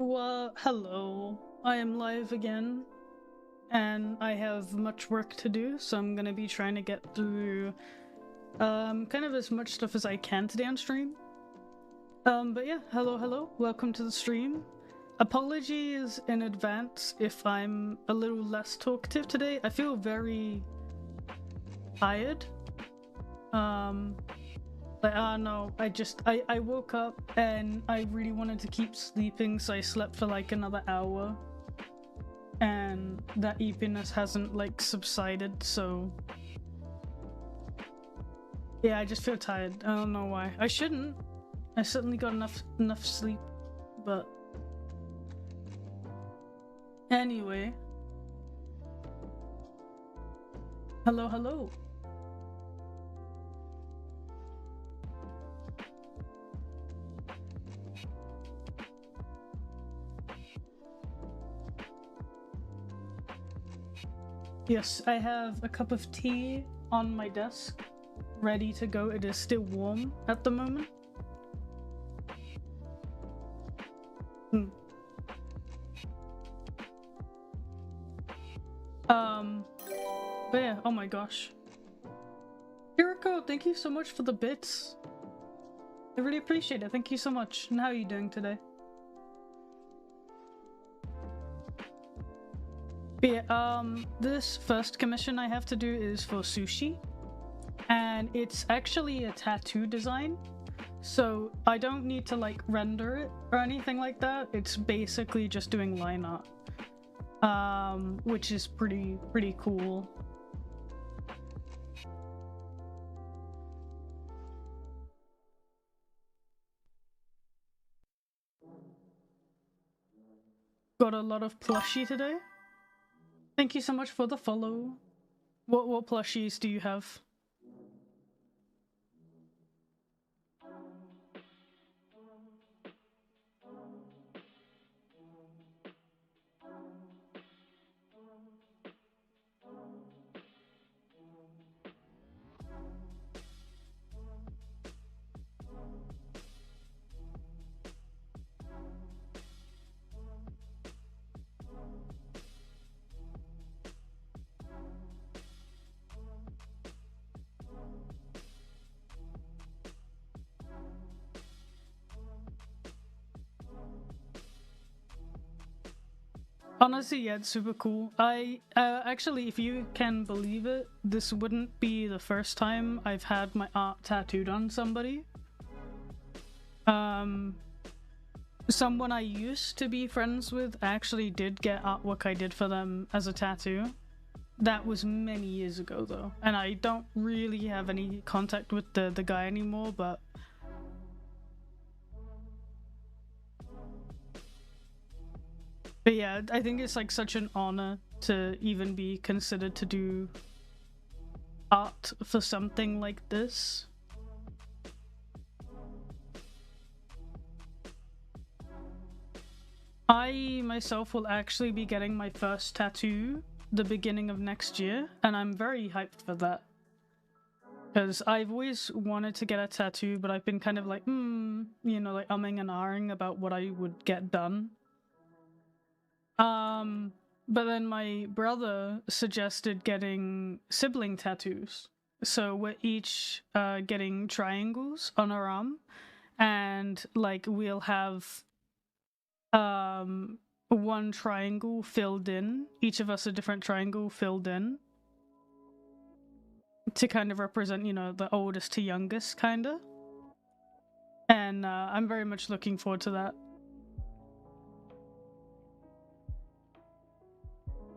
Well, hello. I am live again, and I have much work to do, so I'm gonna be trying to get through kind of as much stuff as I can today on stream. But yeah, hello, welcome to the stream. Apologies in advance if I'm a little less talkative today. I feel very tired. Like, no, I woke up and I really wanted to keep sleeping, so I slept for like another hour. And that eepiness hasn't like subsided, so yeah, I just feel tired. I don't know why. I shouldn't. I certainly got enough sleep, but anyway. Hello. Yes, I have a cup of tea on my desk, ready to go. It is still warm at the moment. But yeah, oh my gosh. Hiriko, thank you so much for the bits. I really appreciate it. Thank you so much. And how are you doing today? But yeah, this first commission I have to do is for sushi. And it's actually a tattoo design. So I don't need to like render it or anything like that. It's basically just doing line art. Which is pretty cool. Got a lot of plushie today. Thank you so much for the follow. What plushies do you have? Honestly, yeah, it's super cool. I actually, if you can believe it, this wouldn't be the first time I've had my art tattooed on somebody. Someone I used to be friends with actually did get artwork I did for them as a tattoo. That was many years ago though, and I don't really have any contact with the guy anymore, but yeah, I think it's like such an honor to even be considered to do art for something like this. I myself will actually be getting my first tattoo the beginning of next year, and I'm very hyped for that. Because I've always wanted to get a tattoo, but I've been kind of like, like umming and ahhing about what I would get done. But then my brother suggested getting sibling tattoos. So we're each getting triangles on our arm, and like we'll have one triangle filled in, each of us a different triangle filled in, to kind of represent, the oldest to youngest, kind of. And I'm very much looking forward to that.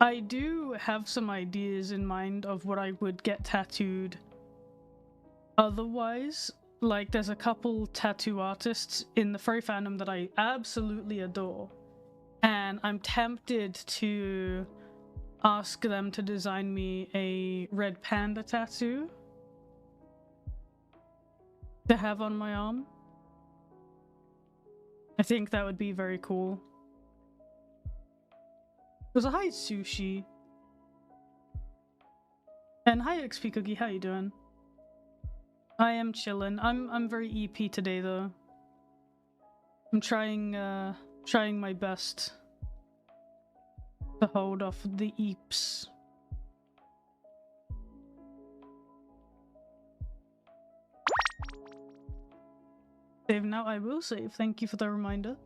I do have some ideas in mind of what I would get tattooed otherwise. Like, there's a couple tattoo artists in the furry fandom that I absolutely adore, and I'm tempted to ask them to design me a red panda tattoo to have on my arm. I think that would be very cool. There's a hi Sushi. And hi XP Cookie, how you doing? I am chillin'. I'm very EP today though. I'm trying trying my best to hold off the eeps. Save now, I will save. Thank you for the reminder.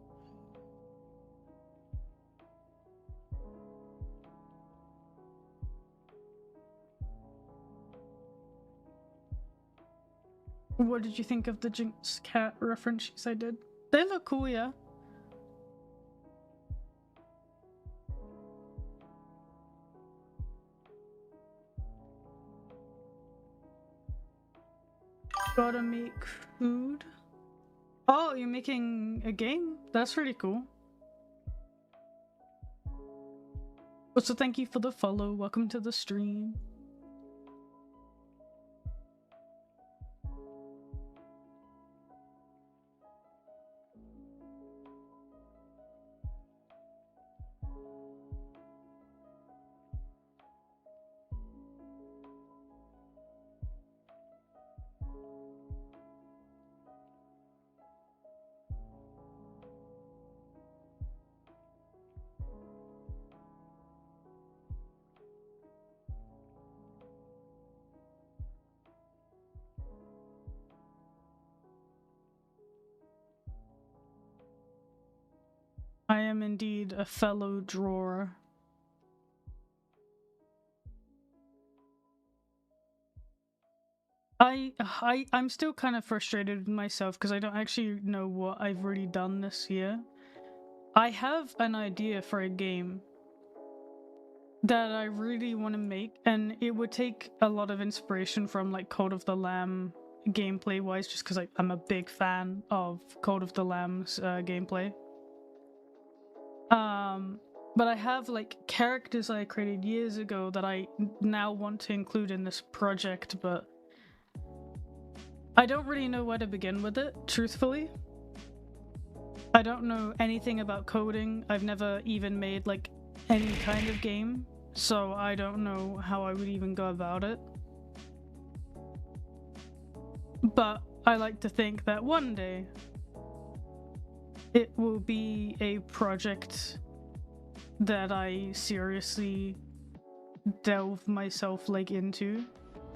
What did you think of the Jinx cat references I did? They look cool, yeah. Gotta make food. Oh, you're making a game? That's really cool. Also, thank you for the follow. Welcome to the stream. I am indeed a fellow drawer. I'm still kind of frustrated with myself because I don't actually know what I've really done this year. I have an idea for a game that I really want to make, and it would take a lot of inspiration from like Cult of the Lamb gameplay wise, just because I'm a big fan of Cult of the Lamb's gameplay. But I have like characters I created years ago that I now want to include in this project, but I don't really know where to begin with it, truthfully. I don't know anything about coding. I've never even made like any kind of game, so I don't know how I would even go about it. But I like to think that one day it will be a project that I seriously delve myself like into,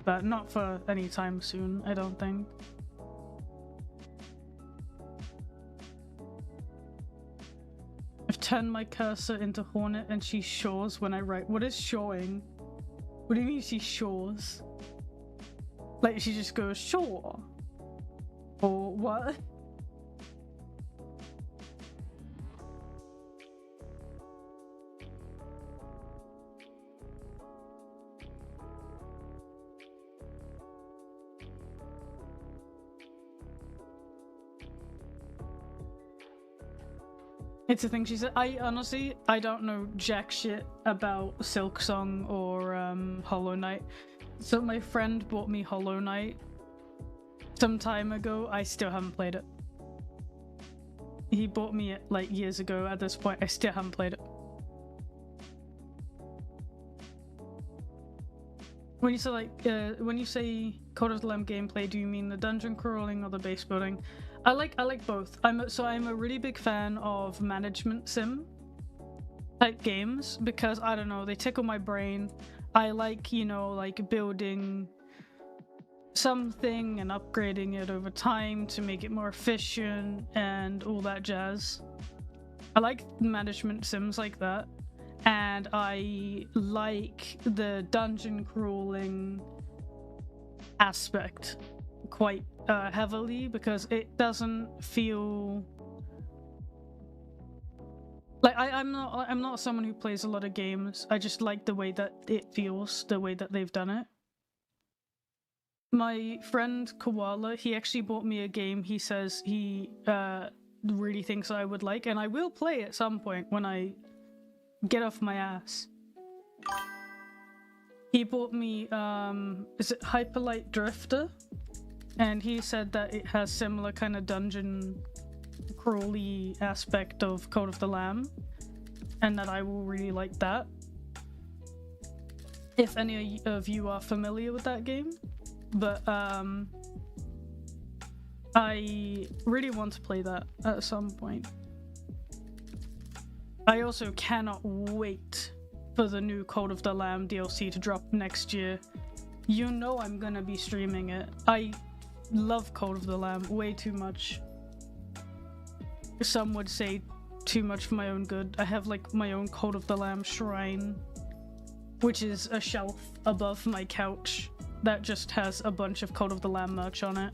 but not for any time soon, I don't think. I've turned my cursor into Hornet and she shores when I write. What is shoring? What do you mean she shores? Like she just goes shore? Or what? It's a thing she said. I honestly, I don't know jack shit about Silksong or Hollow Knight. So my friend bought me Hollow Knight some time ago. I still haven't played it. He bought me it like years ago. At this point, I still haven't played it. When you say like, when you say Cult of the Lamb gameplay, do you mean the dungeon crawling or the base building? I like both. I'm a really big fan of management sim type games because I don't know, they tickle my brain. I like, you know, like building something and upgrading it over time to make it more efficient and all that jazz. I like management sims like that, and I like the dungeon crawling aspect quite heavily because it doesn't feel like I'm not someone who plays a lot of games. I just like the way that it feels, the way that they've done it. My friend Koala, he actually bought me a game he says he really thinks I would like, and I will play at some point when I get off my ass. He bought me is it Hyperlight Drifter? And he said that it has similar kind of dungeon crawly aspect of Cult of the Lamb, and that I will really like that. If any of you are familiar with that game, but I really want to play that at some point. I also cannot wait for the new Cult of the Lamb DLC to drop next year. You know I'm gonna be streaming it. I love Cult of the Lamb way too much. Some would say too much for my own good. I have like my own Cult of the Lamb shrine, which is a shelf above my couch that just has a bunch of Cult of the Lamb merch on it.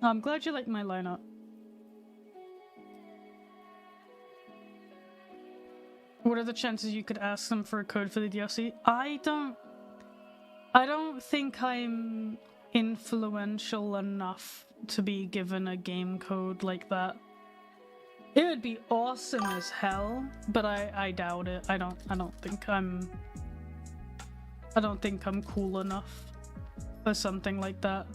I'm glad you like my lineup. What are the chances you could ask them for a code for the DLC? I don't think I'm influential enough to be given a game code like that. It would be awesome as hell, but I doubt it. I don't think I'm cool enough for something like that.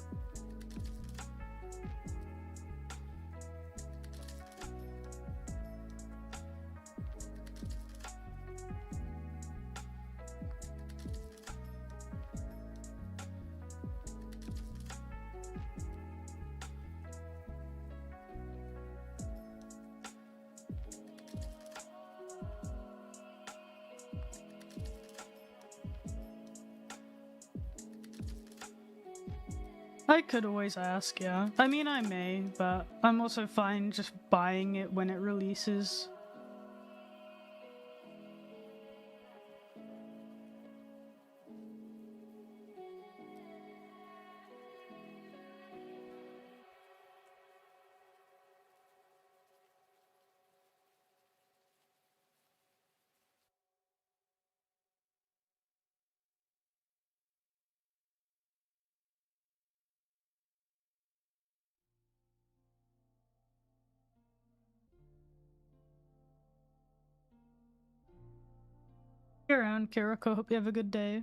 I could always ask, yeah. I mean, I may, but I'm also fine just buying it when it releases. You're around, Kiriko. Hope you have a good day.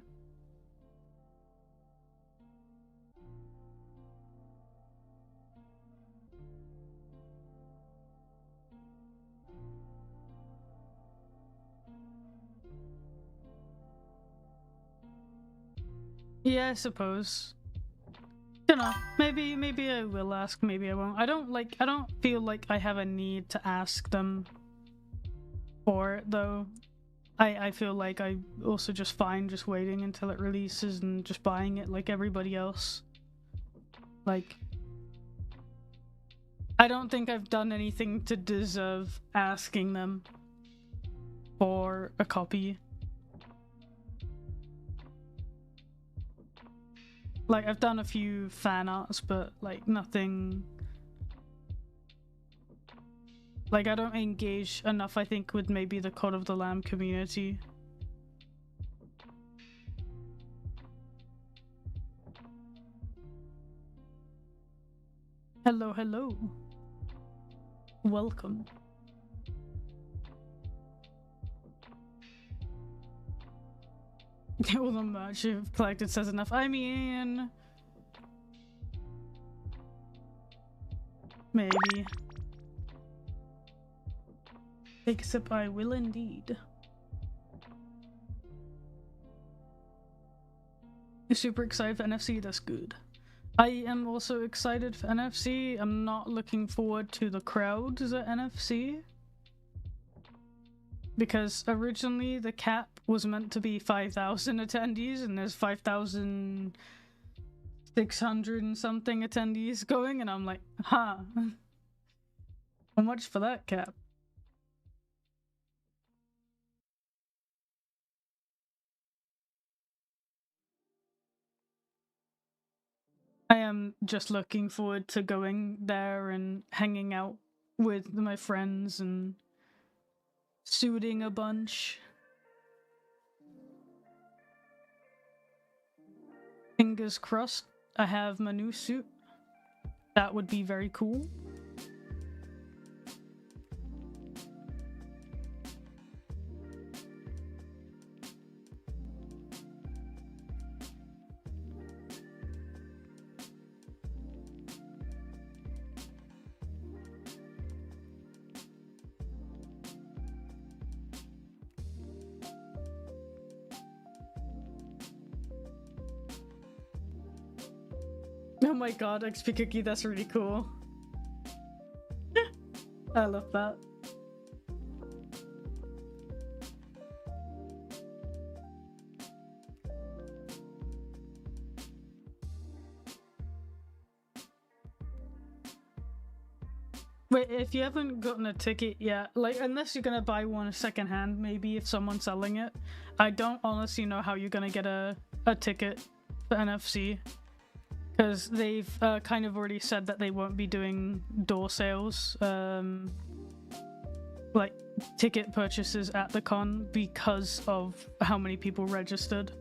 Yeah, I suppose. You know, maybe I will ask, maybe I won't. I don't feel like I have a need to ask them for it though. I feel like I also just fine just waiting until it releases and just buying it like everybody else. Like, I don't think I've done anything to deserve asking them for a copy. Like, I've done a few fan arts, but like nothing. Like, I don't engage enough, I think, with maybe the Cult of the Lamb community. Hello, hello. Welcome. All the merch you've collected says enough. I mean... maybe. Take a sip, I will indeed. You're super excited for NFC? That's good. I am also excited for NFC. I'm not looking forward to the crowds at NFC. Because originally the cap was meant to be 5,000 attendees and there's 5,600 and something attendees going, and I'm like, huh. How much for that cap? I am just looking forward to going there and hanging out with my friends and suiting a bunch. Fingers crossed I have my new suit. That would be very cool. Oh my god, XP Cookie, that's really cool. I love that. Wait, if you haven't gotten a ticket yet, like, unless you're gonna buy one secondhand, maybe if someone's selling it, I don't honestly know how you're gonna get a ticket for NFC. Because they've kind of already said that they won't be doing door sales, like ticket purchases at the con because of how many people registered.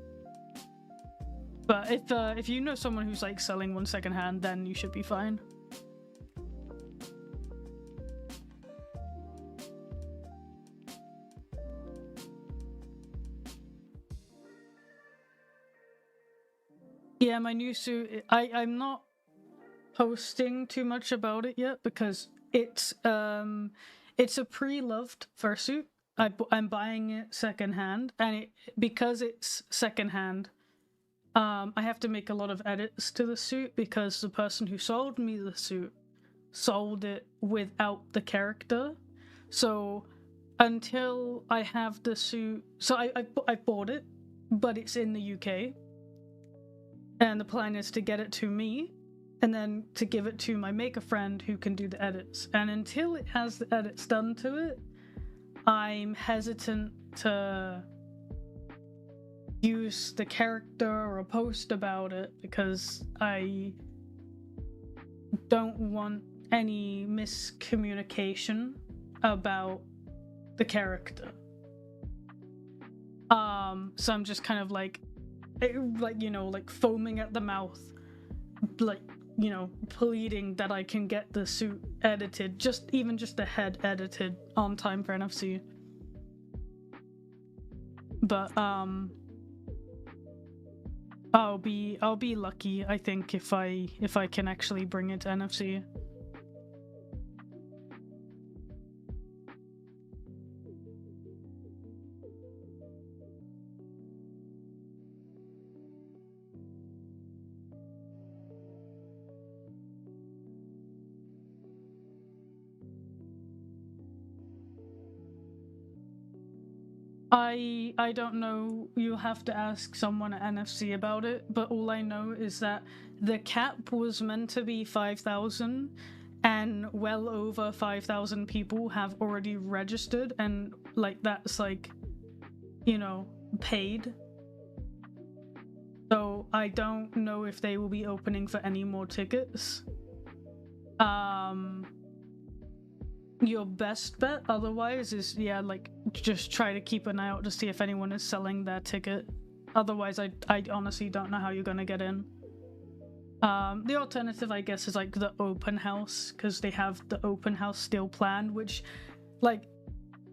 But if you know someone who's like selling one secondhand, then you should be fine. Yeah, my new suit, I'm not posting too much about it yet because it's a pre-loved fursuit. I'm buying it secondhand, and because it's secondhand, I have to make a lot of edits to the suit because the person who sold me the suit sold it without the character. So until I have the suit, so I bought it, but it's in the UK. And the plan is to get it to me, and then to give it to my maker friend who can do the edits. And until it has the edits done to it, I'm hesitant to use the character or post about it because I don't want any miscommunication about the character. So I'm just kind of like foaming at the mouth, pleading that I can get the suit edited, just the head edited on time for NFC. But I'll be lucky, I think, if I can actually bring it to NFC. I don't know, you'll have to ask someone at NFC about it, but all I know is that the cap was meant to be 5,000 and well over 5,000 people have already registered, and that's paid. So I don't know if they will be opening for any more tickets. Your best bet otherwise is, just try to keep an eye out to see if anyone is selling their ticket. Otherwise, I honestly don't know how you're gonna get in. The alternative, I guess, is the open house, because they have the open house still planned, which,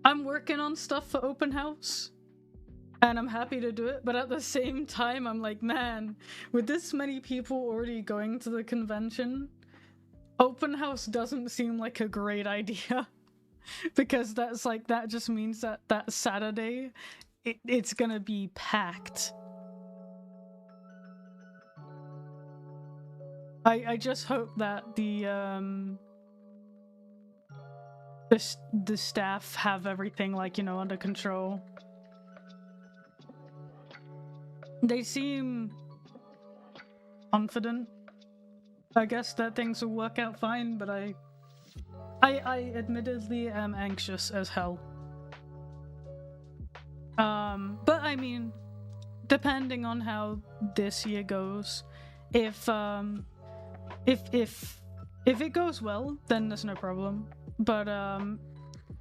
I'm working on stuff for open house, and I'm happy to do it, but at the same time, I'm like, man, with this many people already going to the convention, open house doesn't seem like a great idea. Because that just means that Saturday it's gonna be packed. I just hope that the staff have everything under control. They seem confident, I guess, that things will work out fine, but I admittedly am anxious as hell. But I mean, depending on how this year goes, if it goes well, then there's no problem. But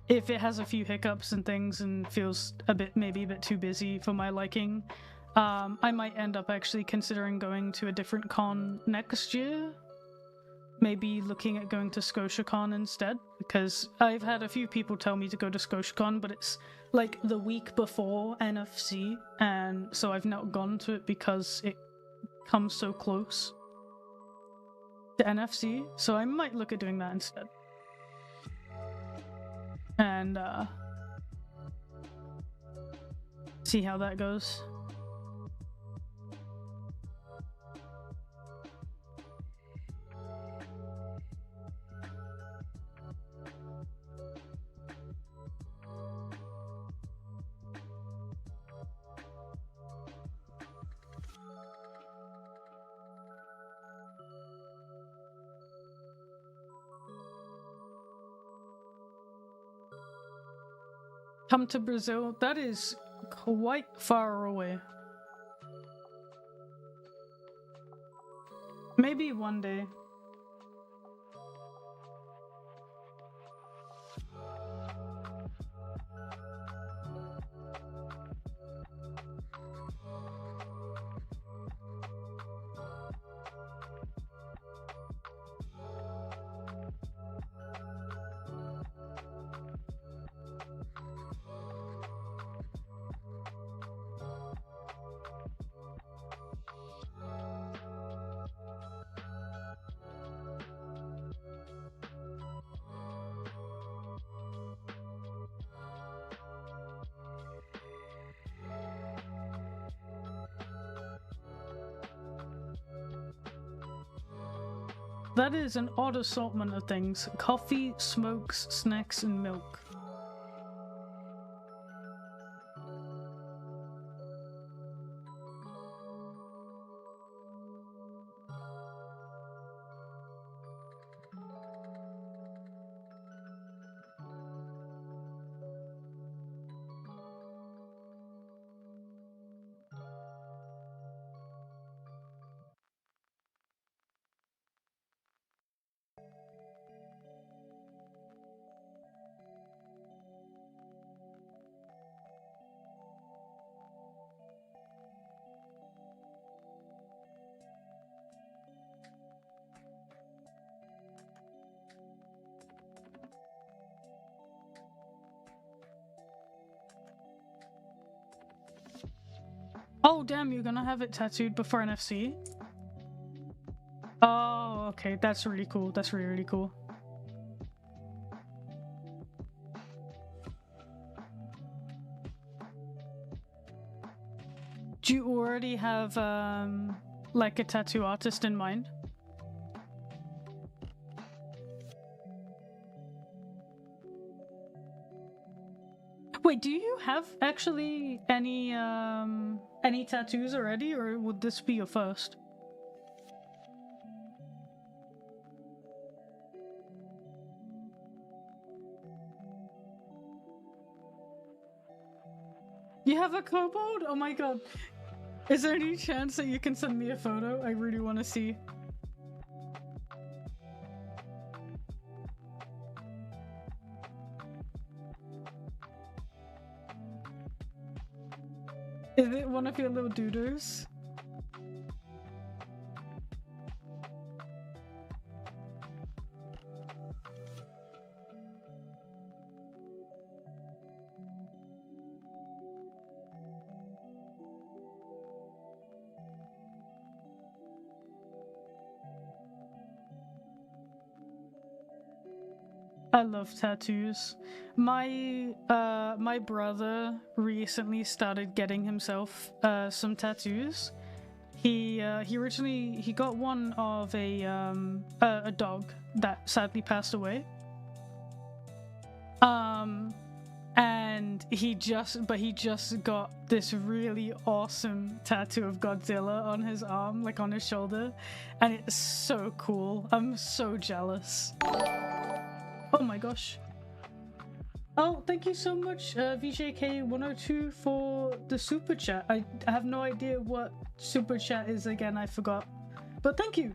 if it has a few hiccups and things and feels maybe a bit too busy for my liking, I might end up actually considering going to a different con next year. Maybe looking at going to ScotiaCon instead, because I've had a few people tell me to go to ScotiaCon, but it's the week before NFC, and so I've not gone to it because it comes so close to NFC, so I might look at doing that instead. And see how that goes. Come to Brazil? That is quite far away. Maybe one day. That is an odd assortment of things. Coffee, smokes, snacks, and milk. Oh damn, you're gonna have it tattooed before NFC? Oh, okay, that's really cool. That's really, really cool. Do you already have, like a tattoo artist in mind? Wait, do you have actually any tattoos already, or would this be your first? You have a kobold? Oh my god. Is there any chance that you can send me a photo? I really want to see. Is it one of your little doodles? I love tattoos. My brother recently started getting himself some tattoos. He originally got one of a dog that sadly passed away. And he just got this really awesome tattoo of Godzilla on his arm, like on his shoulder, and it's so cool. I'm so jealous. Oh my gosh. Oh, thank you so much, VJK102, for the super chat. I have no idea what super chat is again, I forgot. But thank you.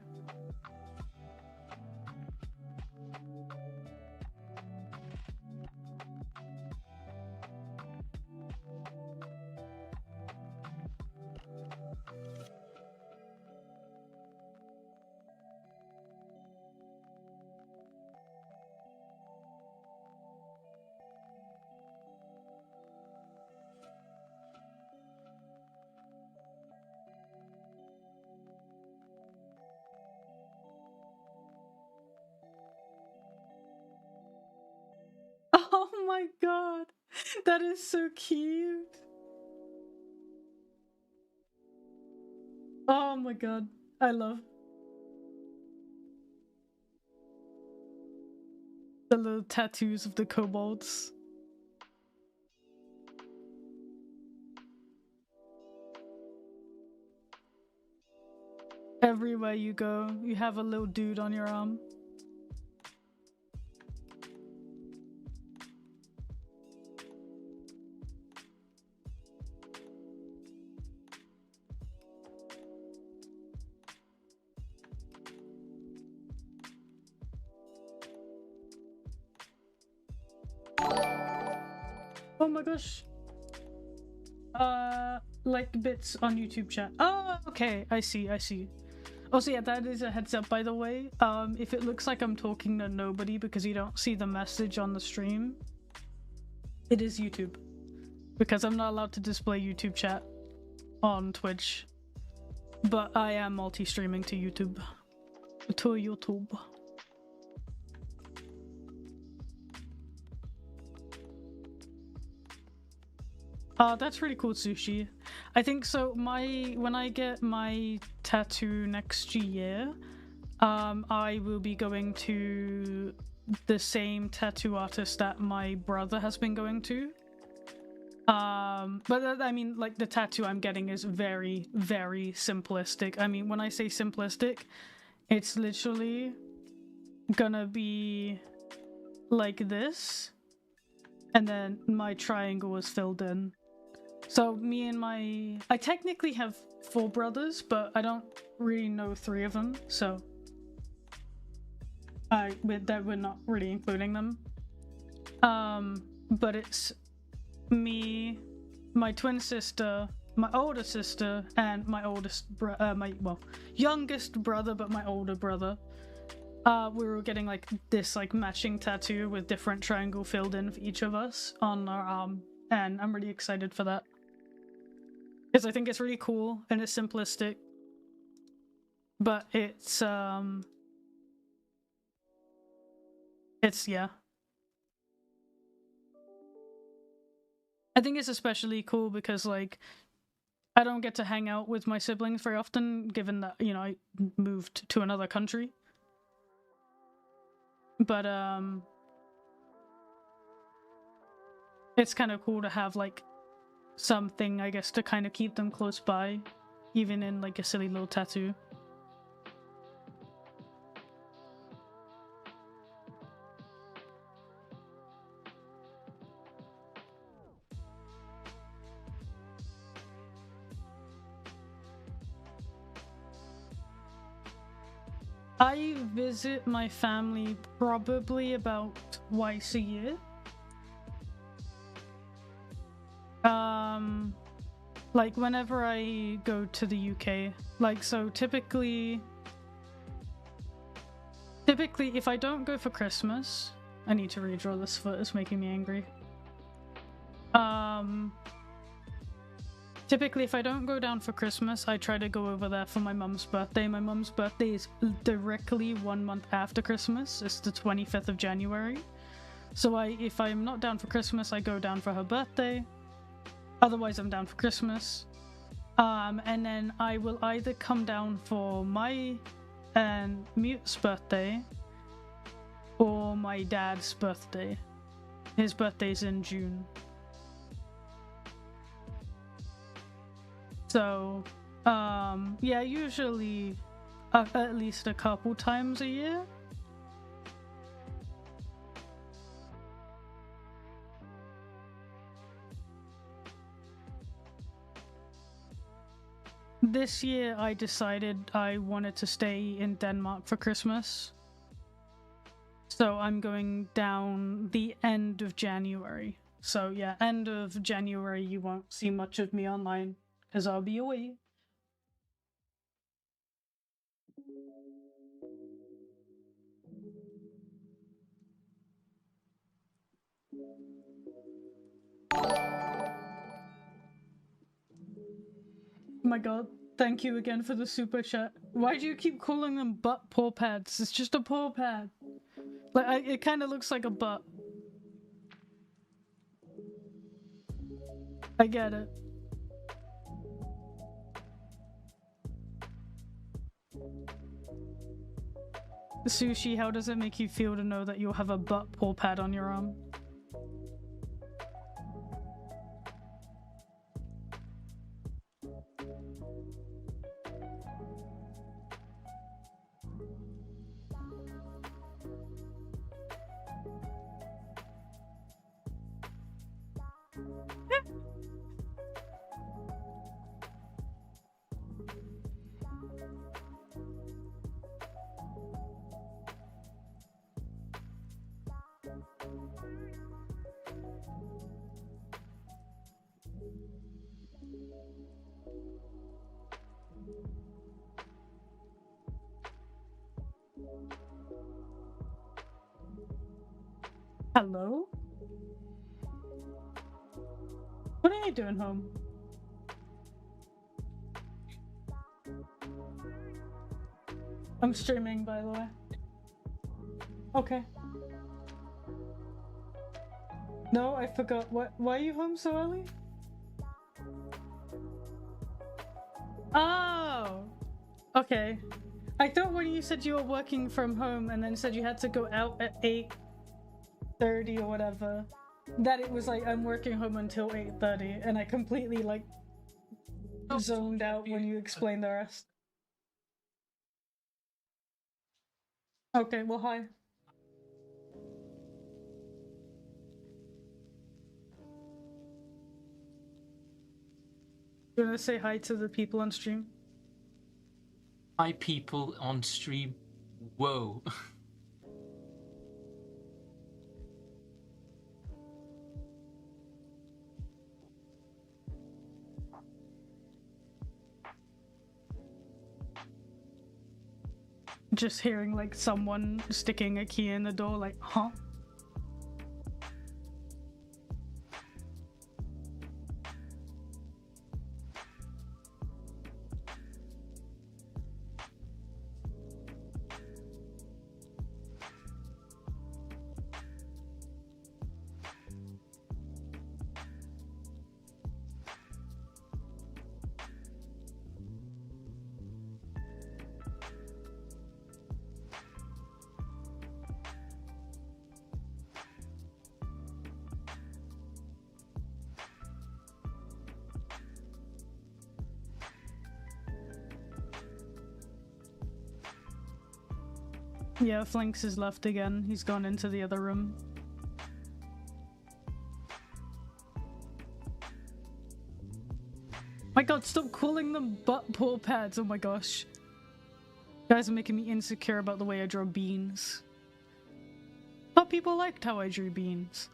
Oh my god, that is so cute. Oh my god, I love the little tattoos of the kobolds. Everywhere you go, you have a little dude on your arm. Oh my gosh. Like bits on YouTube chat. Oh, okay. I see. Also, yeah, that is a heads up, by the way. If it looks like I'm talking to nobody because you don't see the message on the stream, it is YouTube. Because I'm not allowed to display YouTube chat on Twitch. But I am multi-streaming to YouTube. That's really cool, Sushi. I think so. When I get my tattoo next year, I will be going to the same tattoo artist that my brother has been going to. But I mean, like, the tattoo I'm getting is very, very simplistic. I mean, when I say simplistic, it's literally gonna be like this, and then my triangle is filled in. So me and I technically have 4 brothers, but I don't really know 3 of them, so we're not really including them. But it's me, my twin sister, my older sister, and my youngest brother, but my older brother. We were getting like this like matching tattoo with different triangle filled in for each of us on our arm, and I'm really excited for that. Because I think it's really cool and it's simplistic. But it's yeah. I think it's especially cool because, like, I don't get to hang out with my siblings very often, given that, you know, I moved to another country. But, it's kind of cool to have, like, something, I guess, to kind of keep them close by, even in, like, a silly little tattoo. I visit my family probably about twice a year. Like whenever I go to the UK, like, so typically if I don't go for Christmas, I need to redraw this foot, it's making me angry. Typically if I don't go down for Christmas, I try to go over there for my mum's birthday. My mum's birthday is directly 1 month after Christmas. It's the 25th of January. So if I'm not down for Christmas, I go down for her birthday. Otherwise, I'm down for Christmas. And then I will either come down for my and Mute's birthday or my dad's birthday. His birthday's in June. So, yeah, usually at least a couple times a year. This year I decided I wanted to stay in Denmark for Christmas. So I'm going down the end of January. So yeah, end of January you won't see much of me online, because I'll be away. Oh my god, thank you again for the super chat. Why do you keep calling them butt paw pads? It's just a paw pad. Like, it kind of looks like a butt. I get it. Sushi, how does it make you feel to know that you'll have a butt paw pad on your arm? Hello? What are you doing home? I'm streaming, by the way. Okay. No, I forgot. What? Why are you home so early? Oh! Okay. I thought when you said you were working from home and then said you had to go out at 8:30 or whatever, that it was like, I'm working home until 8:30, and I completely, like, zoned out when you explained the rest. Okay, well, hi. You wanna say hi to the people on stream? Hi, people on stream. Whoa. Just hearing, like, someone sticking a key in the door, like, huh? Yeah, Flinks is left again. He's gone into the other room. My god, stop calling them butt paw pads, oh my gosh. You guys are making me insecure about the way I draw beans. Thought people liked how I drew beans.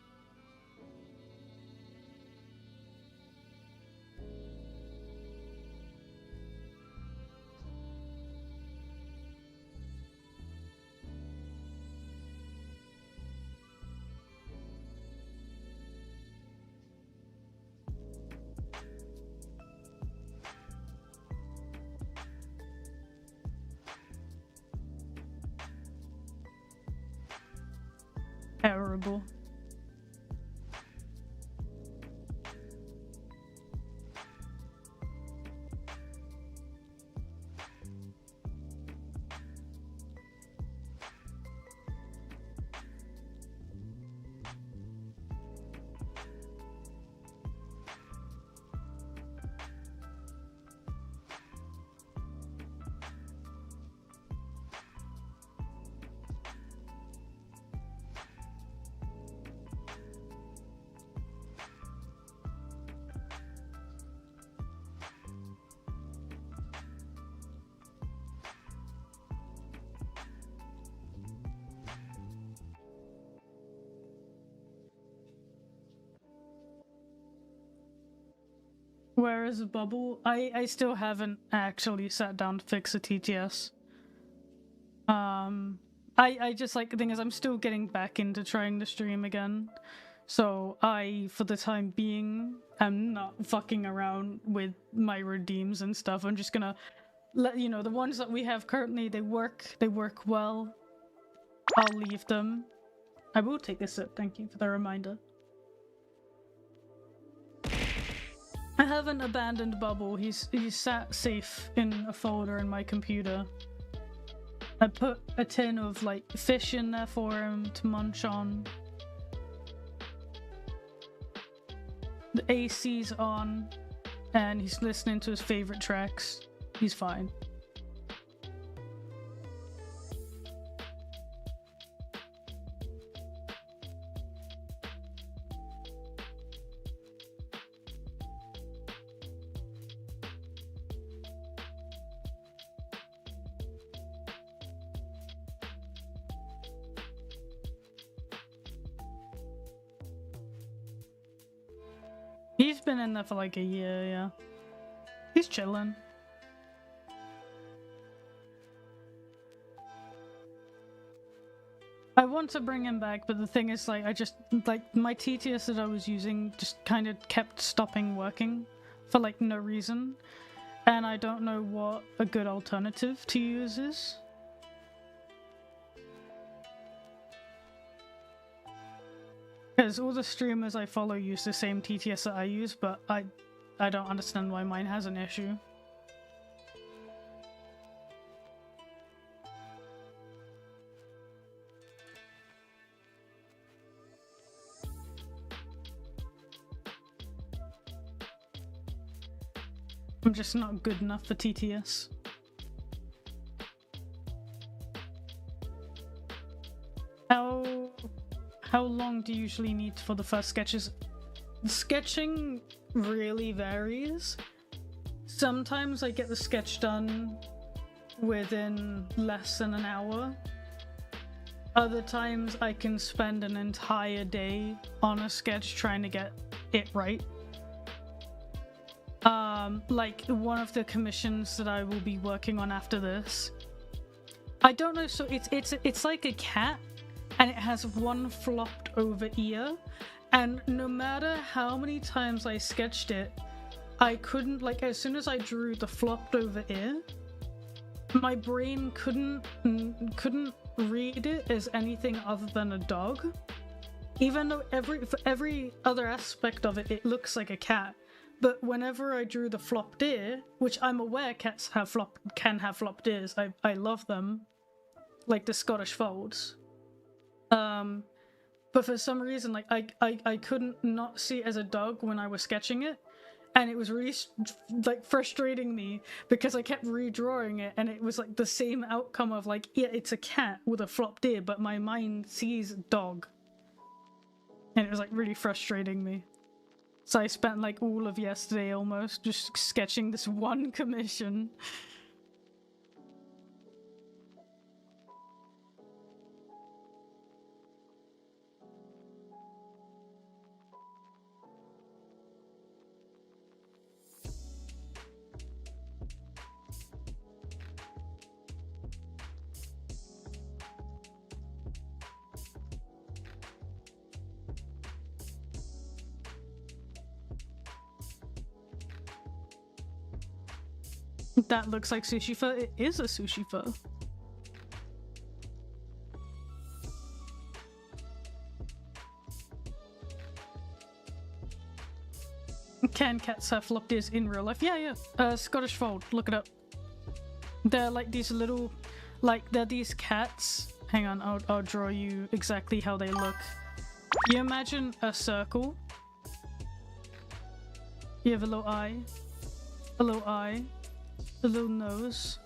Terrible. Where is the bubble? I still haven't actually sat down to fix the TTS. I just, like, the thing is I'm still getting back into trying to stream again. So I, for the time being, am not fucking around with my redeems and stuff. I'm just gonna let you know the ones that we have currently, they work well. I'll leave them. I will take a sip, thank you for the reminder. I haven't abandoned Bubble. He's sat safe in a folder in my computer. I put a tin of, like, fish in there for him to munch on. The AC's on, and he's listening to his favorite tracks. He's fine. He's been in there for like a year, yeah. He's chilling. I want to bring him back, but the thing is, like, I just, like, my TTS that I was using just kind of kept stopping working for, like, no reason. And I don't know what a good alternative to use is. Because all the streamers I follow use the same TTS that I use, but I don't understand why mine has an issue. I'm just not good enough for TTS. How long do you usually need for the first sketches? The sketching really varies. Sometimes I get the sketch done within less than an hour. Other times I can spend an entire day on a sketch trying to get it right. Like one of the commissions that I will be working on after this. I don't know, so it's like a cat, and it has one flopped over ear, and no matter how many times I sketched it, I couldn't, like, as soon as I drew the flopped over ear, my brain couldn't read it as anything other than a dog. Even though for every other aspect of it, it looks like a cat. But whenever I drew the flopped ear, which I'm aware cats can have flopped ears, I love them, like the Scottish folds. But for some reason, like I couldn't not see it as a dog when I was sketching it, and it was really like frustrating me because I kept redrawing it, and it was like the same outcome of like, yeah, it's a cat with a flopped ear, but my mind sees dog, and it was like really frustrating me. So I spent like all of yesterday almost just sketching this one commission. That looks like sushi pho. It is a sushi pho. Can cats have flopped ears in real life? Yeah. Scottish fold. Look it up. They're like these little, like they're these cats. Hang on, I'll draw you exactly how they look. You imagine a circle. You have a little eye, a little nose.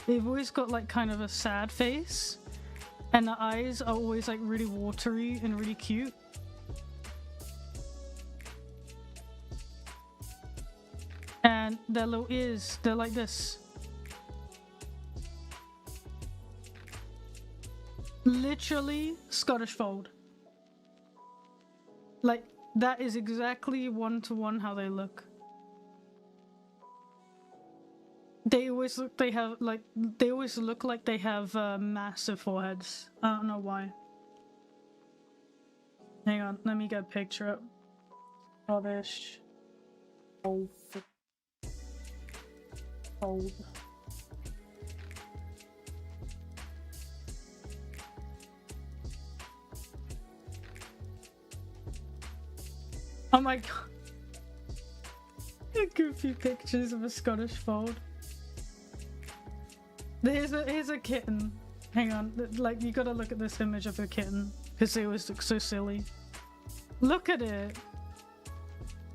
They've always got like kind of a sad face, and the eyes are always like really watery and really cute. And their little ears, they're like this. Literally Scottish fold. Like, that is exactly one-to-one how they look. They always look like they have massive foreheads. I don't know why. Hang on, let me get a picture up. Scottish fold. Oh my god. Goofy pictures of a Scottish fold. Here's a kitten. Hang on, like you gotta look at this image of a kitten because they always look so silly. Look at it.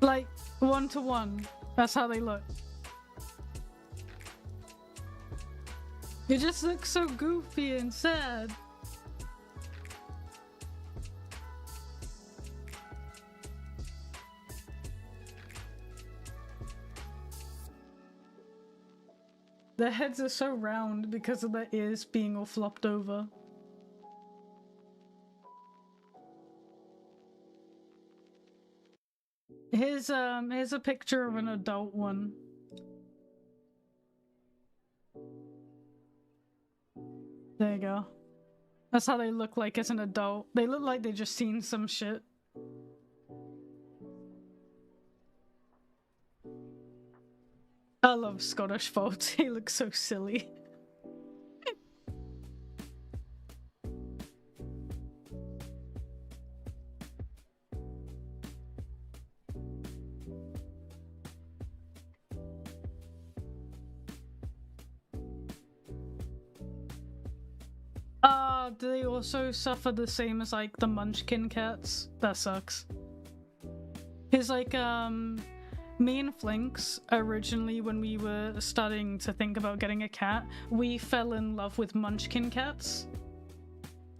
Like one-to-one. That's how they look. It just looks so goofy and sad. Their heads are so round because of their ears being all flopped over. Here's a picture of an adult one. There you go. That's how they look like as an adult. They look like they just seen some shit. I love Scottish folks. They look so silly. Do they also suffer the same as like the Munchkin cats? That sucks. Cause like me and Flinks, originally when we were starting to think about getting a cat, we fell in love with Munchkin cats.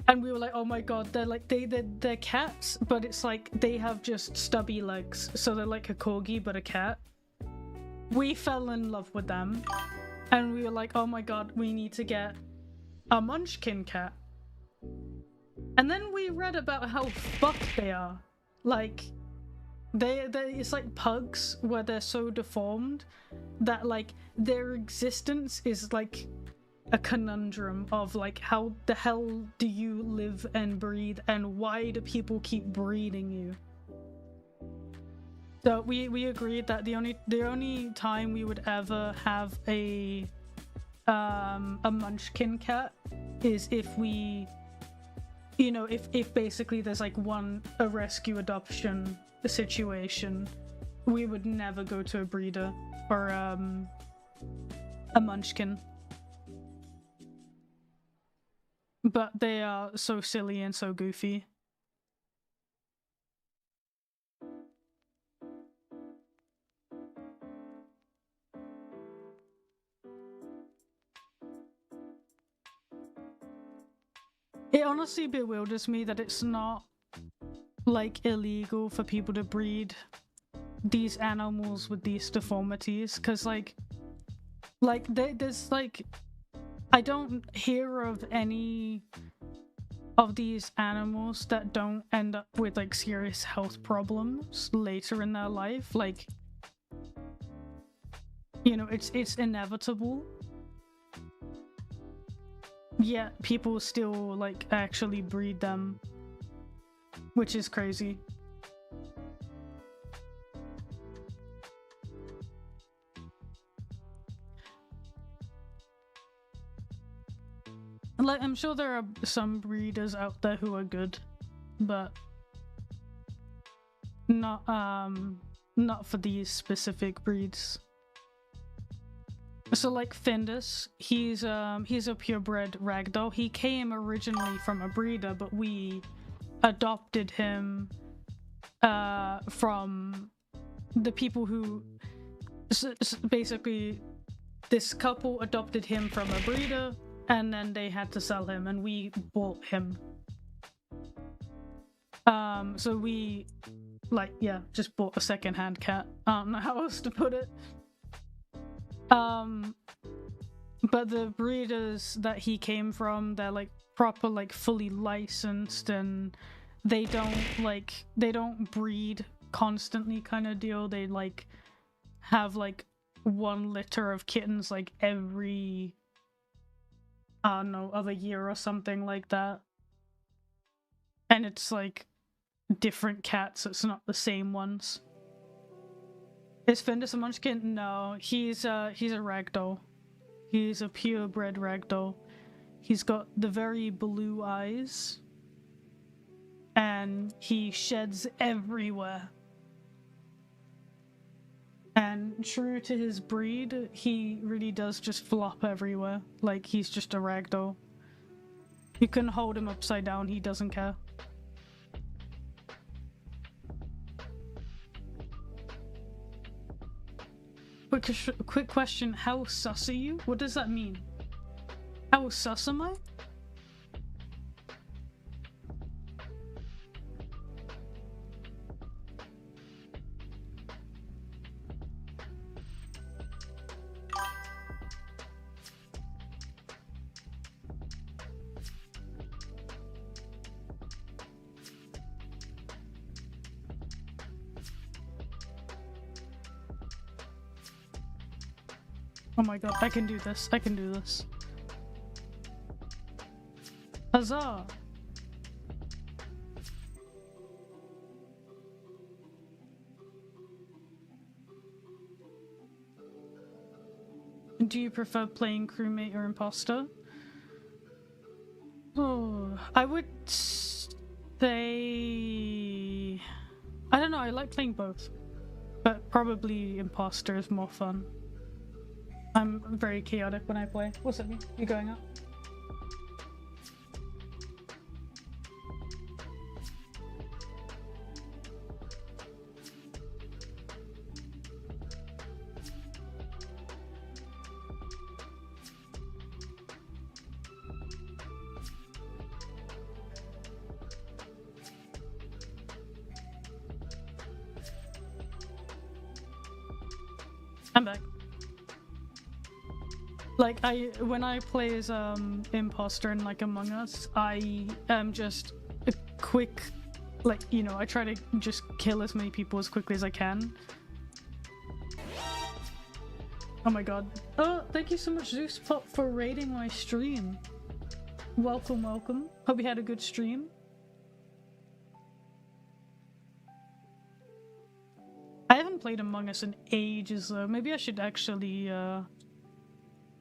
And we were like, oh my god, they're cats, but it's like they have just stubby legs, so they're like a corgi but a cat. We fell in love with them, and we were like, oh my god, we need to get a Munchkin cat. And then we read about how fucked they are. Like, it's like pugs where they're so deformed that like their existence is like a conundrum of like, how the hell do you live and breathe, and why do people keep breeding you? So we agreed that the only time we would ever have a Munchkin cat is if we, you know, if basically there's like a rescue adoption situation. We would never go to a breeder for a Munchkin. But they are so silly and so goofy. It honestly bewilders me that it's not like illegal for people to breed these animals with these deformities, because like there's like, I don't hear of any of these animals that don't end up with like serious health problems later in their life. Like, you know, it's inevitable. Yet people still like actually breed them, which is crazy. Like, I'm sure there are some breeders out there who are good, but not for these specific breeds. So like Findus, he's a purebred ragdoll. He came originally from a breeder, but we adopted him from the people who basically, this couple adopted him from a breeder, and then they had to sell him, and we bought him. So we, like, yeah, just bought a secondhand cat. I don't know how else to put it. But the breeders that he came from, they're like proper, like fully licensed, and they don't breed constantly kind of deal. They like have like one litter of kittens like every, I don't know, other year or something like that. And it's like different cats, it's not the same ones. Is Findus a Munchkin? No, he's a ragdoll. He's a purebred ragdoll. He's got the very blue eyes, and he sheds everywhere. And true to his breed, he really does just flop everywhere. Like, he's just a ragdoll. You can hold him upside down, he doesn't care. Quick question, how sus are you? What does that mean? How sus am I? Oh my god, I can do this. I can do this. Huzzah! Do you prefer playing crewmate or imposter? Oh, I would say... I don't know, I like playing both. But probably imposter is more fun. I'm very chaotic when I play. What's up, you going up? I'm back. Like, when I play as imposter in like Among Us, I am just a quick, like, you know, I try to just kill as many people as quickly as I can. Oh my god. Oh, thank you so much, Zeus Pop, for raiding my stream. Welcome, welcome. Hope you had a good stream. I haven't played Among Us in ages though. Maybe I should actually, I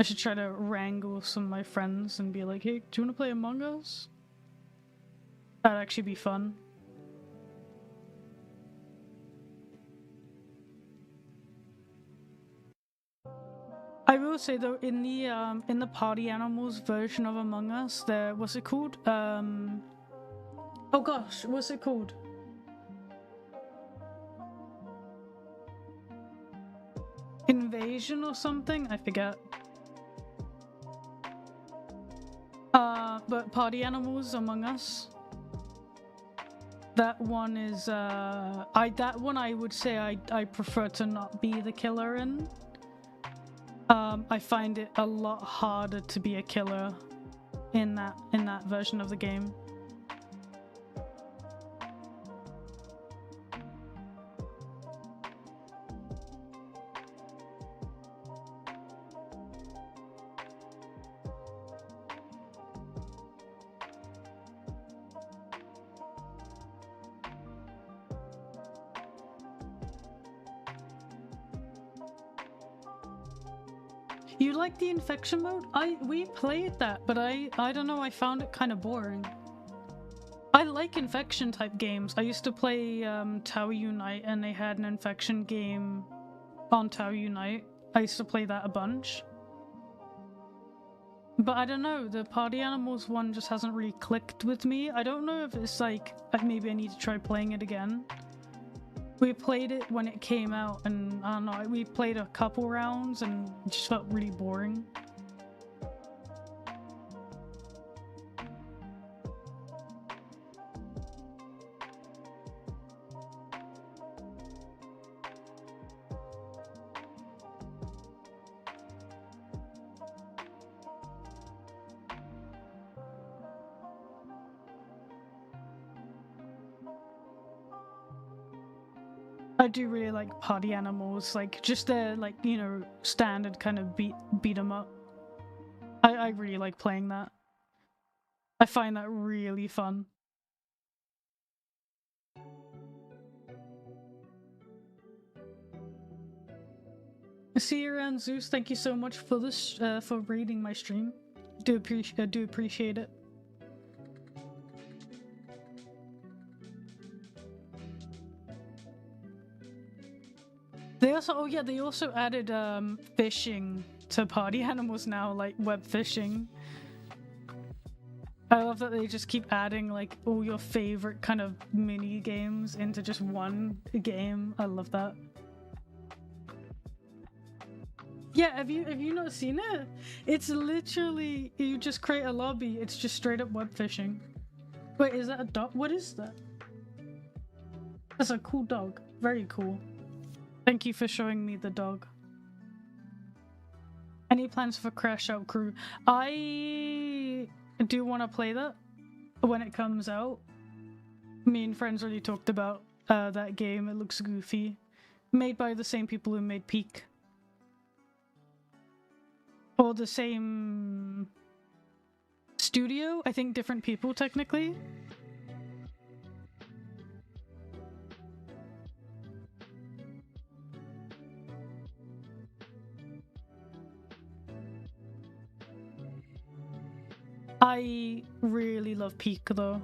should try to wrangle some of my friends and be like, hey, do you want to play Among Us? That'd actually be fun. I will say though, in the Party Animals version of Among Us, there, what's it called? Oh gosh, what's it called? Invasion or something? I forget. But Party Animals Among Us. That one is that one I would say I prefer to not be the killer in. I find it a lot harder to be a killer in that version of the game. You like the infection mode? We played that, but I don't know, I found it kind of boring. I like infection type games. I used to play Tower Unite and they had an infection game on Tower Unite. I used to play that a bunch. But I don't know, the Party Animals one just hasn't really clicked with me. I don't know if it's like maybe I need to try playing it again. We played it when it came out, and I don't know, we played a couple rounds and it just felt really boring. I do really like Party Animals, like just their like, you know, standard kind of beat 'em up. I really like playing that. I find that really fun. See you around, Zeus. Thank you so much for this for raiding my stream. Do appreciate it. They also, they also added fishing to Party Animals now, like web fishing. I love that they just keep adding like all your favorite kind of mini games into just one game. I love that. Yeah, have you not seen it? It's literally, you just create a lobby, it's just straight up web fishing. Wait, is that a dog? What is that? That's a cool dog. Very cool. Thank you for showing me the dog. Any plans for Crash Out Crew? I do want to play that when it comes out. Me and friends already talked about that game. It looks goofy. Made by the same people who made Peak. Or the same studio, I think different people technically. I really love Peak though.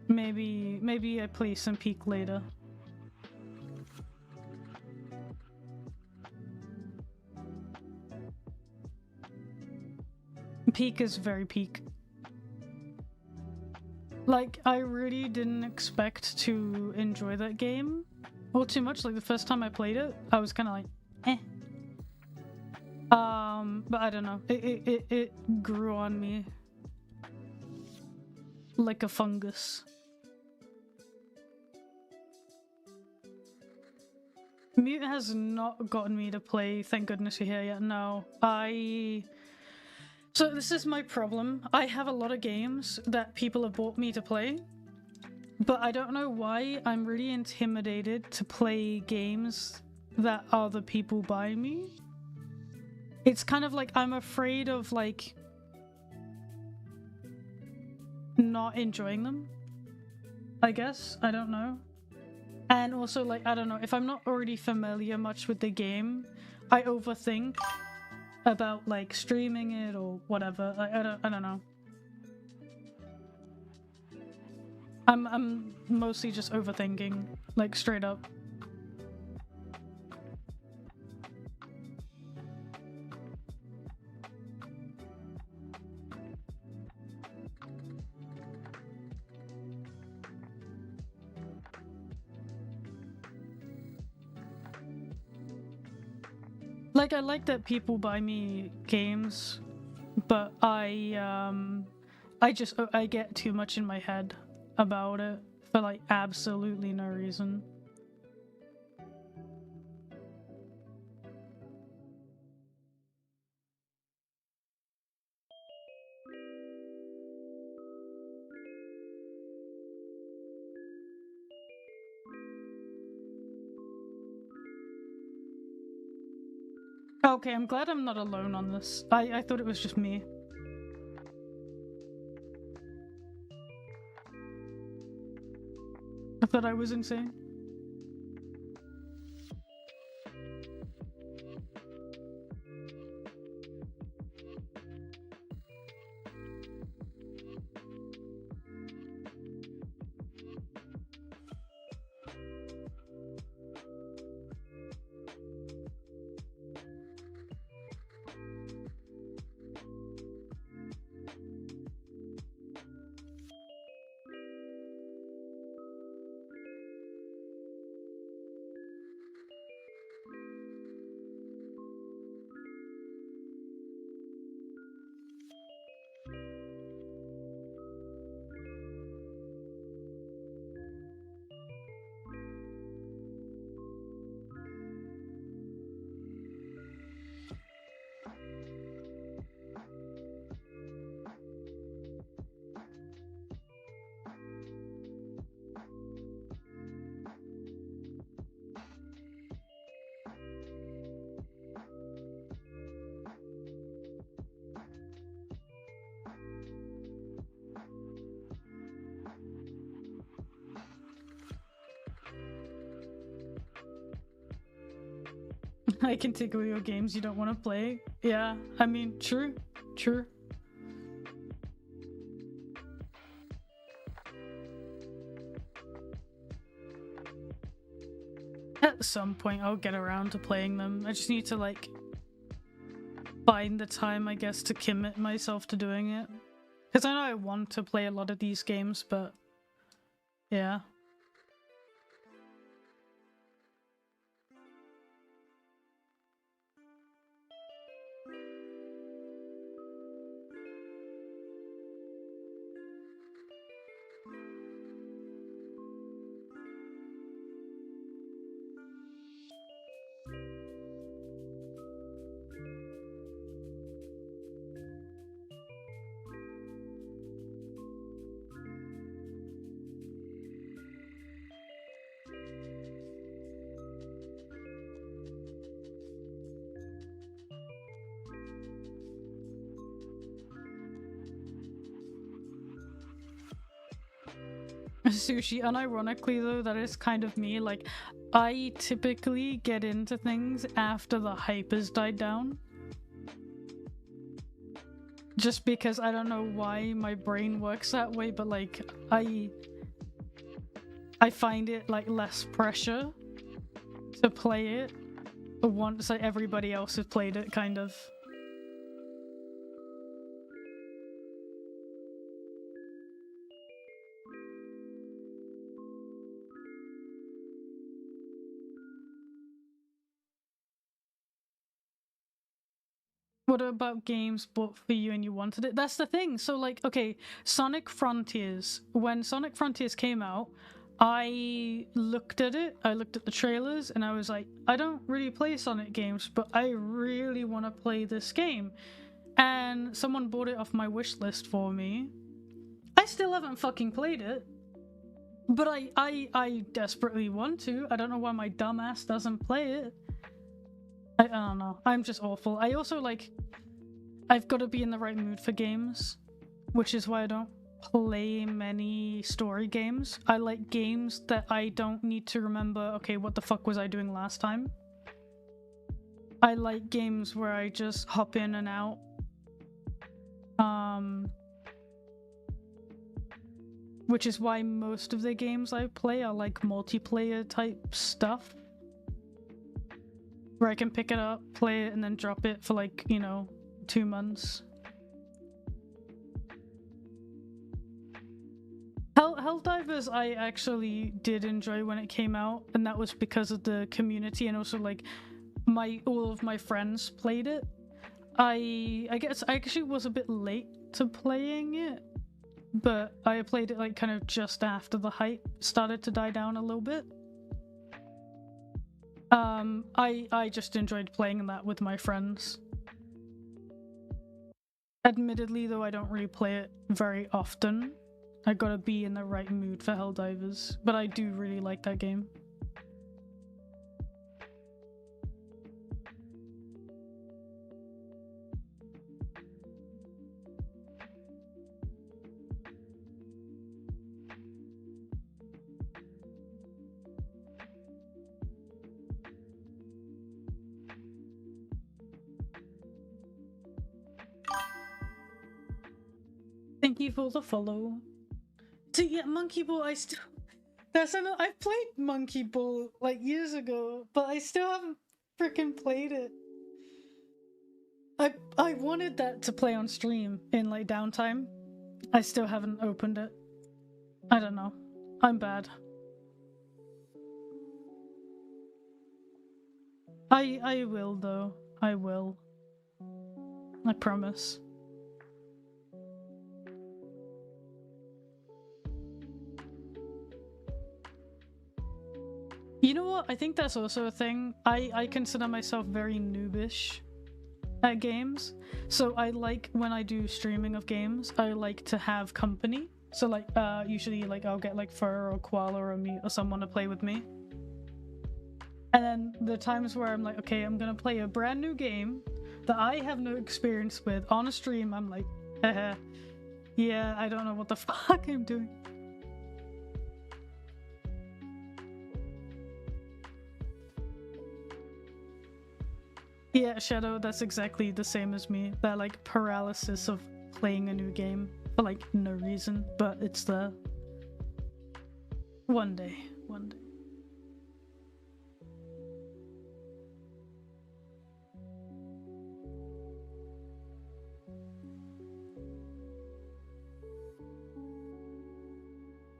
Maybe I play some Peak later. Peak is very Peak. Like, I really didn't expect to enjoy that game all too much. Like, the first time I played it, I was kind of like, eh. But I don't know. It grew on me like a fungus. Mute has not gotten me to play Thank Goodness You're Here yet. No, So this is my problem. I have a lot of games that people have bought me to play, but I don't know why I'm really intimidated to play games that other people buy me. It's kind of like I'm afraid of like not enjoying them, I guess. I don't know. And also, like, I don't know, if I'm not already familiar much with the game, I overthink about like streaming it or whatever. I don't know. I'm mostly just overthinking, like straight up. Like, I like that people buy me games, but I get too much in my head about it for like absolutely no reason. Okay, I'm glad I'm not alone on this. I thought it was just me. I thought I was insane. I can take away your games you don't want to play. Yeah, I mean, true. At some point, I'll get around to playing them. I just need to, like, find the time, I guess, to commit myself to doing it. Because I know I want to play a lot of these games, but yeah. Sushi, unironically though, that is kind of me. Like, I typically get into things after the hype has died down. Just because I don't know why my brain works that way, but like, I find it like less pressure to play it once like everybody else has played it, kind of. What about games bought for you and you wanted it? That's the thing. So like, okay, Sonic Frontiers. When Sonic Frontiers came out, I looked at it, I looked at the trailers, and I was like, I don't really play Sonic games, but I really want to play this game. And someone bought it off my wish list for me. I still haven't fucking played it. But I desperately want to. I don't know why my dumbass doesn't play it. I don't know. I'm just awful. I also like, I've got to be in the right mood for games, which is why I don't play many story games. I like games that I don't need to remember, okay, what the fuck was I doing last time? I like games where I just hop in and out. Which is why most of the games I play are like multiplayer type stuff. Where I can pick it up, play it, and then drop it for like, 2 months. Helldivers I actually did enjoy when it came out, and that was because of the community and also like all of my friends played it. I guess I actually was a bit late to playing it, but I played it like kind of just after the hype started to die down a little bit. I just enjoyed playing that with my friends. Admittedly, though, I don't really play it very often. I gotta be in the right mood for Helldivers, but I do really like that game. Thank you for the follow. So yeah, Monkey Ball, I've played Monkey Ball like years ago, but I still haven't freaking played it. I wanted that to play on stream in like downtime. I still haven't opened it. I don't know. I'm bad. I will though. I will. I promise. You know what? I think that's also a thing. I consider myself very noobish at games. So I like when I do streaming of games, I like to have company. So like usually like I'll get like Fur or Koala or Mute or someone to play with me. And then the times where I'm like, okay, I'm gonna play a brand new game that I have no experience with on a stream, I'm like, yeah, I don't know what the fuck I'm doing. Yeah, Shadow, that's exactly the same as me. That like paralysis of playing a new game for like no reason, but it's there. One day.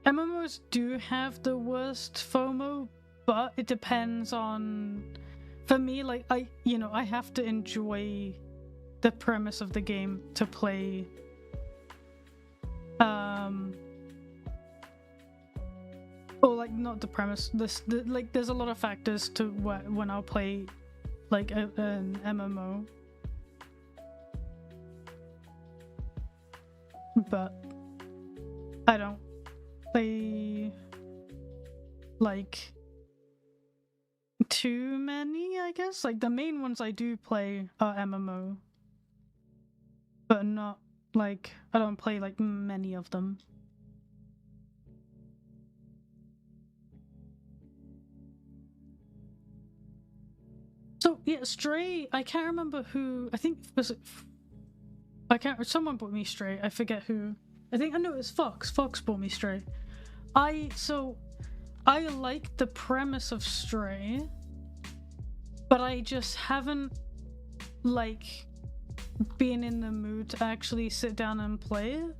MMOs do have the worst FOMO, but it depends on... For me, like, I have to enjoy the premise of the game to play. Or, like, not the premise. Like, there's a lot of factors to when I'll play, like, an MMO. But I don't play, like... too many, I guess. Like the main ones I do play are MMO, but not like I don't play like many of them. So yeah, Stray. I can't remember who. I think was it. I can't. Someone bought me Stray. I forget who. I think I know it was Fox. Fox bought me Stray. I like the premise of Stray, but I just haven't like been in the mood to actually sit down and play it.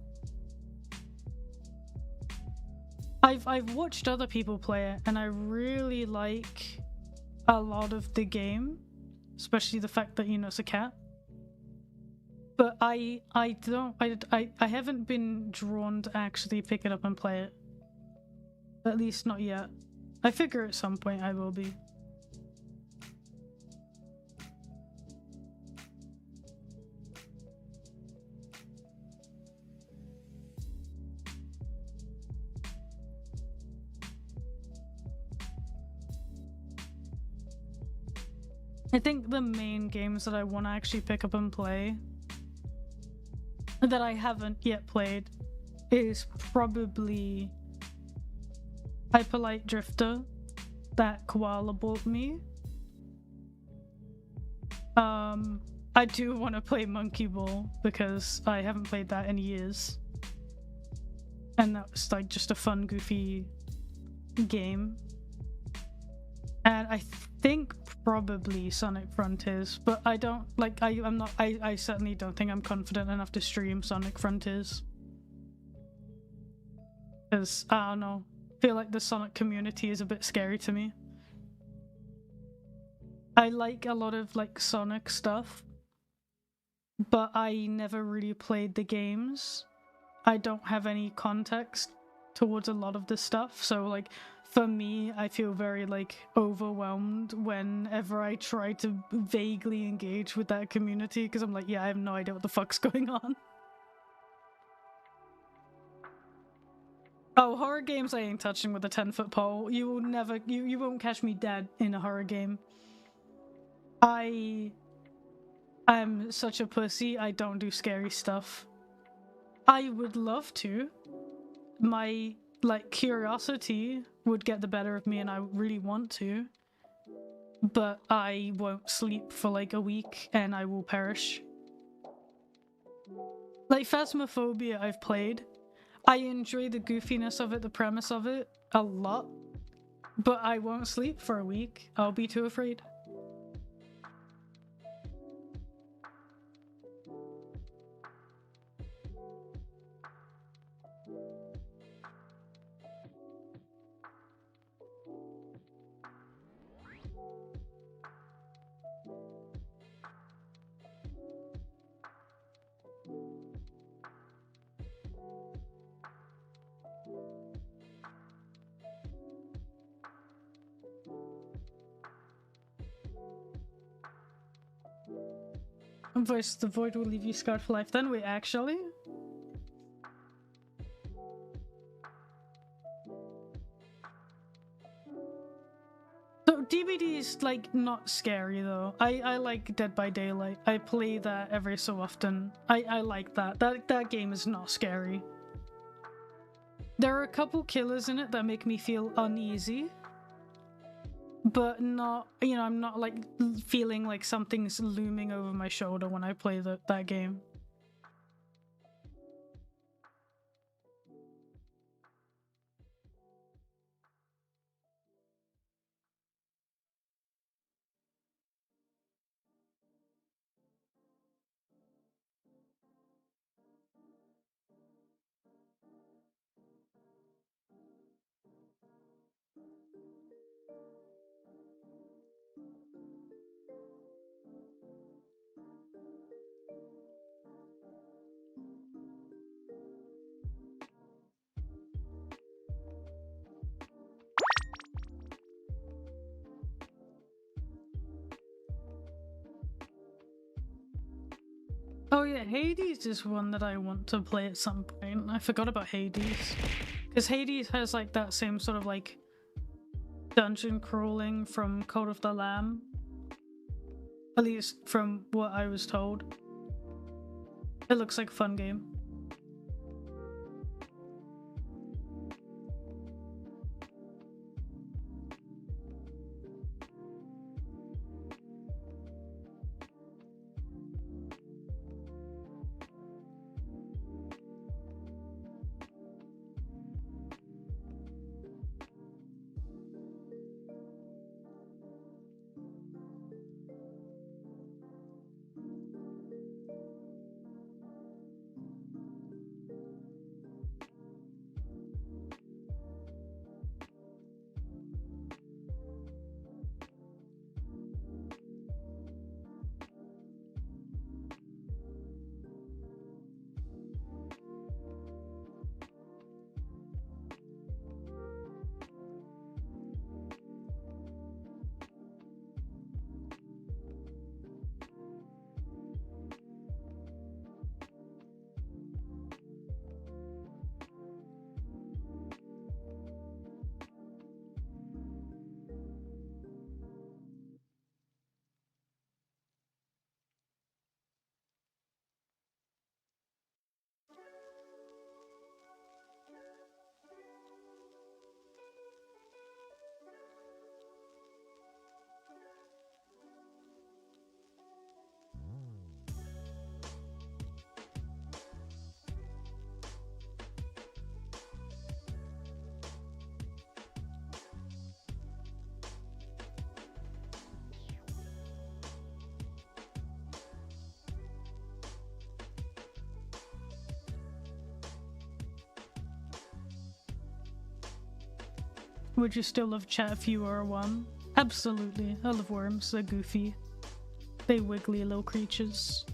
I've watched other people play it, and I really like a lot of the game, especially the fact that it's a cat. But I haven't been drawn to actually pick it up and play it. At least not yet. I figure at some point I will be. I think the main games that I want to actually pick up and play that I haven't yet played is probably Hyper Light Drifter that Koala bought me. I do want to play Monkey Ball because I haven't played that in years. And that was like just a fun, goofy game. And I think probably Sonic Frontiers, but I don't like. I certainly don't think I'm confident enough to stream Sonic Frontiers because I don't know. I feel like the Sonic community is a bit scary to me. I like a lot of like Sonic stuff, but I never really played the games. I don't have any context towards a lot of the stuff, so like. For me, I feel very like overwhelmed whenever I try to vaguely engage with that community because I'm like, yeah, I have no idea what the fuck's going on. Oh, horror games I ain't touching with a 10-foot pole. You will never, you won't catch me dead in a horror game. I am such a pussy, I don't do scary stuff. I would love to. My like curiosity would get the better of me and I really want to, but I won't sleep for like a week and I will perish. Like Phasmophobia I've played. I enjoy the goofiness of it, the premise of it a lot, but I won't sleep for a week. I'll be too afraid. Voice the void will leave you scarred for life. Then wait, actually? So DBD is like not scary though. I like Dead by Daylight. I play that every so often. I like that. That game is not scary. There are a couple killers in it that make me feel uneasy. But not, I'm not like feeling like something's looming over my shoulder when I play that game. Oh yeah, Hades is one that I want to play at some point. I forgot about Hades. Because Hades has like that same sort of like dungeon crawling from Cult of the Lamb. At least from what I was told. It looks like a fun game. Would you still love chat if you were a worm? Absolutely. I love worms. They're goofy. They wiggly little creatures.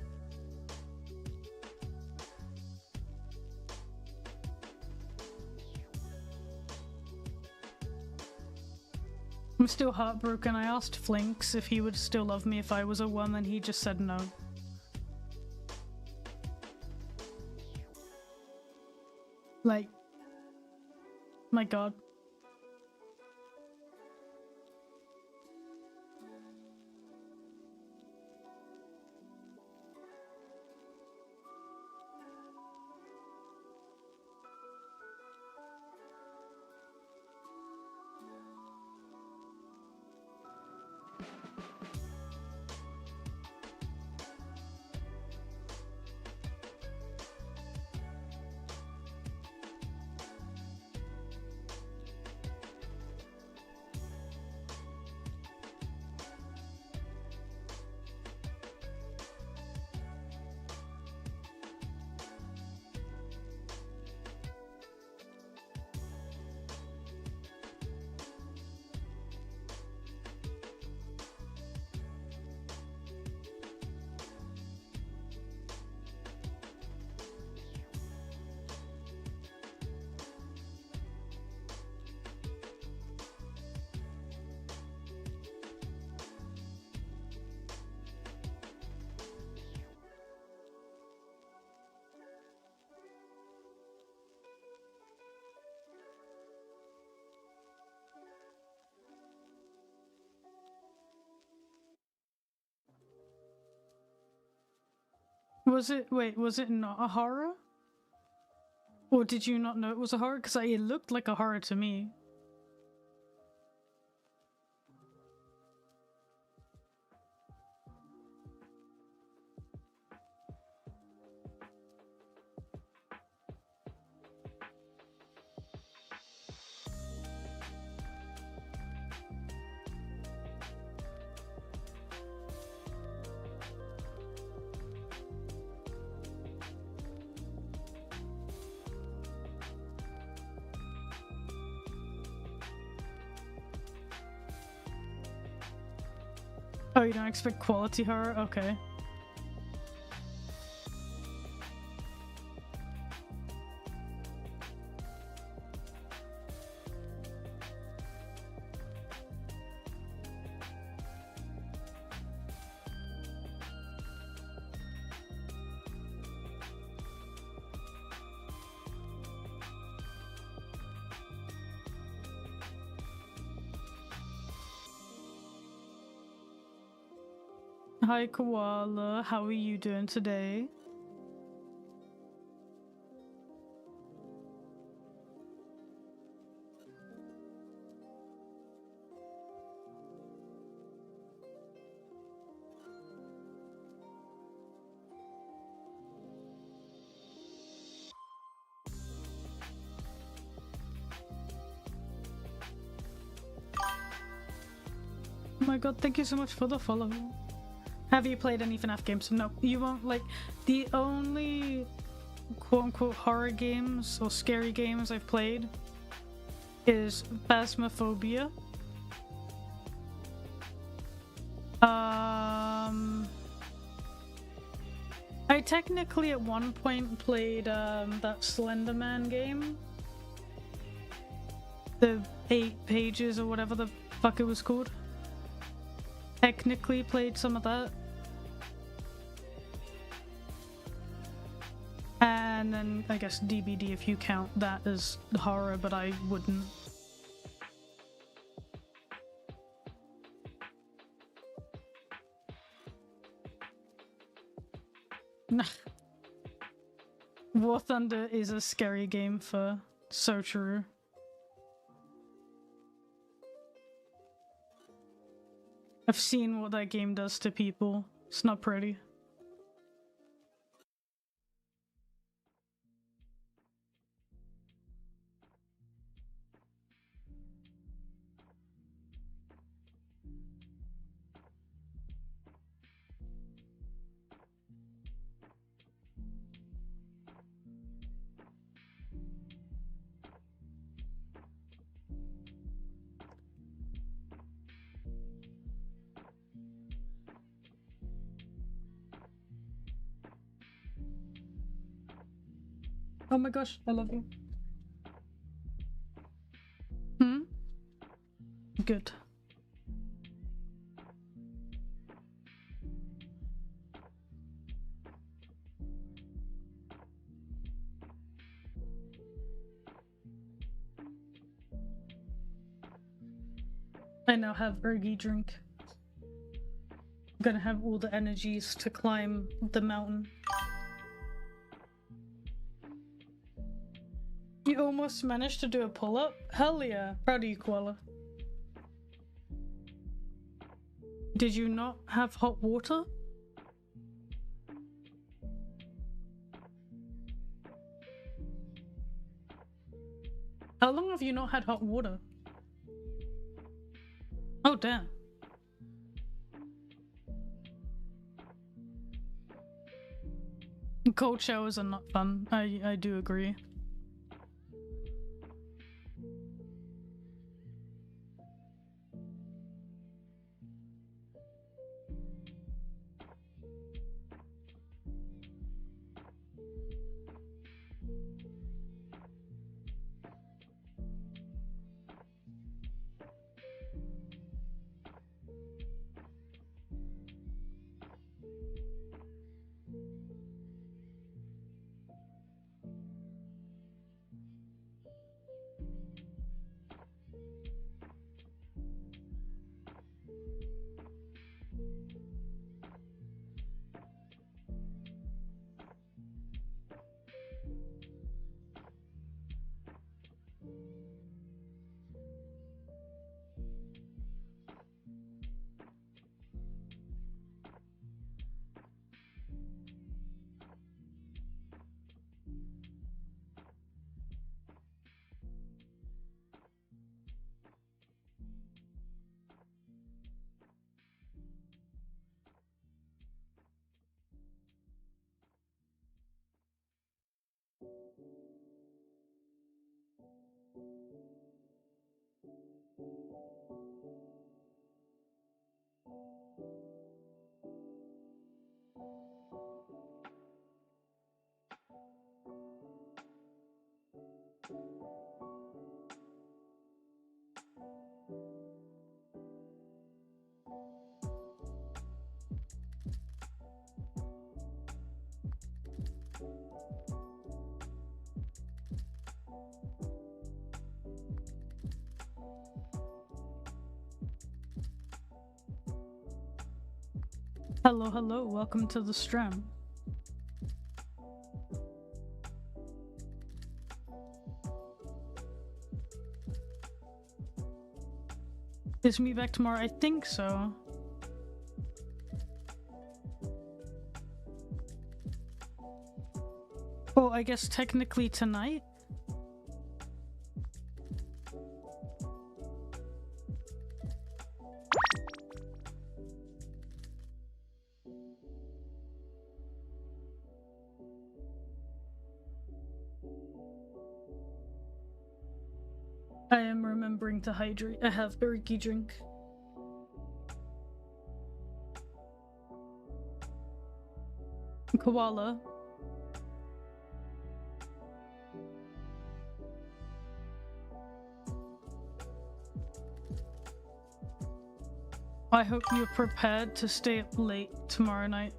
I'm still heartbroken. I asked Flinks if he would still love me if I was a worm, and he just said no. Like, my god. Was it not a horror? Or did you not know it was a horror? Because it looked like a horror to me. Oh, you don't expect quality horror? Okay. Hi Koala, how are you doing today? Oh my god, thank you so much for the follow. Have you played any FNAF games? No, you won't. Like, the only quote-unquote horror games or scary games I've played is Phasmophobia. I technically at one point played that Slender Man game. The 8 pages or whatever the fuck it was called. Technically played some of that. And then I guess DBD if you count that as horror, but I wouldn't. War Thunder is a scary game for so true. I've seen what that game does to people. It's not pretty. Oh my gosh, I love you. Good. I now have Ergi drink. I'm gonna have all the energies to climb the mountain. You almost managed to do a pull-up? Hell yeah. Proud of you, Koala. Did you not have hot water? How long have you not had hot water? Oh, damn. Cold showers are not fun. I do agree. Hello, hello, welcome to the stream. Is me back tomorrow? I think so. Well, I guess technically tonight. I am remembering to hydrate. I have Ergi drink. Koala. I hope you're prepared to stay up late tomorrow night.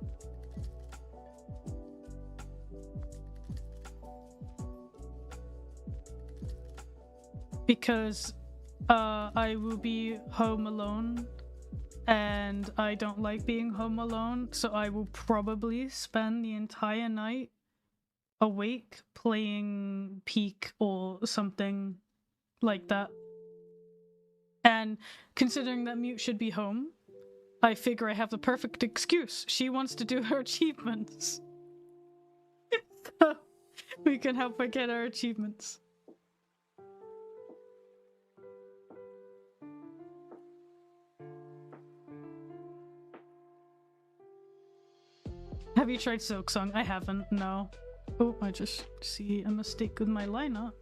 Because I will be home alone and I don't like being home alone, so I will probably spend the entire night awake playing Peak or something like that. And considering that Mute should be home, I figure I have the perfect excuse. She wants to do her achievements. So we can help her get her achievements. Have you tried Silksong? I haven't, no. Oh, I just see a mistake with my lineup.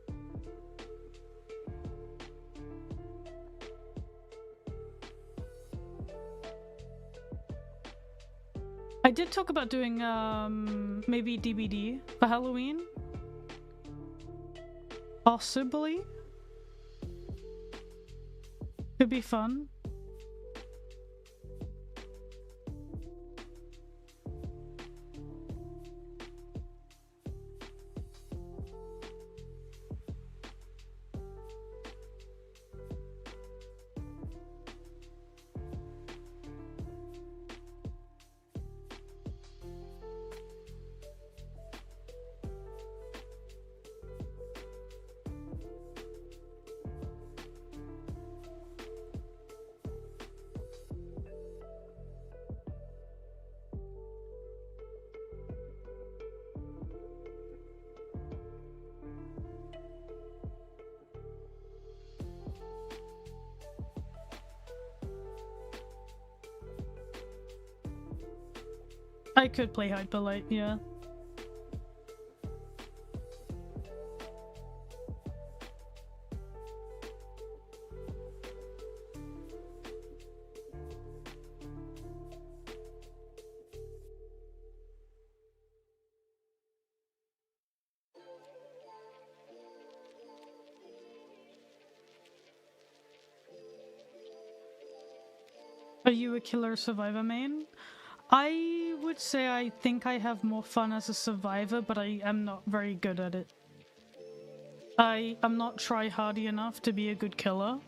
I did talk about doing maybe DBD for Halloween. Possibly. Could be fun. I could play Hyperlight, yeah. Are you a killer survivor main? I would say I think I have more fun as a survivor, but I am not very good at it. I am not try-hardy enough to be a good killer.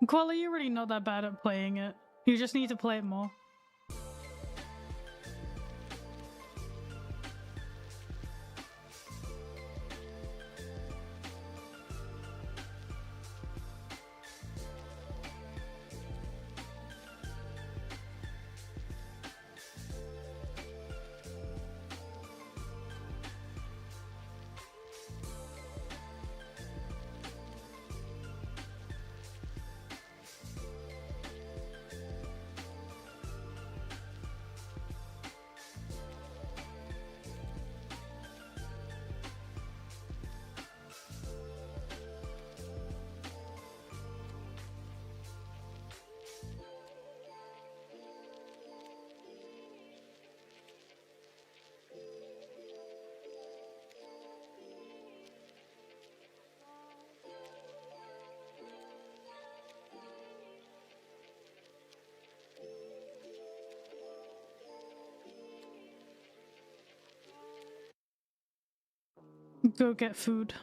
Quali, you're really not that bad at playing it. You just need to play it more. Go get food.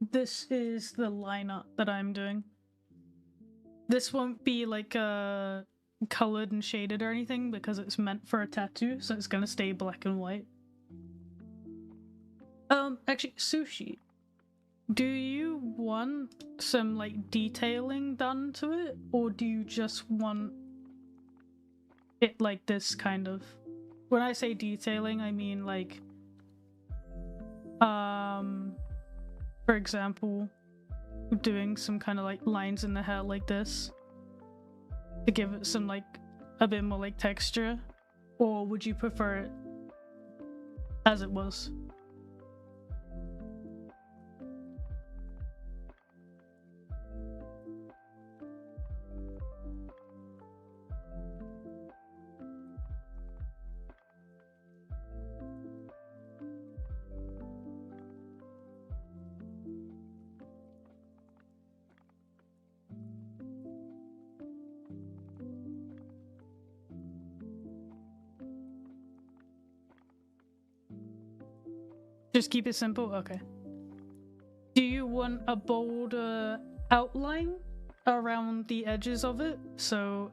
this is the line art that I'm doing. This won't be like colored and shaded or anything because it's meant for a tattoo, so it's gonna stay black and white. Actually, Sushi, do you want some like detailing done to it, or do you just want it like this kind of? When I say detailing, I mean like for example, doing some kind of like lines in the hair like this to give it some like a bit more like texture, or would you prefer it as it was? Just keep it simple? Okay. Do you want a bolder outline around the edges of it? So,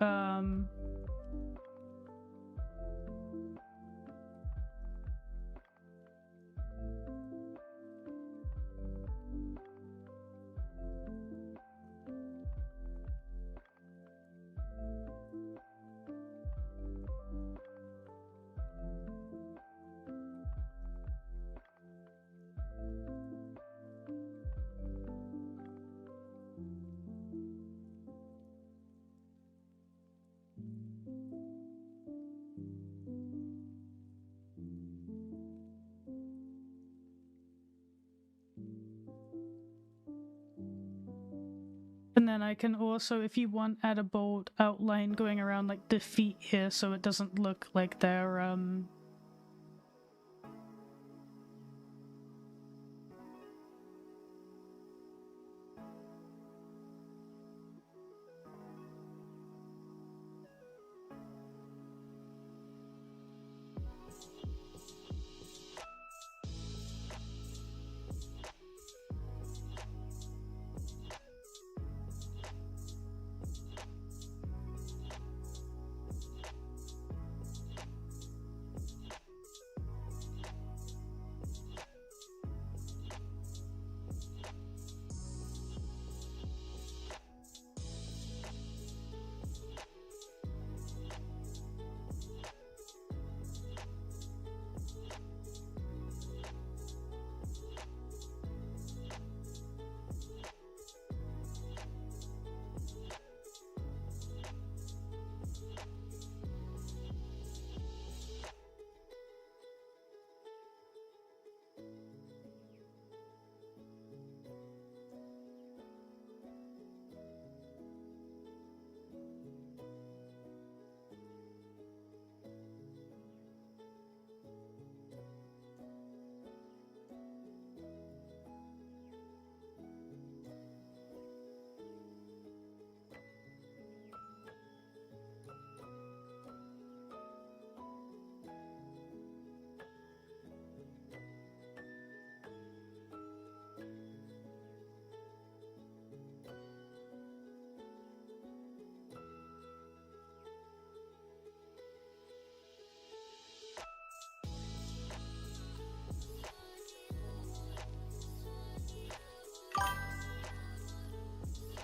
and then I can also, if you want, add a bold outline going around like the feet here so it doesn't look like they're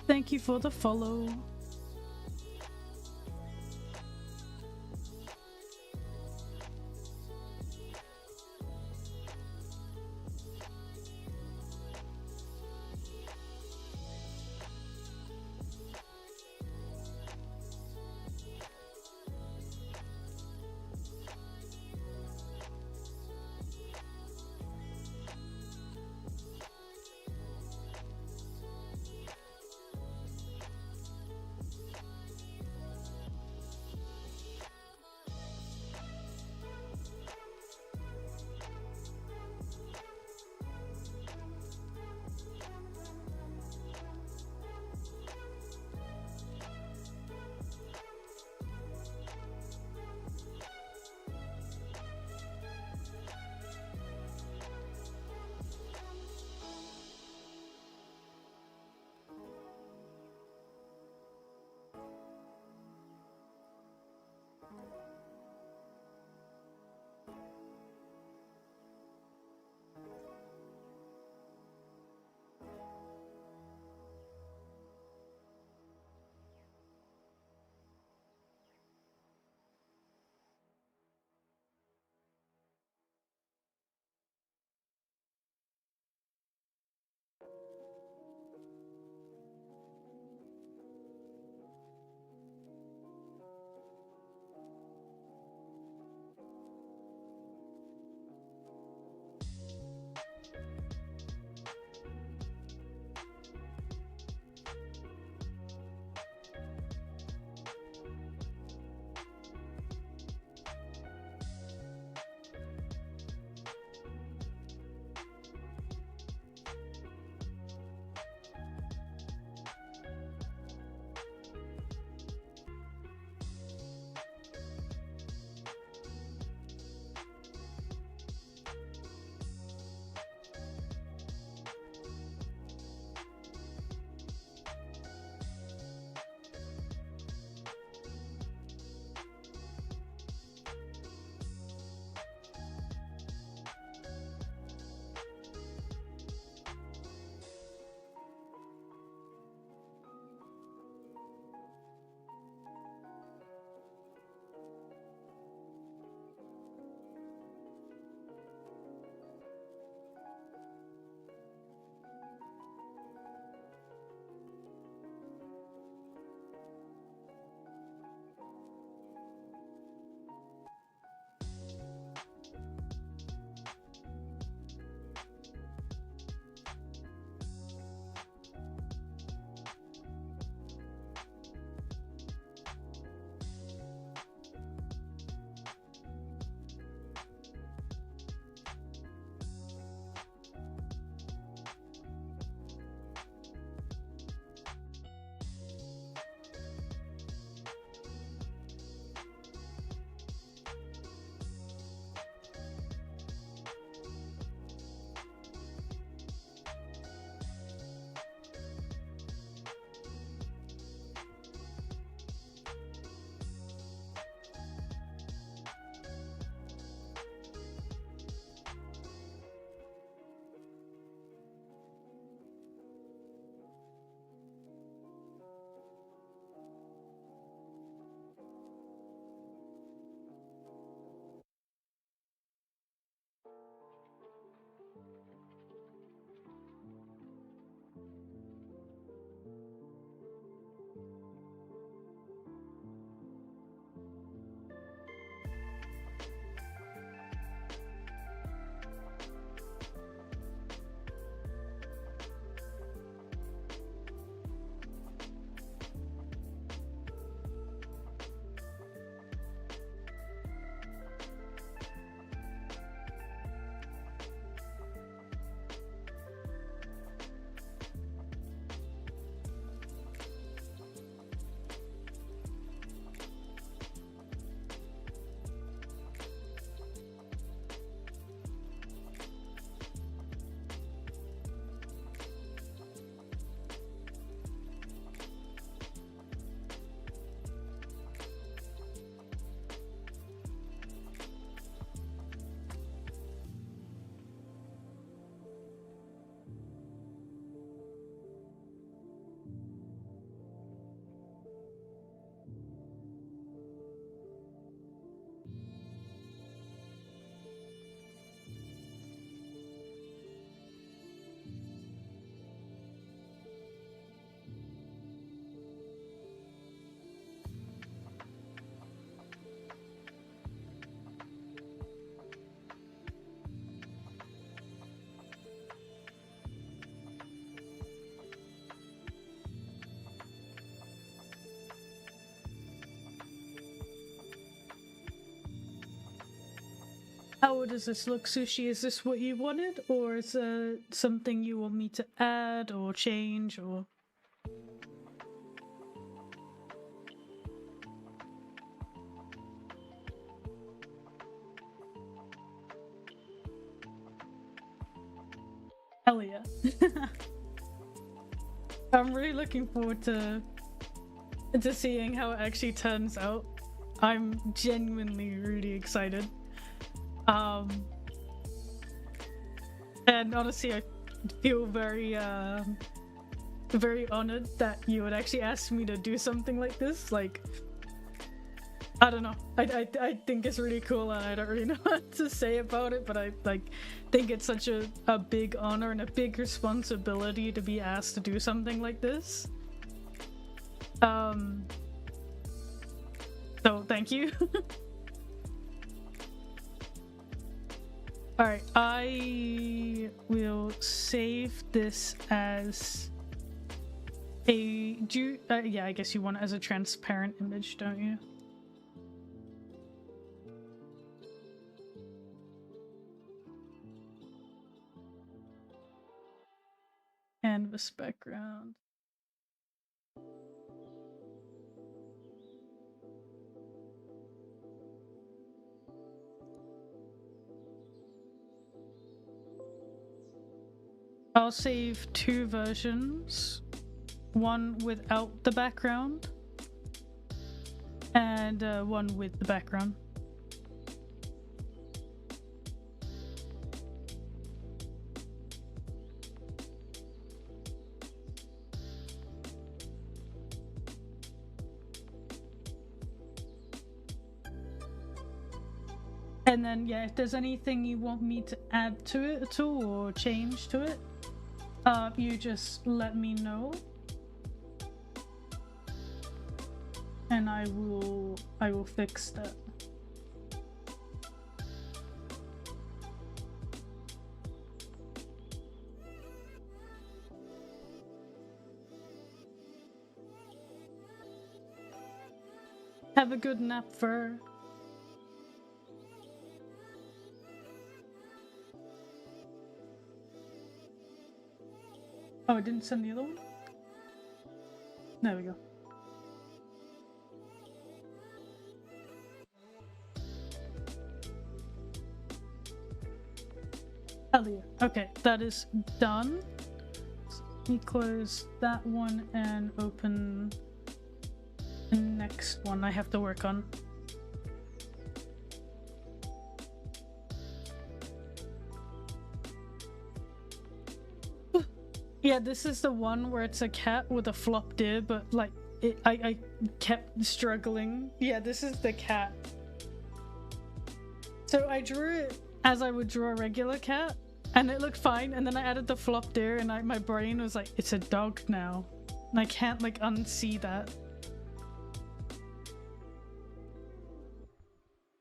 Thank you for the follow. How does this look, Sushi? Is this what you wanted, or is there something you want me to add or change, or... Hell yeah. I'm really looking forward to seeing how it actually turns out. I'm genuinely really excited. And honestly, I feel very very honored that you would actually ask me to do something like this. Like, I don't know. I think it's really cool, and I don't really know what to say about it, but I think it's such a big honor and a big responsibility to be asked to do something like this. So thank you. Alright, I will save this as a... yeah, I guess you want it as a transparent image, don't you? Canvas background. I'll save two versions. One without the background and one with the background. And then, yeah, if there's anything you want me to add to it at all or change to it, you just let me know. And I will fix that. Have a good nap, Fur. Oh, I didn't send the other one? There we go. Hell yeah. Okay, that is done. Let me close that one and open the next one I have to work on. Yeah, this is the one where it's a cat with a flopped ear, but like I kept struggling. Yeah, this is the cat. So I drew it as I would draw a regular cat, and it looked fine, and then I added the flopped ear, and my brain was like, it's a dog now. And I can't like unsee that.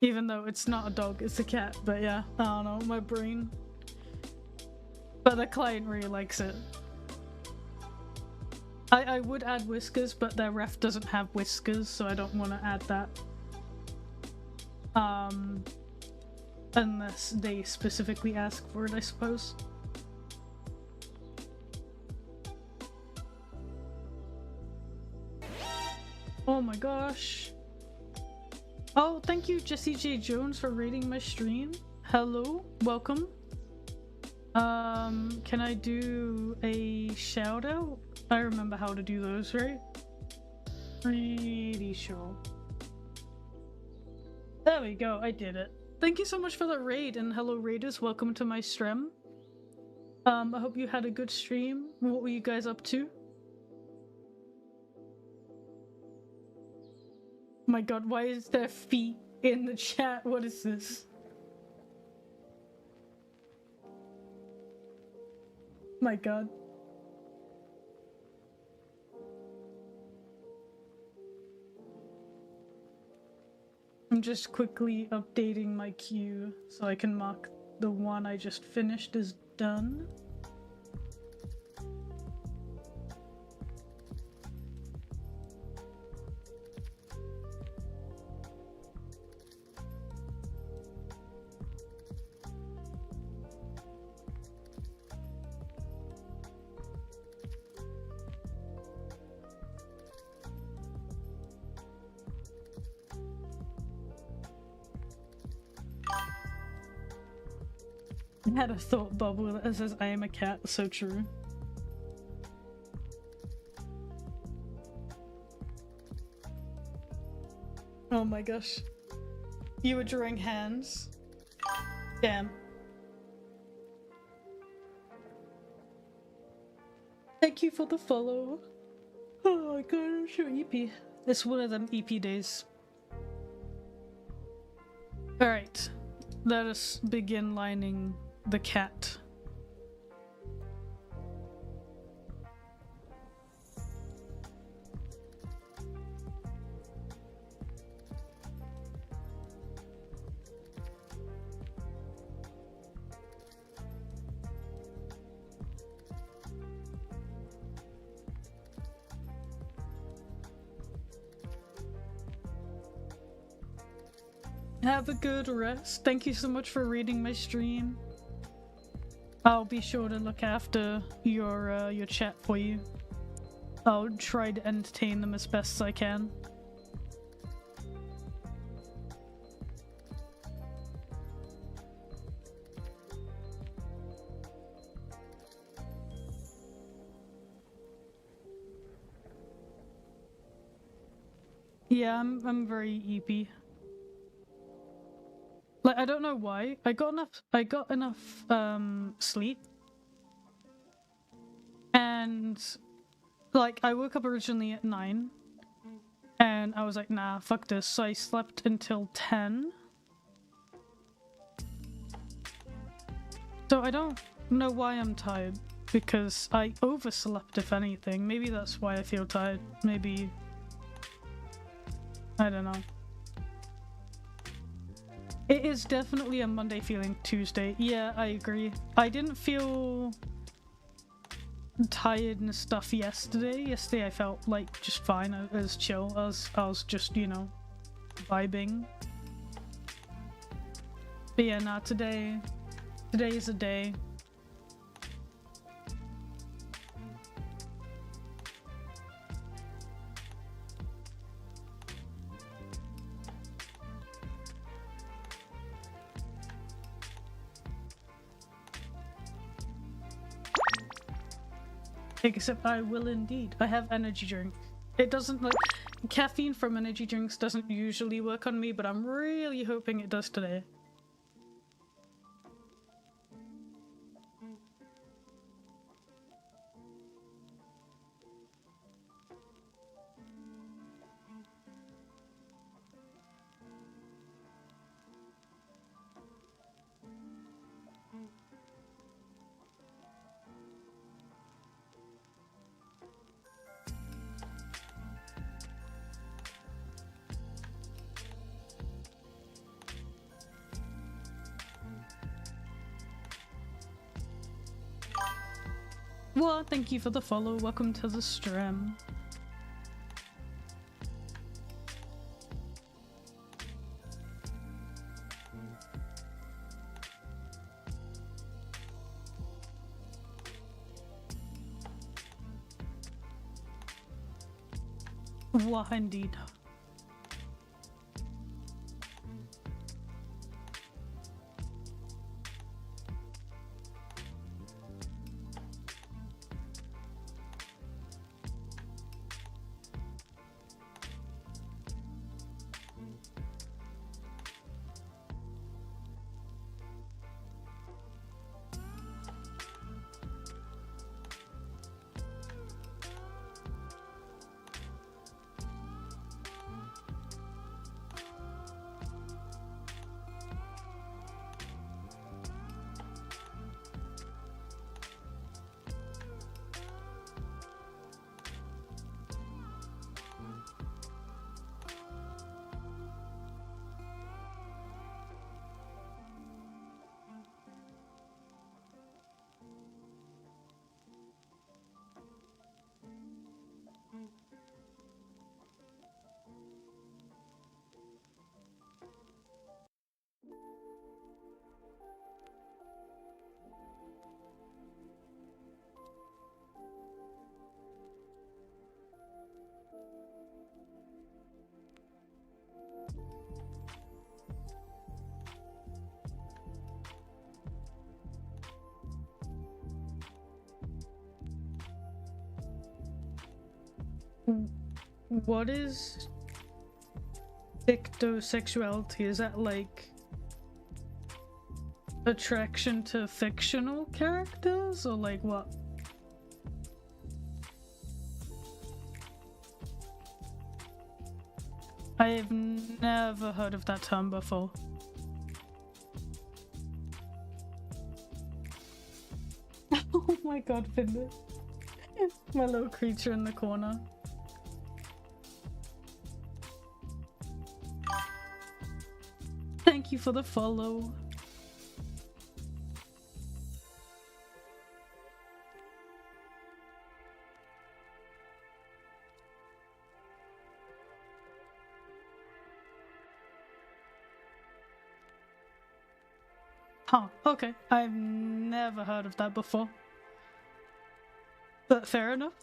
Even though it's not a dog, it's a cat, but yeah, I don't know, my brain. But the client really likes it. I would add whiskers, but their ref doesn't have whiskers, so I don't want to add that. Unless they specifically ask for it, I suppose. Oh my gosh. Oh, thank you, Jesse J. Jones, for rating my stream. Hello, welcome. Can I do a shout out? I remember how to do those, right? Pretty sure. There we go, I did it. Thank you so much for the raid, and hello raiders, welcome to my stream. I hope you had a good stream. What were you guys up to? My god, why is there feet in the chat? What is this? My god. I'm just quickly updating my queue so I can mark the one I just finished as done. I had a thought bubble that says I am a cat, so true. Oh my gosh. You were drawing hands? Damn. Thank you for the follow. Oh my god, I'm so EP. It's one of them EP days. Alright. Let us begin lining the cat. Have a good rest. Thank you so much for reading my stream. I'll be sure to look after your chat for you. I'll try to entertain them as best as I can. Yeah, I'm very EP. Like, I don't know why. I got enough sleep. And like I woke up originally at 9 and I was like, nah, fuck this. So I slept until 10. So I don't know why I'm tired, because I overslept if anything. Maybe that's why I feel tired. Maybe, I don't know. It is definitely a Monday feeling Tuesday. Yeah, I agree. I didn't feel tired and stuff yesterday. Yesterday I felt like just fine. I was chill. I was just, you know, vibing. But yeah, nah, today is a day. Except I will indeed. I have energy drink. It doesn't, like, caffeine from energy drinks doesn't usually work on me, but I'm really hoping it does today. Well, thank you for the follow. Welcome to the stream. Wow, indeed. What is dictosexuality? Is that like attraction to fictional characters or like what? I've never heard of that term before. Oh my god, Finder. My little creature in the corner. Thank you for the follow. Huh, okay. I've never heard of that before. But fair enough.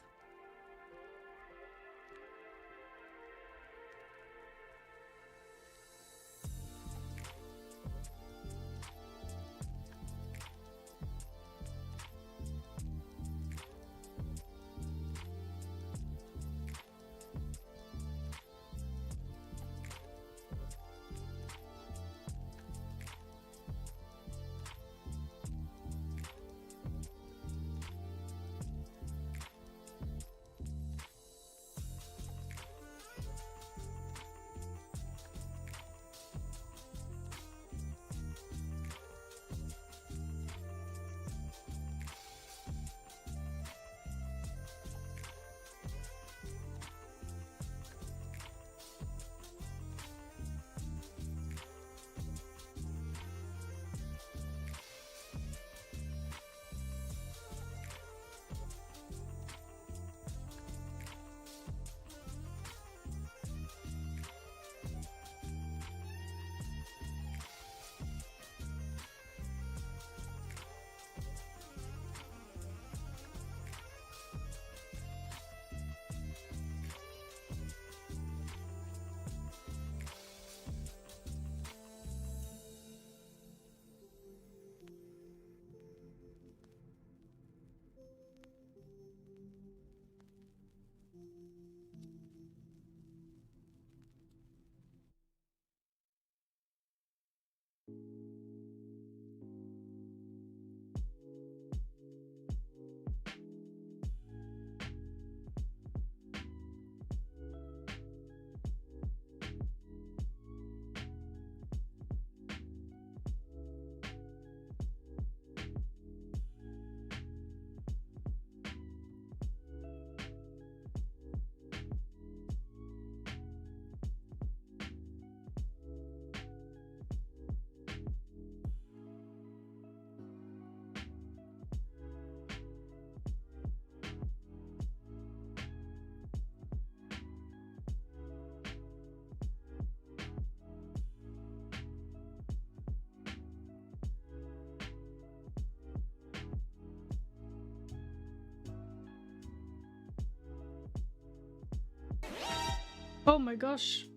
Oh my gosh.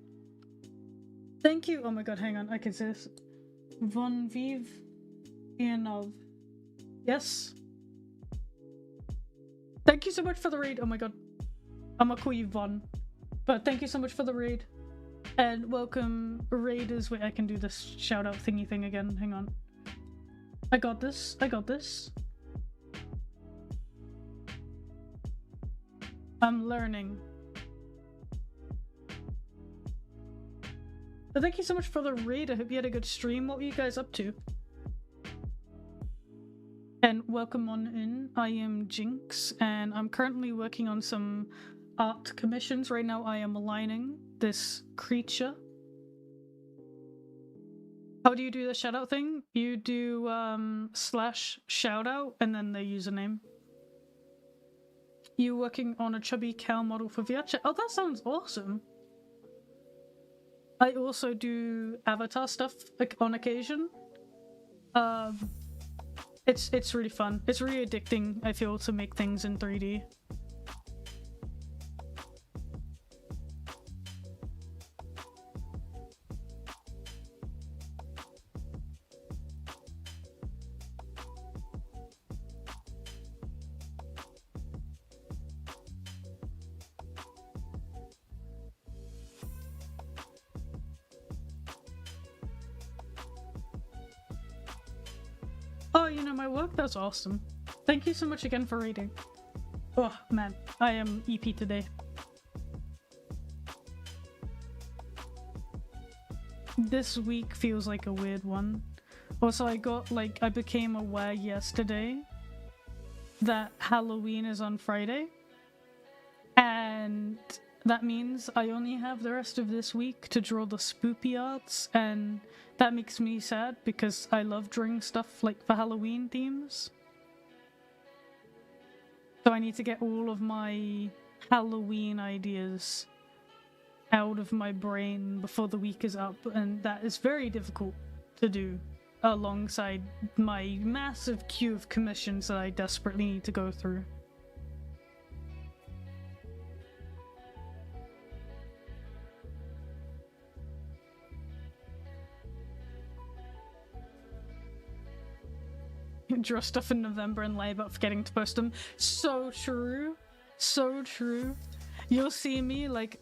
Thank you. Oh my god, hang on. I can say this. Von Viv Ianov. Yes. Thank you so much for the raid. Oh my god. I'm gonna call you Von. But thank you so much for the raid. And welcome raiders. Wait, I can do this shout out thingy thing again. Hang on. I got this. I got this. I'm learning. But thank you so much for the raid. I hope you had a good stream. What were you guys up to? And welcome on in. I am Jinx, and I'm currently working on some art commissions. Right now I am aligning this creature. How do you do the shoutout thing? You do slash shoutout and then the username. You working on a chubby cow model for VR chat? Oh, that sounds awesome. I also do avatar stuff like on occasion. It's really fun. It's really addicting, I feel, to make things in 3D. you know my work? That's awesome. Thank you so much again for reading. Oh man, I am EP today. This week feels like a weird one. Also, I became aware yesterday that Halloween is on Friday. And that means I only have the rest of this week to draw the spoopy arts, and that makes me sad because I love drawing stuff like for Halloween themes. So I need to get all of my Halloween ideas out of my brain before the week is up, and that is very difficult to do alongside my massive queue of commissions that I desperately need to go through. Draw stuff in November and lie about forgetting to post them. So true. So true. You'll see me like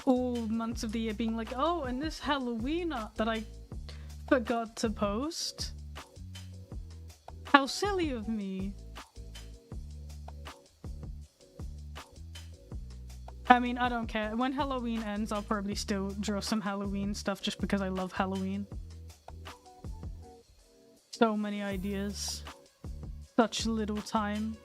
all months of the year being like, oh, and this Halloween art that I forgot to post. How silly of me. I mean, I don't care. When Halloween ends, I'll probably still draw some Halloween stuff just because I love Halloween. So many ideas. Such little time.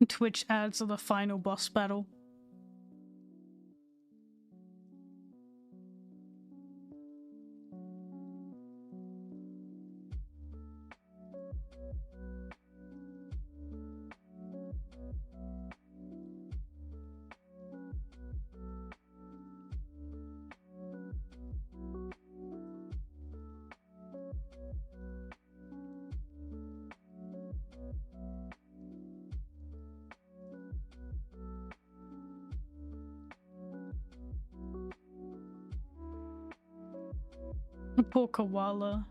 Twitch ads are the final boss battle. Poor koala.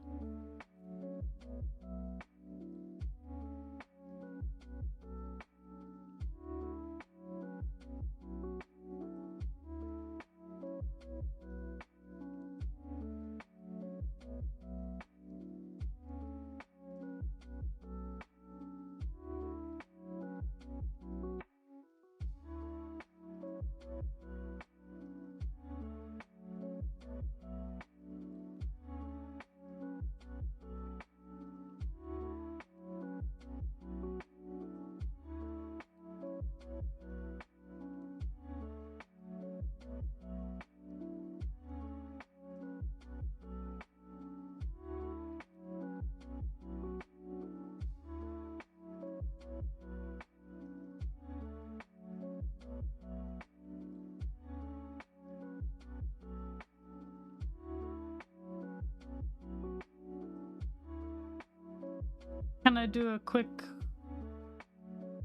Can I do a quick...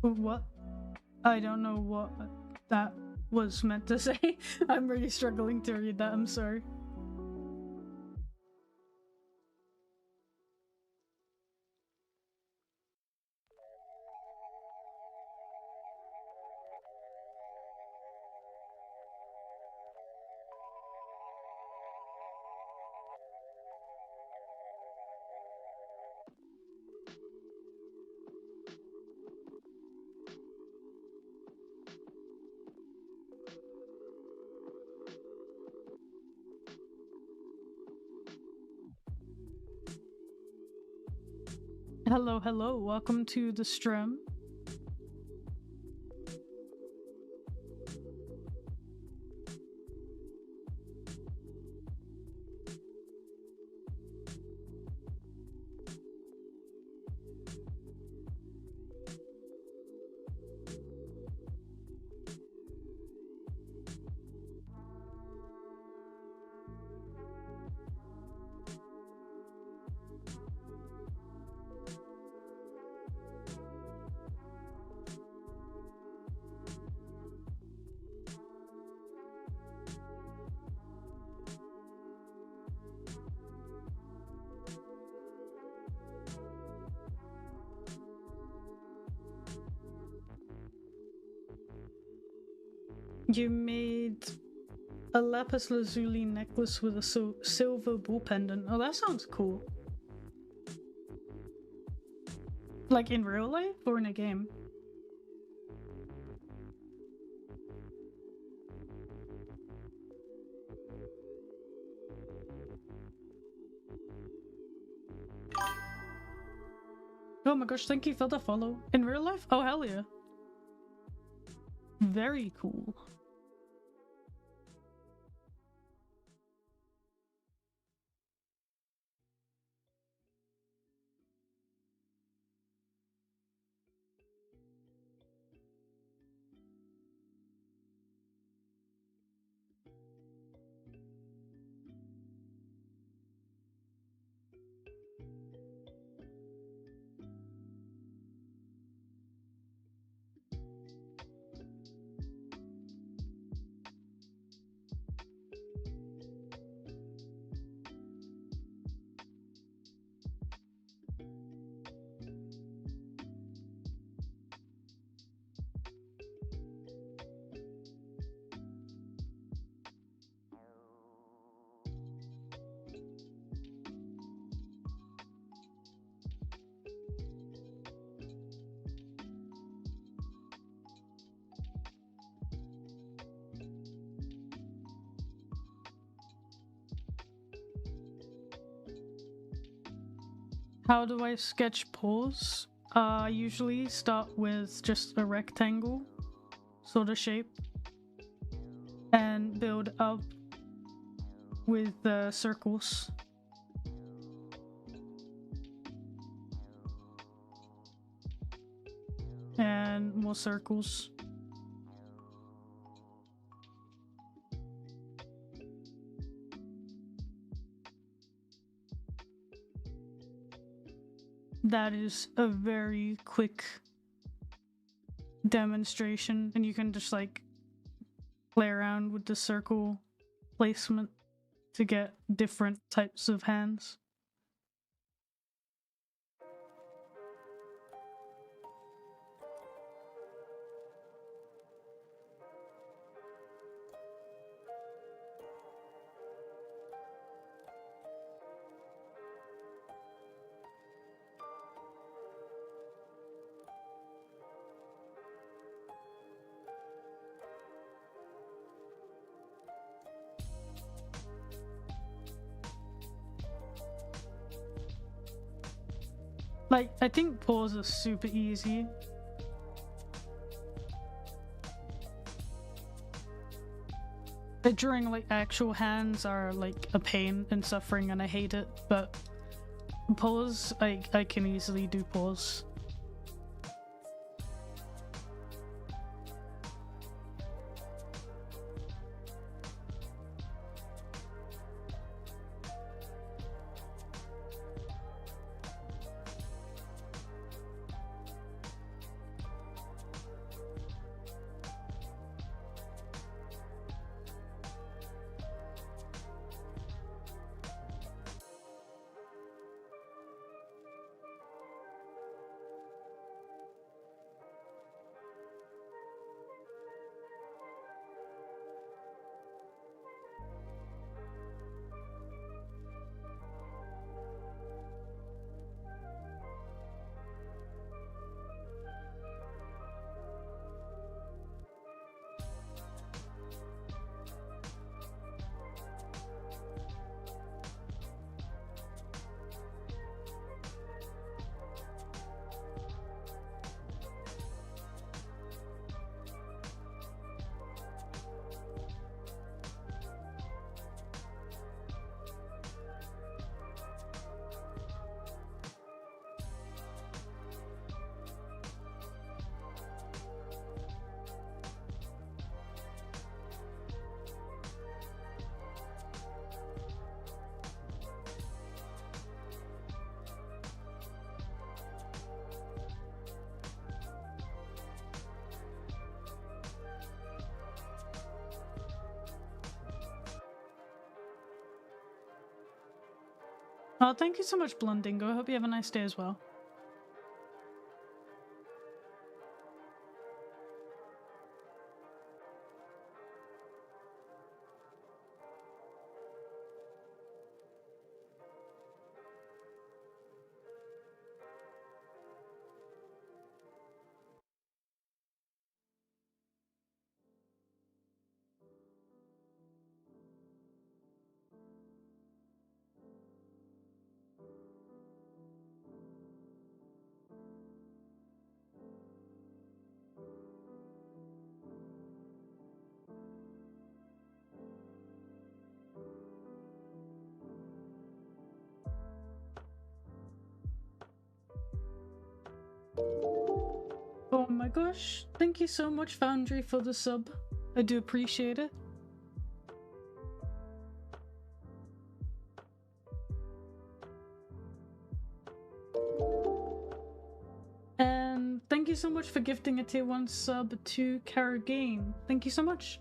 What? I don't know what that was meant to say. I'm really struggling to read that, I'm sorry. Hello, hello, welcome to the stream. You made a lapis lazuli necklace with a silver bull pendant. Oh, that sounds cool. Like in real life or in a game? Oh my gosh, thank you for the follow. In real life? Oh, hell yeah. Very cool. How do I sketch paws? I usually start with just a rectangle sort of shape and build up with circles. And more circles. That is a very quick demonstration, and you can just like play around with the circle placement to get different types of hands. Like, I think paws are super easy. But drawing like actual hands are like a pain and suffering, and I hate it. But paws, I can easily do paws. Oh, thank you so much, Blondingo. I hope you have a nice day as well. gosh, thank you so much, Foundry, for the sub. I do appreciate it. And thank you so much for gifting a tier 1 sub to Kara Game. Thank you so much.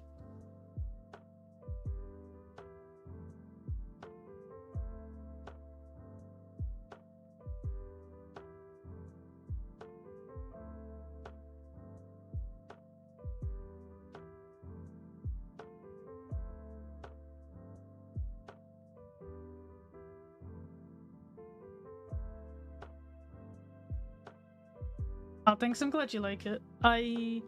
Oh, thanks. I'm glad you like it. I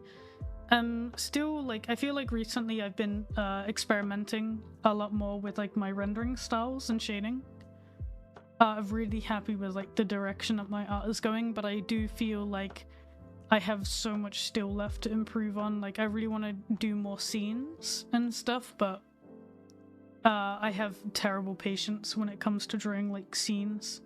am still like, I feel like recently I've been experimenting a lot more with like my rendering styles and shading. I'm really happy with like the direction that my art is going, but I do feel like I have so much still left to improve on. Like, I really want to do more scenes and stuff, but I have terrible patience when it comes to drawing like scenes.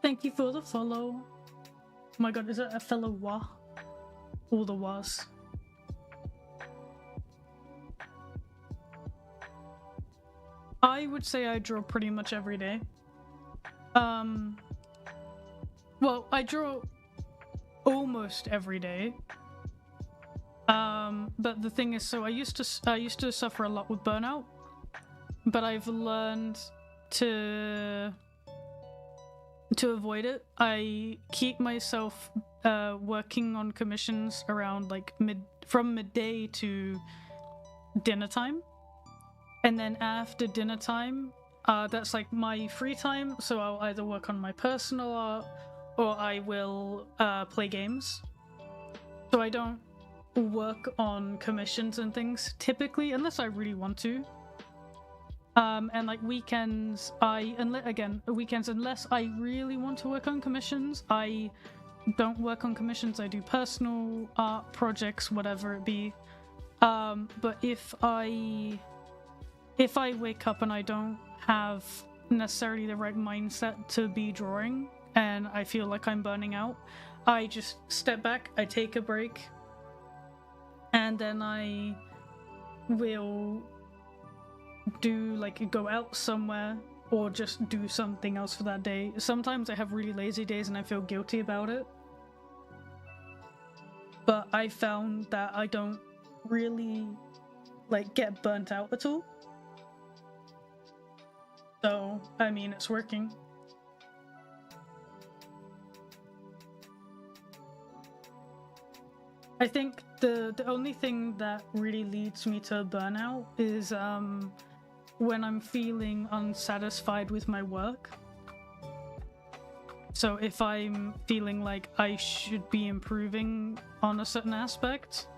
Thank you for the follow. Oh my god, is it a fellow Wa? All the Was. I would say I draw pretty much every day. Well, I draw almost every day. But the thing is, so I used to suffer a lot with burnout, but I've learned to avoid it. I keep myself working on commissions around like from midday to dinner time, and then after dinner time, that's like my free time. So I'll either work on my personal art or I will play games. So I don't work on commissions and things typically unless I really want to. And like weekends, weekends, unless I really want to work on commissions, I don't work on commissions. I do personal art projects, whatever it be. But if I wake up and I don't have necessarily the right mindset to be drawing and I feel like I'm burning out, I just step back, I take a break, and then I will go out somewhere or just do something else for that day. Sometimes I have really lazy days and I feel guilty about it, but I found that I don't really like get burnt out at all. So I mean, it's working. I think the only thing that really leads me to burnout is when I'm feeling unsatisfied with my work. So if I'm feeling like I should be improving on a certain aspect,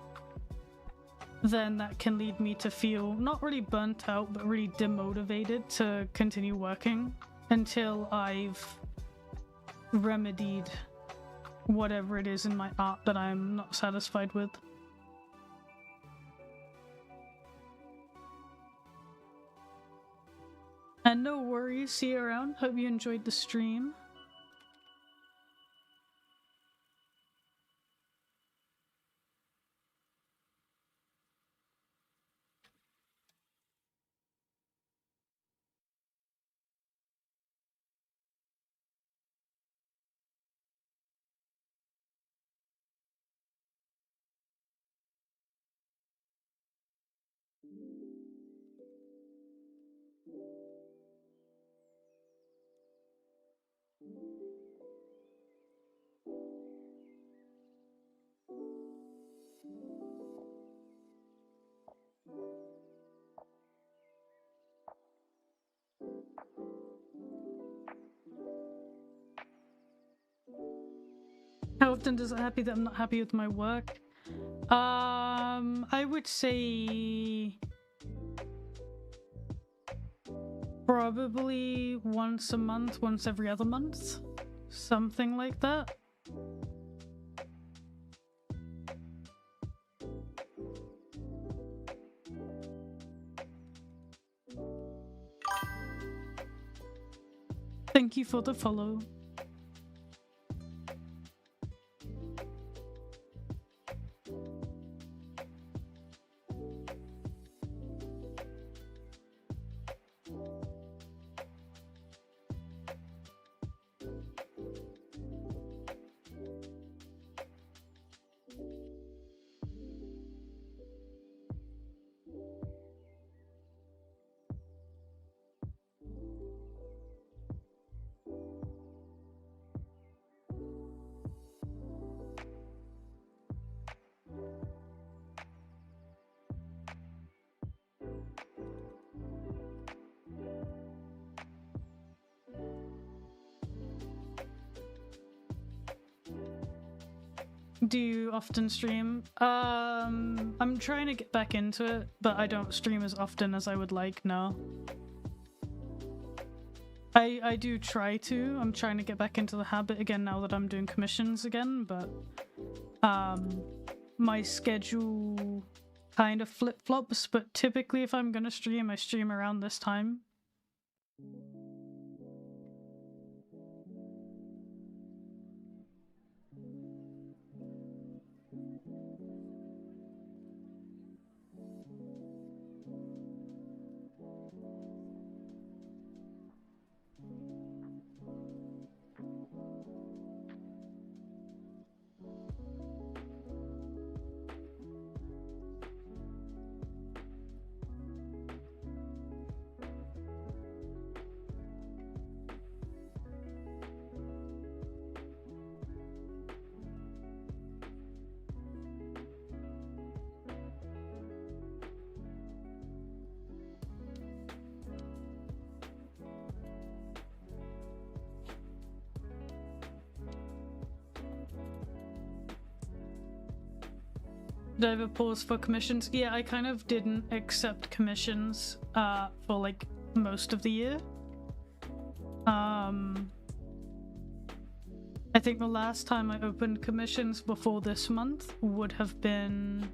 then that can lead me to feel not really burnt out, but really demotivated to continue working until I've remedied whatever it is in my art that I'm not satisfied with. And no worries, see you around. Hope you enjoyed the stream. How often does it happen that I'm not happy with my work? I would say probably once a month, once every other month, something like that. Thank you for the follow. Do you often stream? I'm trying to get back into it, but I don't stream as often as I would like now. I do try to. I'm trying to get back into the habit again now that I'm doing commissions again, but my schedule kind of flip-flops, but typically if I'm gonna stream, I stream around this time. Did I have a pause for commissions? Yeah, I kind of didn't accept commissions for like most of the year. I think the last time I opened commissions before this month would have been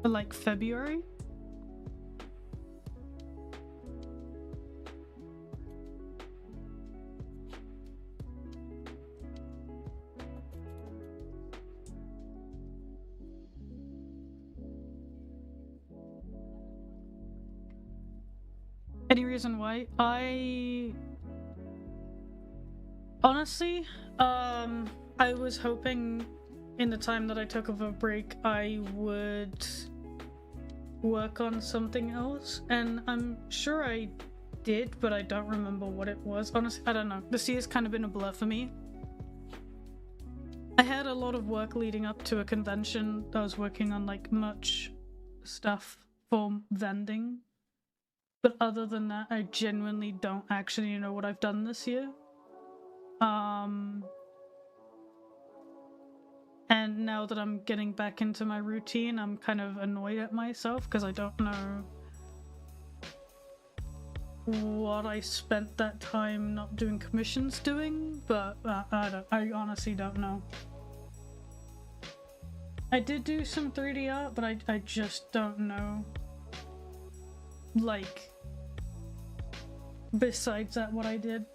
like February. Any reason why? Honestly, I was hoping in the time that I took of a break I would work on something else, and I'm sure I did, but I don't remember what it was. Honestly, I don't know. This year's kind of been a blur for me. I had a lot of work leading up to a convention. I was working on like merch stuff for vending. But other than that, I genuinely don't actually know what I've done this year. And now that I'm getting back into my routine, I'm kind of annoyed at myself because I don't know what I spent that time not doing commissions doing, but I honestly don't know. I did do some 3D art, but I just don't know, like, besides that, what I did.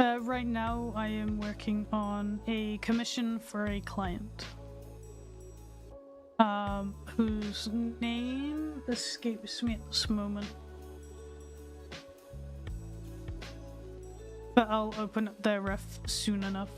Right now, I am working on a commission for a client. Whose name escapes me at this moment. But I'll open up their ref soon enough.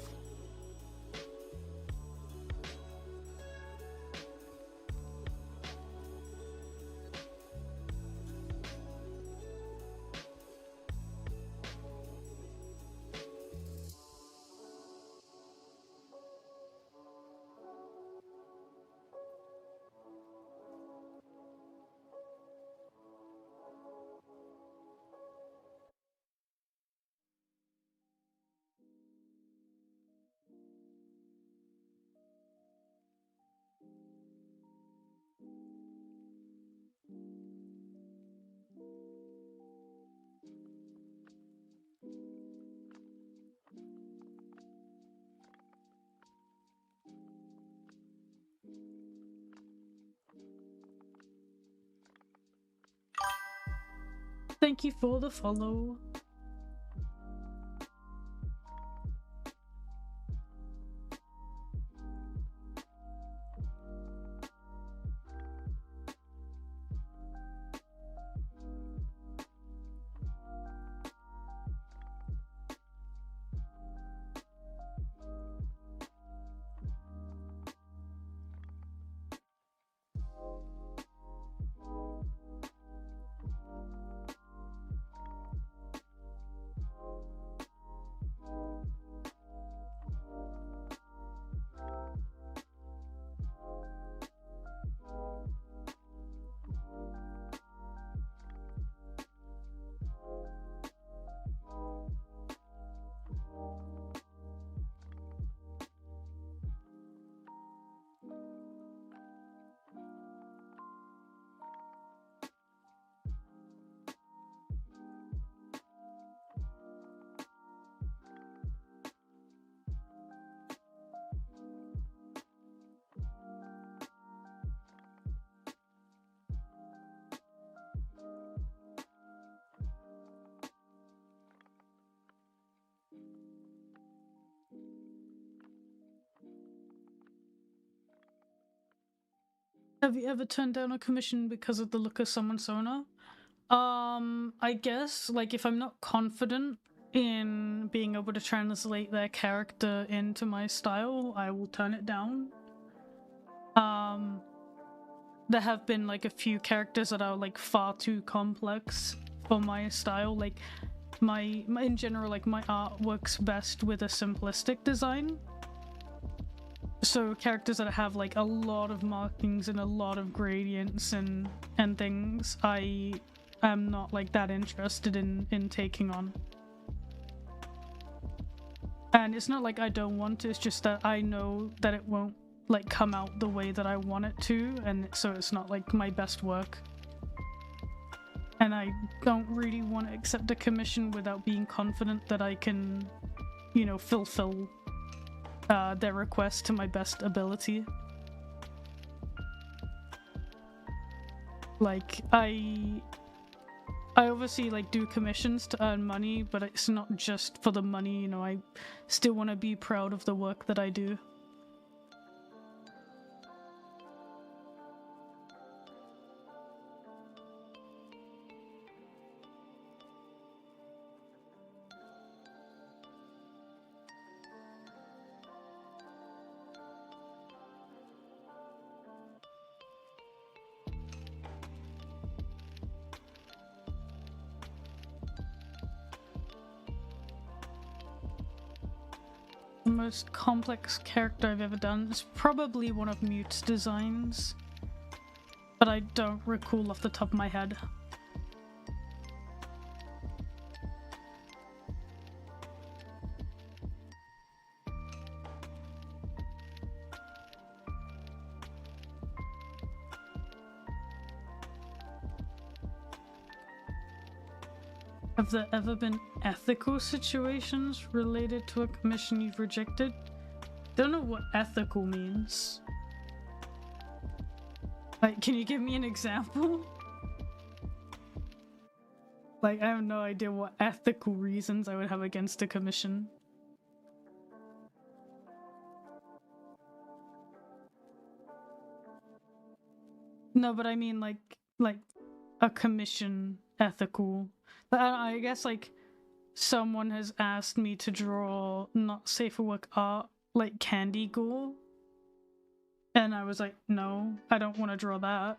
Thank you for the follow. Have you ever turned down a commission because of the look of someone's owner? I guess, like, if I'm not confident in being able to translate their character into my style, I will turn it down. There have been, like, a few characters that are, like, far too complex for my style. Like, in general, like, my art works best with a simplistic design. So characters that have like a lot of markings and a lot of gradients and things, I am not like that interested in taking on. And it's not like I don't want to, it's just that I know that it won't like come out the way that I want it to, and so it's not like my best work. And I don't really want to accept a commission without being confident that I can, you know, fulfill their request to my best ability. Like, I obviously like do commissions to earn money, but it's not just for the money, you know, I still want to be proud of the work that I do. The most complex character I've ever done is probably one of Mute's designs, but I don't recall off the top of my head. Have there ever been ethical situations related to a commission you've rejected? Don't know what ethical means. Like, can you give me an example? Like, I have no idea what ethical reasons I would have against a commission. No, but I mean like a commission ethical. I guess like someone has asked me to draw not safe for work art, like candy gore. And I was like, no, I don't want to draw that.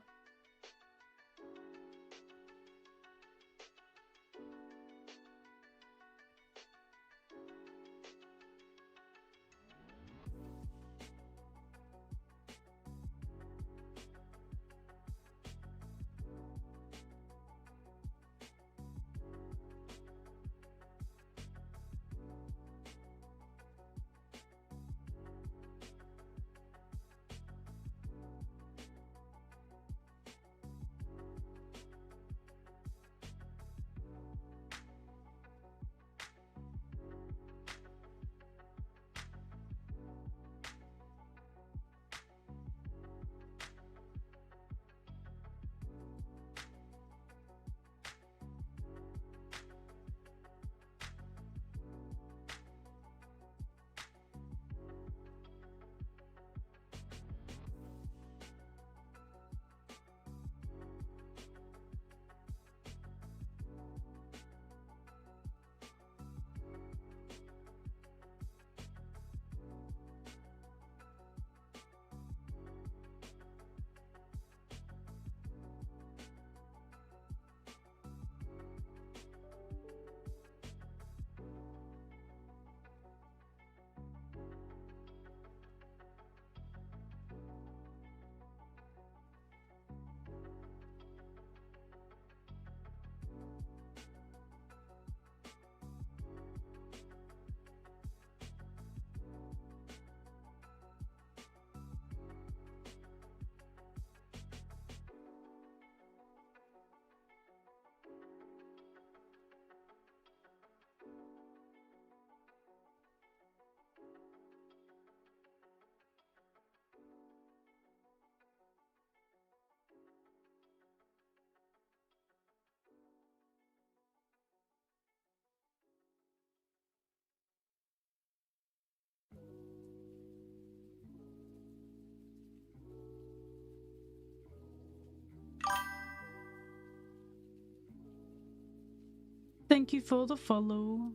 Thank you for the follow.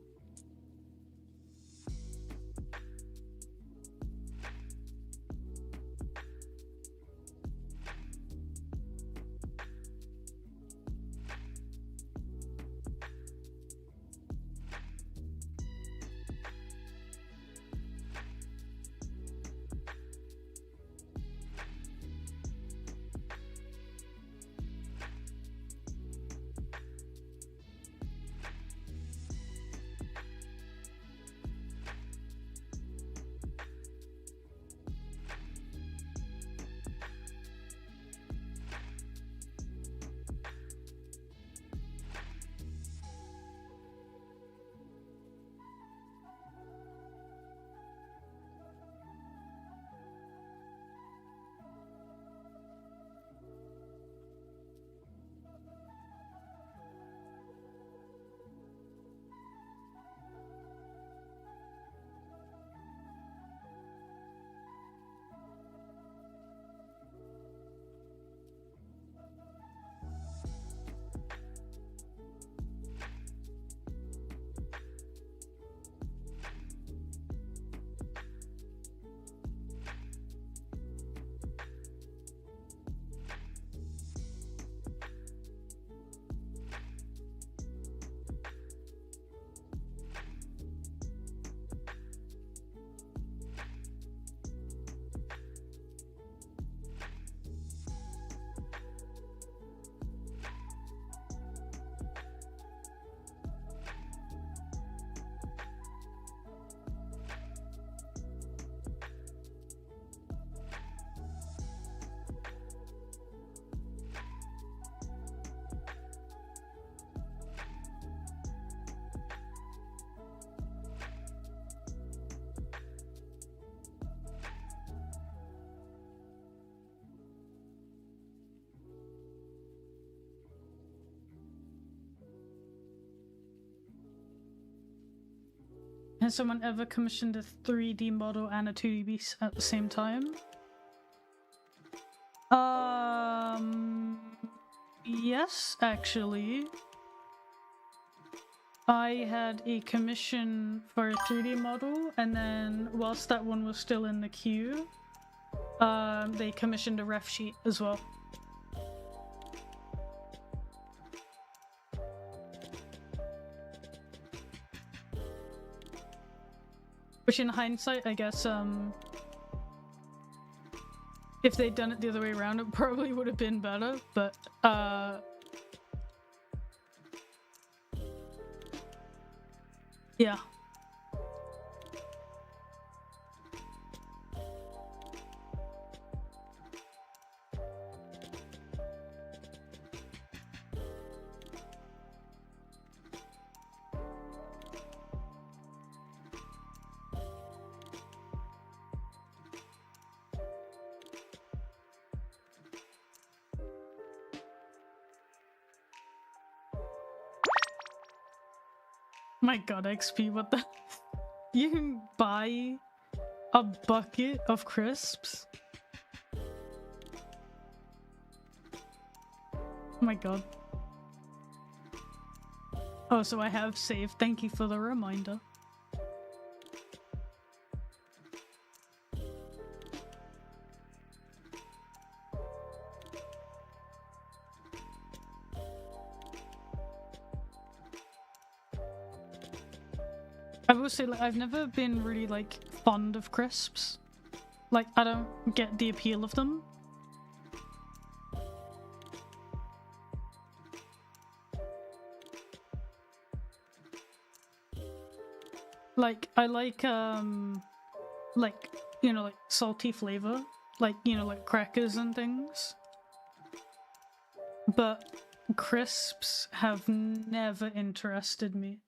Has someone ever commissioned a 3D model and a 2D beast at the same time? Yes, actually. I had a commission for a 3D model, and then whilst that one was still in the queue, they commissioned a ref sheet as well. Which in hindsight, I guess, if they'd done it the other way around, it probably would have been better, but, yeah. My god, XP, what the? You can buy a bucket of crisps? Oh my god. Oh, so I have saved. Thank you for the reminder. I will say, like, I've never been really, like, fond of crisps. Like, I don't get the appeal of them. Like, I like, you know, like, salty flavor. Like, you know, like crackers and things. But crisps have never interested me.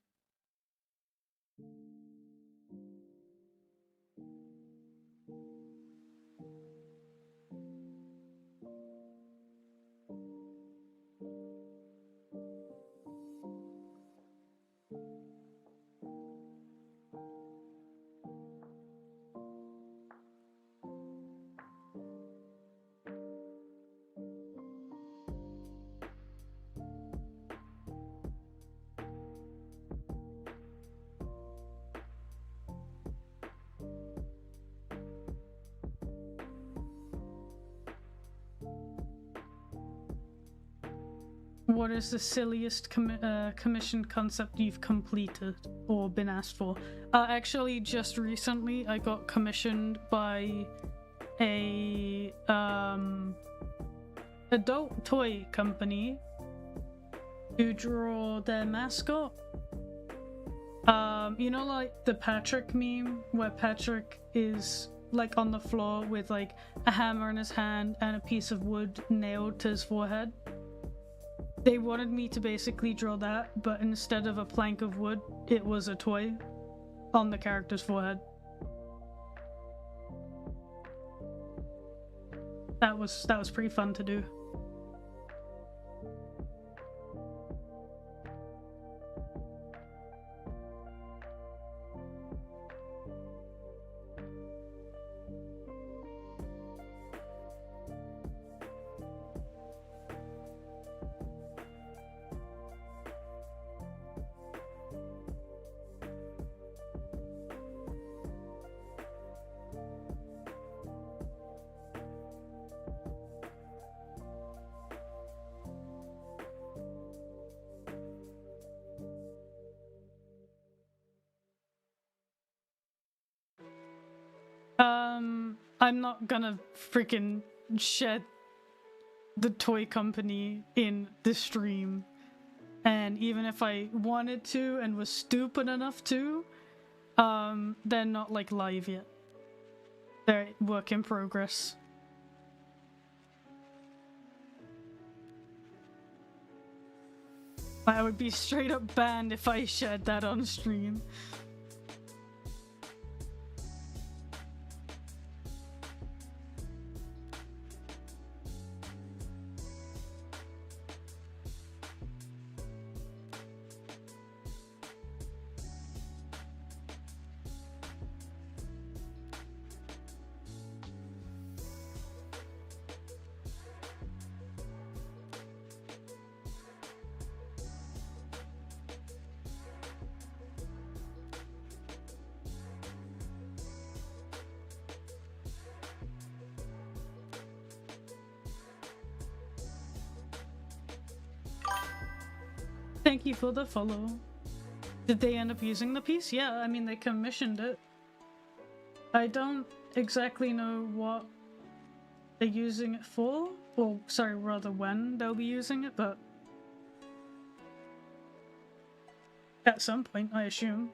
What is the silliest commissioned concept you've completed or been asked for? Actually, just recently I got commissioned by a adult toy company to draw their mascot. You know, like the Patrick meme where Patrick is like on the floor with like a hammer in his hand and a piece of wood nailed to his forehead? They wanted me to basically draw that, but instead of a plank of wood, it was a toy on the character's forehead. That was pretty fun to do. I'm not gonna freaking shed the toy company in the stream. And even if I wanted to and was stupid enough to, they're not like live yet. They're work in progress. I would be straight up banned if I shared that on stream. Thank you for the follow. Did they end up using the piece? Yeah, I mean, they commissioned it. I don't exactly know what they're using it for, or sorry, rather when they'll be using it, but at some point, I assume.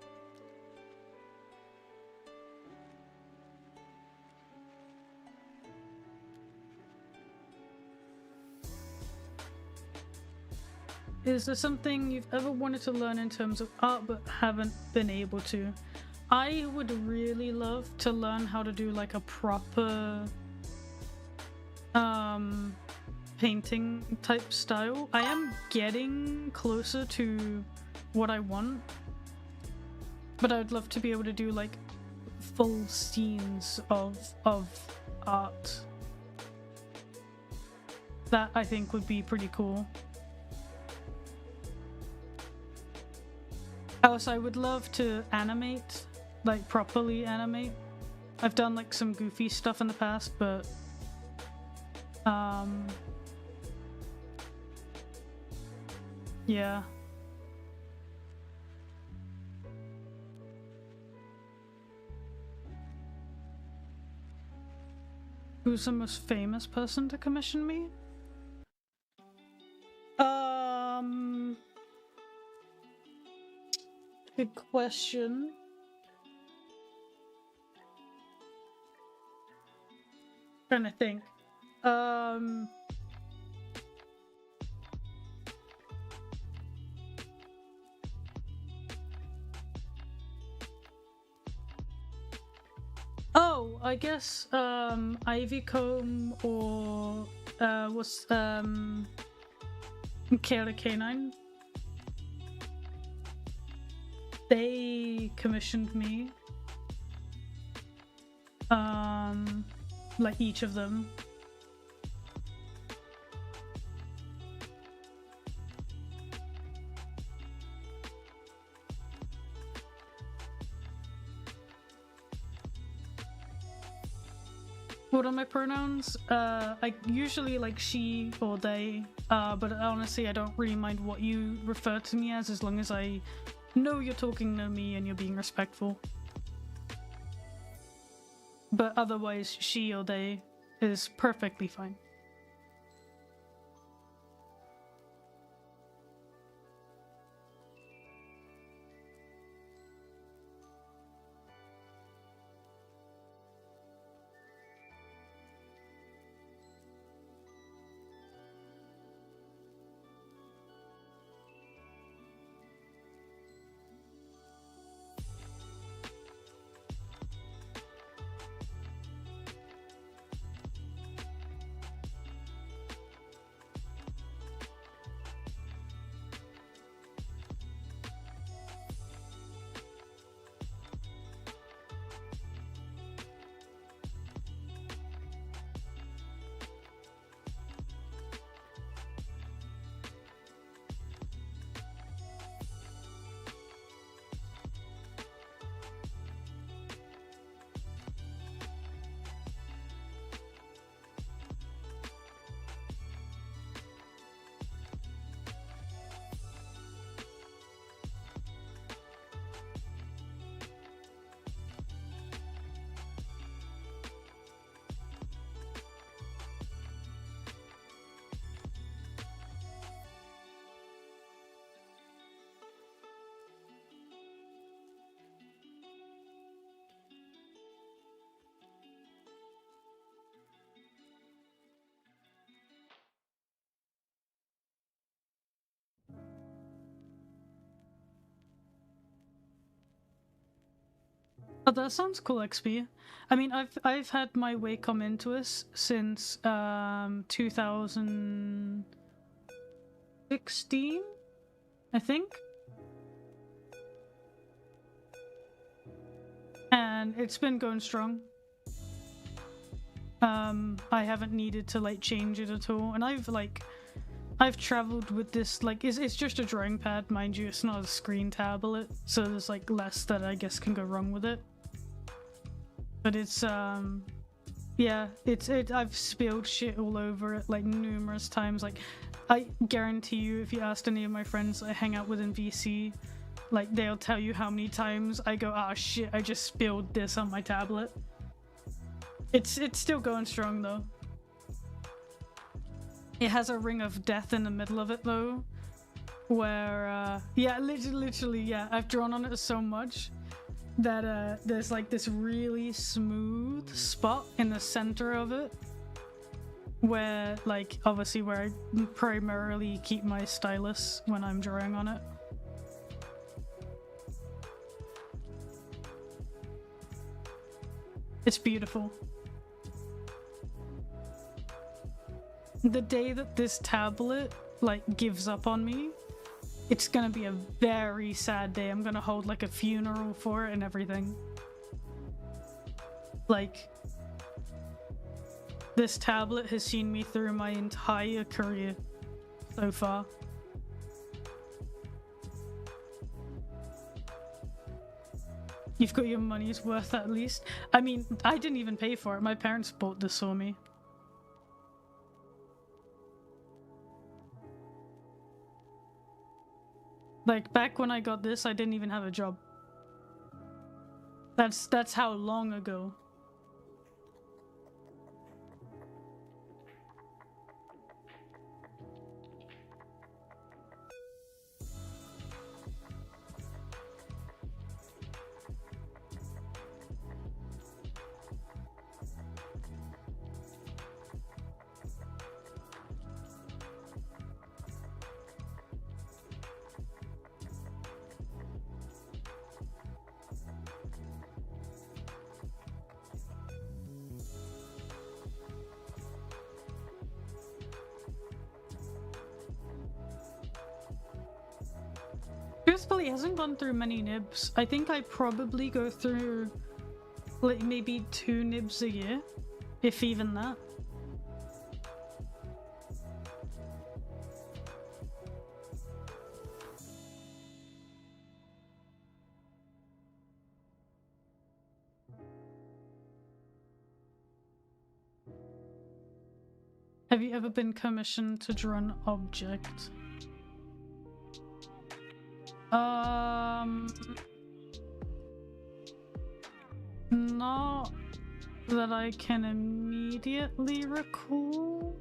Is there something you've ever wanted to learn in terms of art but haven't been able to? I would really love to learn how to do like a proper painting type style. I am getting closer to what I want, but I'd love to be able to do like full scenes of art. That I think would be pretty cool. Else I would love to animate, like properly animate. I've done like some goofy stuff in the past, but yeah. Who's the most famous person to commission me? Good question. Trying to think. Oh, I guess Ivy Comb or what's Kayla K9. They commissioned me. Like each of them. What are my pronouns? I usually like she or they, but honestly I don't really mind what you refer to me as long as I know you're talking to me and you're being respectful. But otherwise, she or they is perfectly fine. Oh, that sounds cool, XP. I mean, I've had my way come into us since 2016, I think. And it's been going strong. I haven't needed to like change it at all, and I've traveled with this, like, it's just a drawing pad, mind you, it's not a screen tablet, so there's like less that I guess can go wrong with it. But it's yeah, I've spilled shit all over it like numerous times. Like I guarantee you, if you asked any of my friends I hang out with in VC, like, they'll tell you how many times I go, ah, shit, I just spilled this on my tablet. It's still going strong, though. It has a ring of death in the middle of it, though, where, yeah, literally, yeah, I've drawn on it so much that, there's, like, this really smooth spot in the center of it, where, like, obviously where I primarily keep my stylus when I'm drawing on it. It's beautiful. The day that this tablet, like, gives up on me, it's gonna be a very sad day. I'm gonna hold, like, a funeral for it and everything. Like, this tablet has seen me through my entire career so far. You've got your money's worth at least. I mean, I didn't even pay for it. My parents bought this for me. Like, back when I got this, I didn't even have a job. That's how long ago. Truthfully, it hasn't gone through many nibs. I think I probably go through, like, maybe 2 nibs a year, if even that. Have you ever been commissioned to draw an object? Not that I can immediately recall.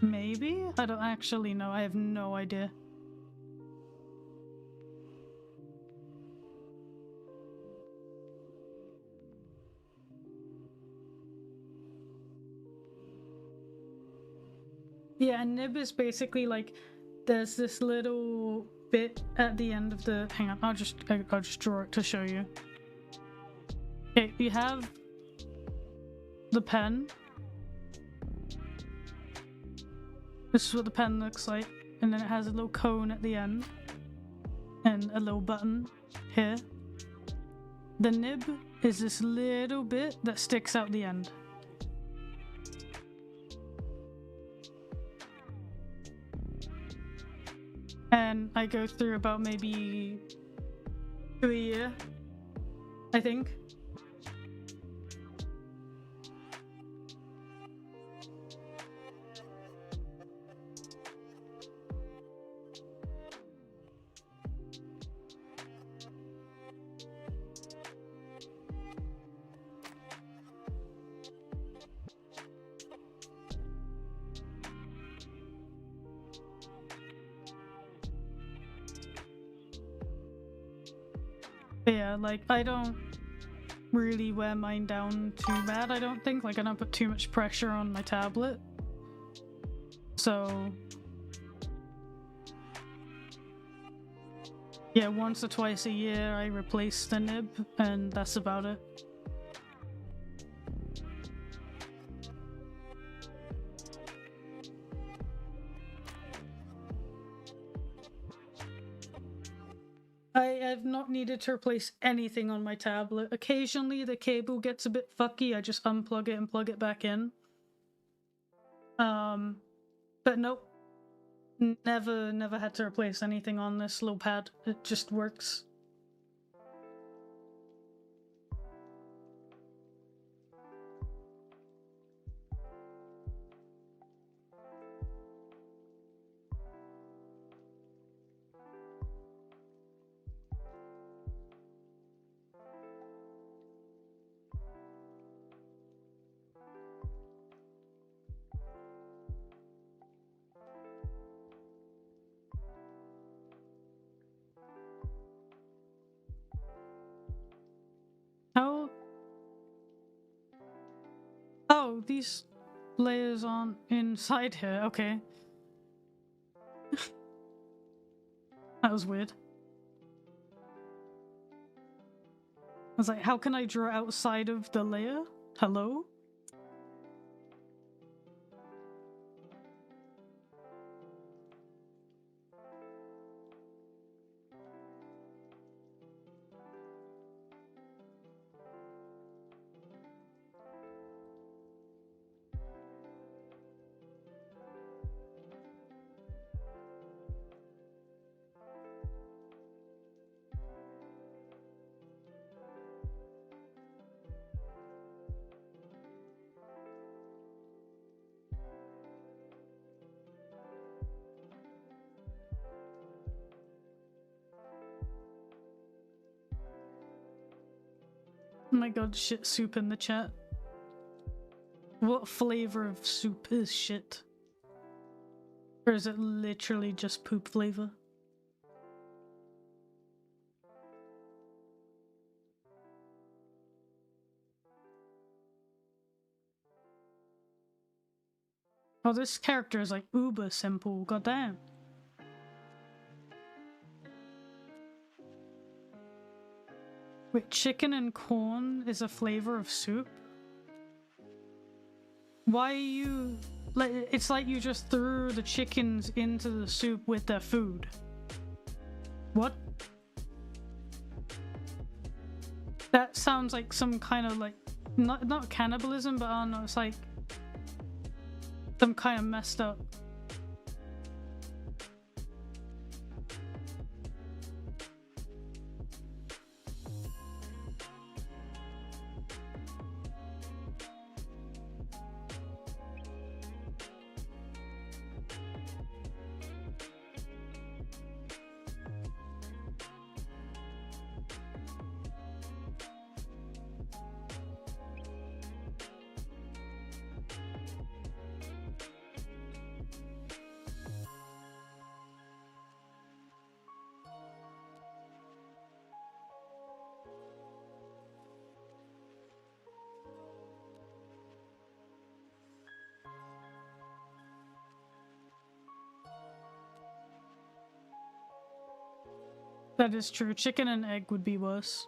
Maybe? I don't actually know. I have no idea. Yeah, a nib is basically like, there's this little bit at the end of the, hang on, I'll just draw it to show you. Okay, you have the pen. This is what the pen looks like, and then it has a little cone at the end and a little button here. The nib is this little bit that sticks out the end. And I go through about maybe 2 a year, I think. Yeah, like, I don't really wear mine down too bad, I don't think. Like, I don't put too much pressure on my tablet. So yeah, once or twice a year I replace the nib, and that's about it. I have not needed to replace anything on my tablet. Occasionally the cable gets a bit fucky, I just unplug it and plug it back in. But nope. Never had to replace anything on this little pad. It just works. Oh, these layers aren't inside here. Okay. That was weird. I was like, how can I draw outside of the layer? Hello? Oh my god, shit soup in the chat. What flavor of soup is shit? Or is it literally just poop flavor? Oh, this character is like uber simple, goddamn. Wait, chicken and corn is a flavor of soup? Why are you... like, it's like you just threw the chickens into the soup with their food. What? That sounds like some kind of like... Not cannibalism, but I don't know, it's like... some kind of messed up. That is true. Chicken and egg would be worse.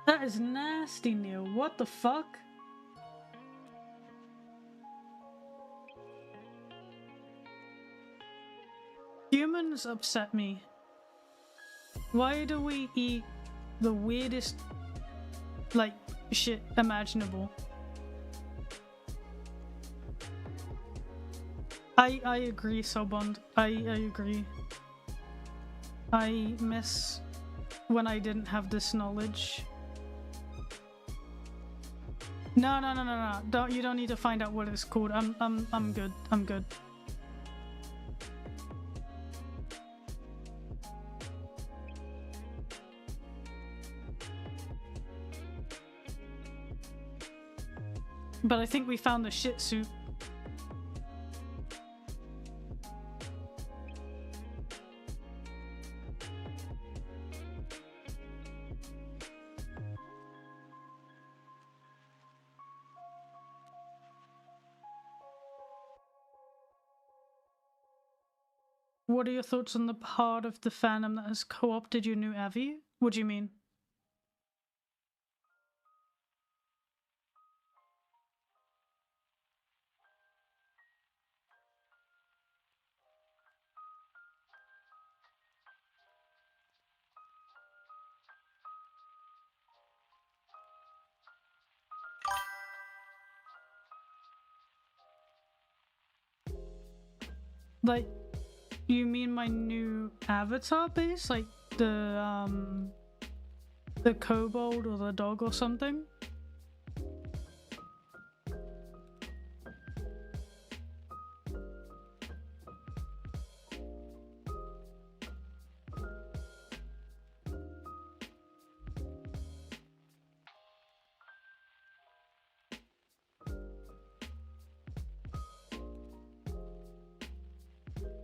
That is nasty, Neil. What the fuck? Humans upset me. Why do we eat the weirdest, like, shit imaginable? I agree, Sobond. I agree. I miss when I didn't have this knowledge. No. You don't need to find out what it's called. I'm good. I'm good. But I think we found the shit soup. What are your thoughts on the part of the fandom that has co-opted your new Avi? What do you mean? Like, you mean my new avatar base? Like the kobold or the dog or something?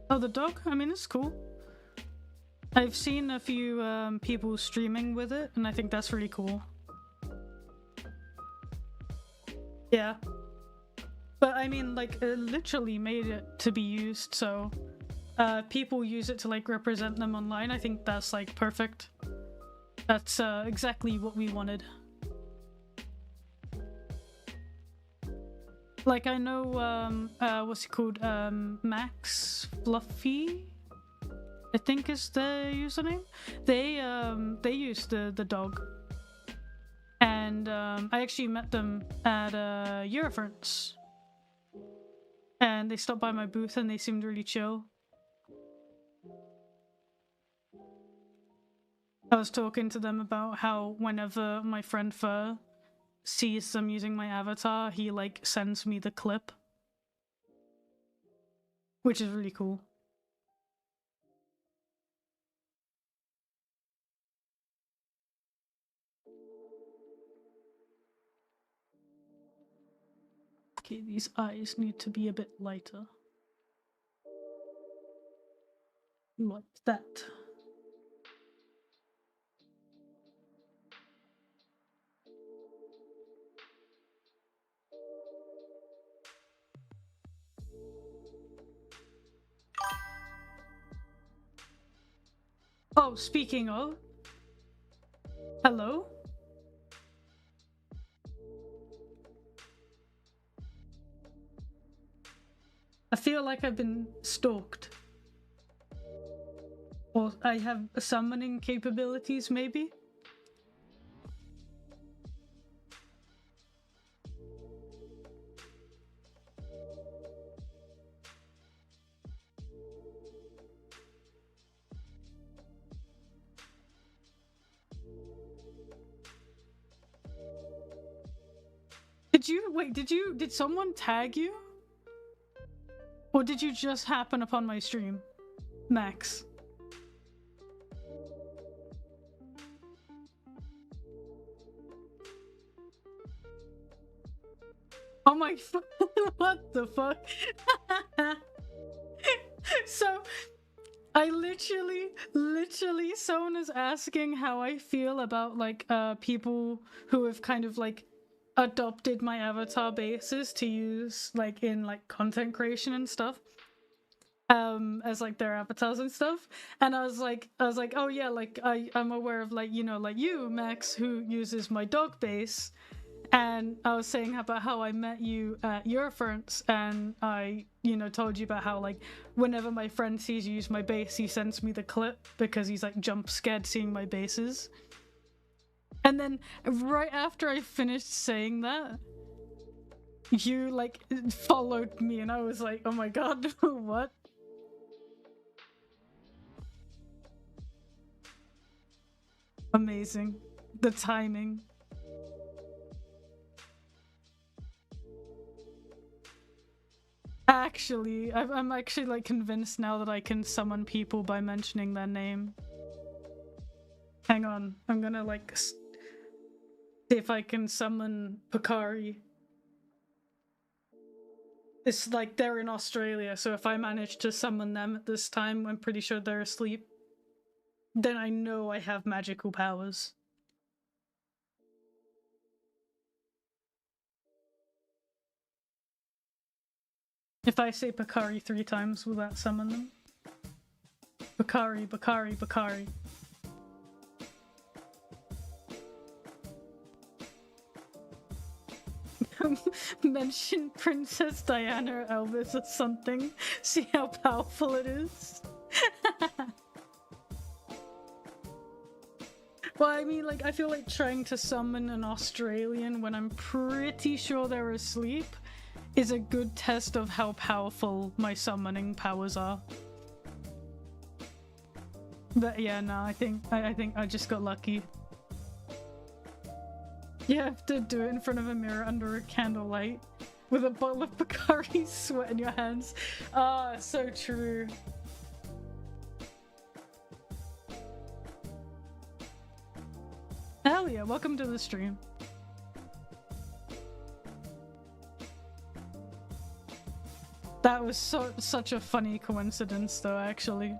Oh, the dog? I mean, it's cool. I've seen a few people streaming with it, and I think that's really cool. Yeah. But I mean, like, it literally made it to be used, so people use it to, like, represent them online. I think that's, like, perfect. That's exactly what we wanted. Like, I know, what's it called? Max Fluffy, I think is the username. They use the dog. And I actually met them at Eurofronts. And they stopped by my booth and they seemed really chill. I was talking to them about how whenever my friend Fur sees them using my avatar, he, like, sends me the clip. Which is really cool. Okay, these eyes need to be a bit lighter. Like that. Oh, speaking of... Hello? I feel like I've been stalked. Or I have summoning capabilities, maybe? Did someone tag you? Or did you just happen upon my stream, Max? Oh my, what the fuck? So, I literally, someone is asking how I feel about, like, people who have kind of, like, adopted my avatar bases to use, like, in, like, content creation and stuff. As, like, their avatars and stuff. And I was like, oh yeah, like, I'm aware of, like, you know, like you, Max, who uses my dog base. And I was saying about how I met you at Eurofronts, and I, you know, told you about how, like, whenever my friend sees you use my base, he sends me the clip because he's, like, jump scared seeing my bases. And then right after I finished saying that, you, like, followed me, and I was like, oh my god, what? Amazing. The timing. Actually, I'm actually, like, convinced now that I can summon people by mentioning their name. Hang on, I'm gonna, like, see if I can summon Picari. It's like they're in Australia, so if I manage to summon them at this time, I'm pretty sure they're asleep. Then I know I have magical powers. If I say Picari 3 times, will that summon them? Picari, Picari, Picari. Mention Princess Diana or Elvis or something. See how powerful it is. Well, I mean, like, I feel like trying to summon an Australian when I'm pretty sure they're asleep is a good test of how powerful my summoning powers are. But yeah, no, I think I just got lucky. You have to do it in front of a mirror under a candlelight with a bottle of Bacardi sweat in your hands. Ah, so true. Hell yeah, welcome to the stream. That was such a funny coincidence, though. Actually,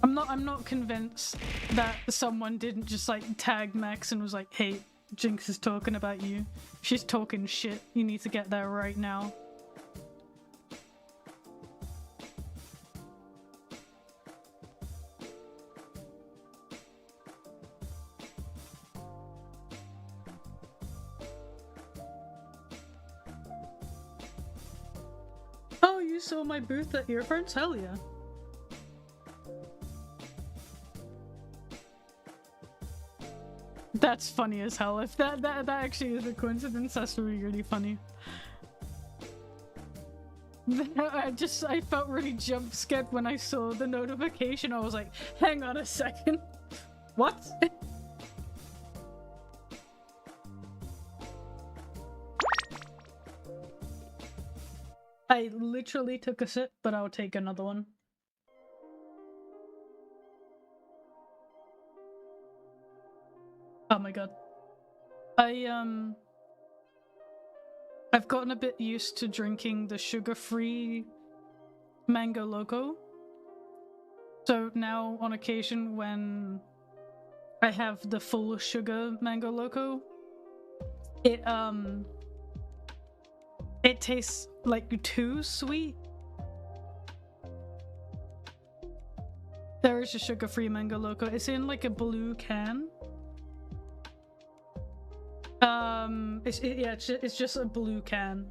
I'm not convinced that someone didn't just like tag Max and was like, "Hey, Jinx is talking about you. She's talking shit. You need to get there right now." Oh, you saw my booth at Earphones? Hell yeah. That's funny as hell. If that actually is a coincidence, that's really funny. I felt really jump scared when I saw the notification. I was like, hang on a second. What? I literally took a sip, but I'll take another one. Oh my god. I've gotten a bit used to drinking the sugar-free Mango Loco. So now on occasion when I have the full sugar Mango Loco, it tastes like too sweet. There is a sugar-free Mango Loco. It's in like a blue can. It's just a blue can.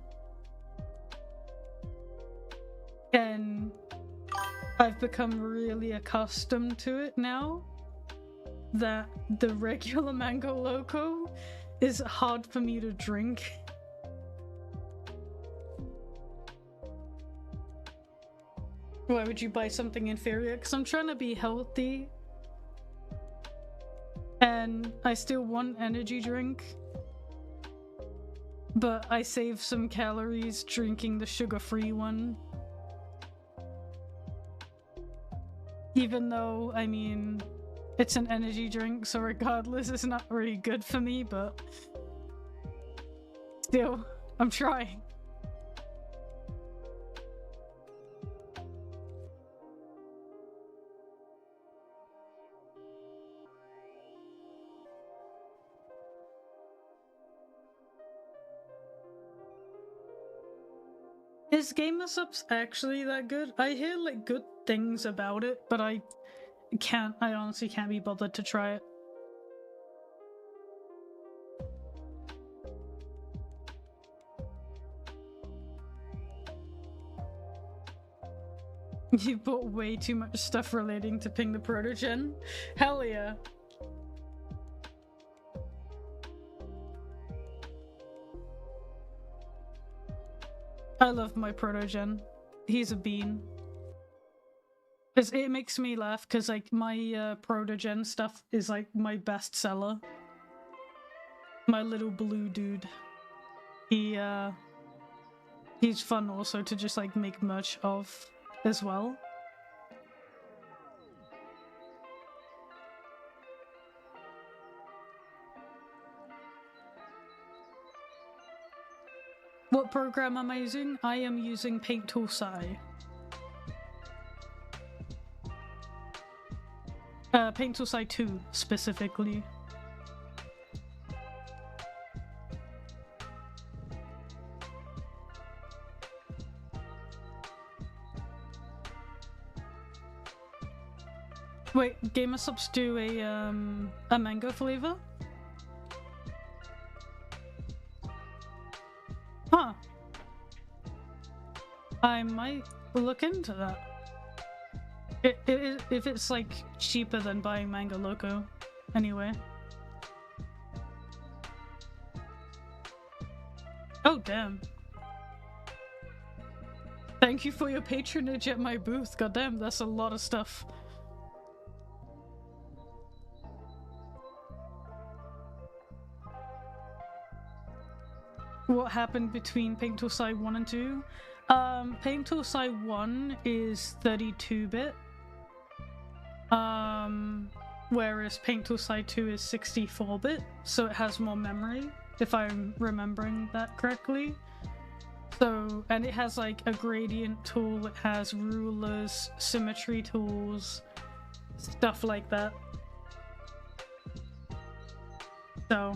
And I've become really accustomed to it now that the regular Mango Loco is hard for me to drink. Why would you buy something inferior? Because I'm trying to be healthy. And I still want energy drink. But I save some calories drinking the sugar-free one. Even though, I mean, it's an energy drink, so regardless, it's not really good for me, but still, I'm trying. Is GamerSupps actually that good? I hear like good things about it, but I honestly can't be bothered to try it. You bought way too much stuff relating to Ping the Protogen? Hell yeah. I love my Protogen. He's a bean. It makes me laugh because like my Protogen stuff is like my best seller. My little blue dude. He's fun also to just like make merch of as well. What program am I using? I am using Paint Tool Sai. Paint Tool Sai 2 specifically. Wait, GamerSupps do a mango flavor? Huh. I might look into that. If it's like cheaper than buying Mango Loco, anyway. Oh damn. Thank you for your patronage at my booth. Goddamn, that's a lot of stuff. What happened between Paint Tool Sai 1 and 2? Paint Tool Sai 1 is 32-bit. Whereas Paint Tool Sai 2 is 64-bit, so it has more memory, if I'm remembering that correctly. So, and it has like a gradient tool, it has rulers, symmetry tools, stuff like that. So,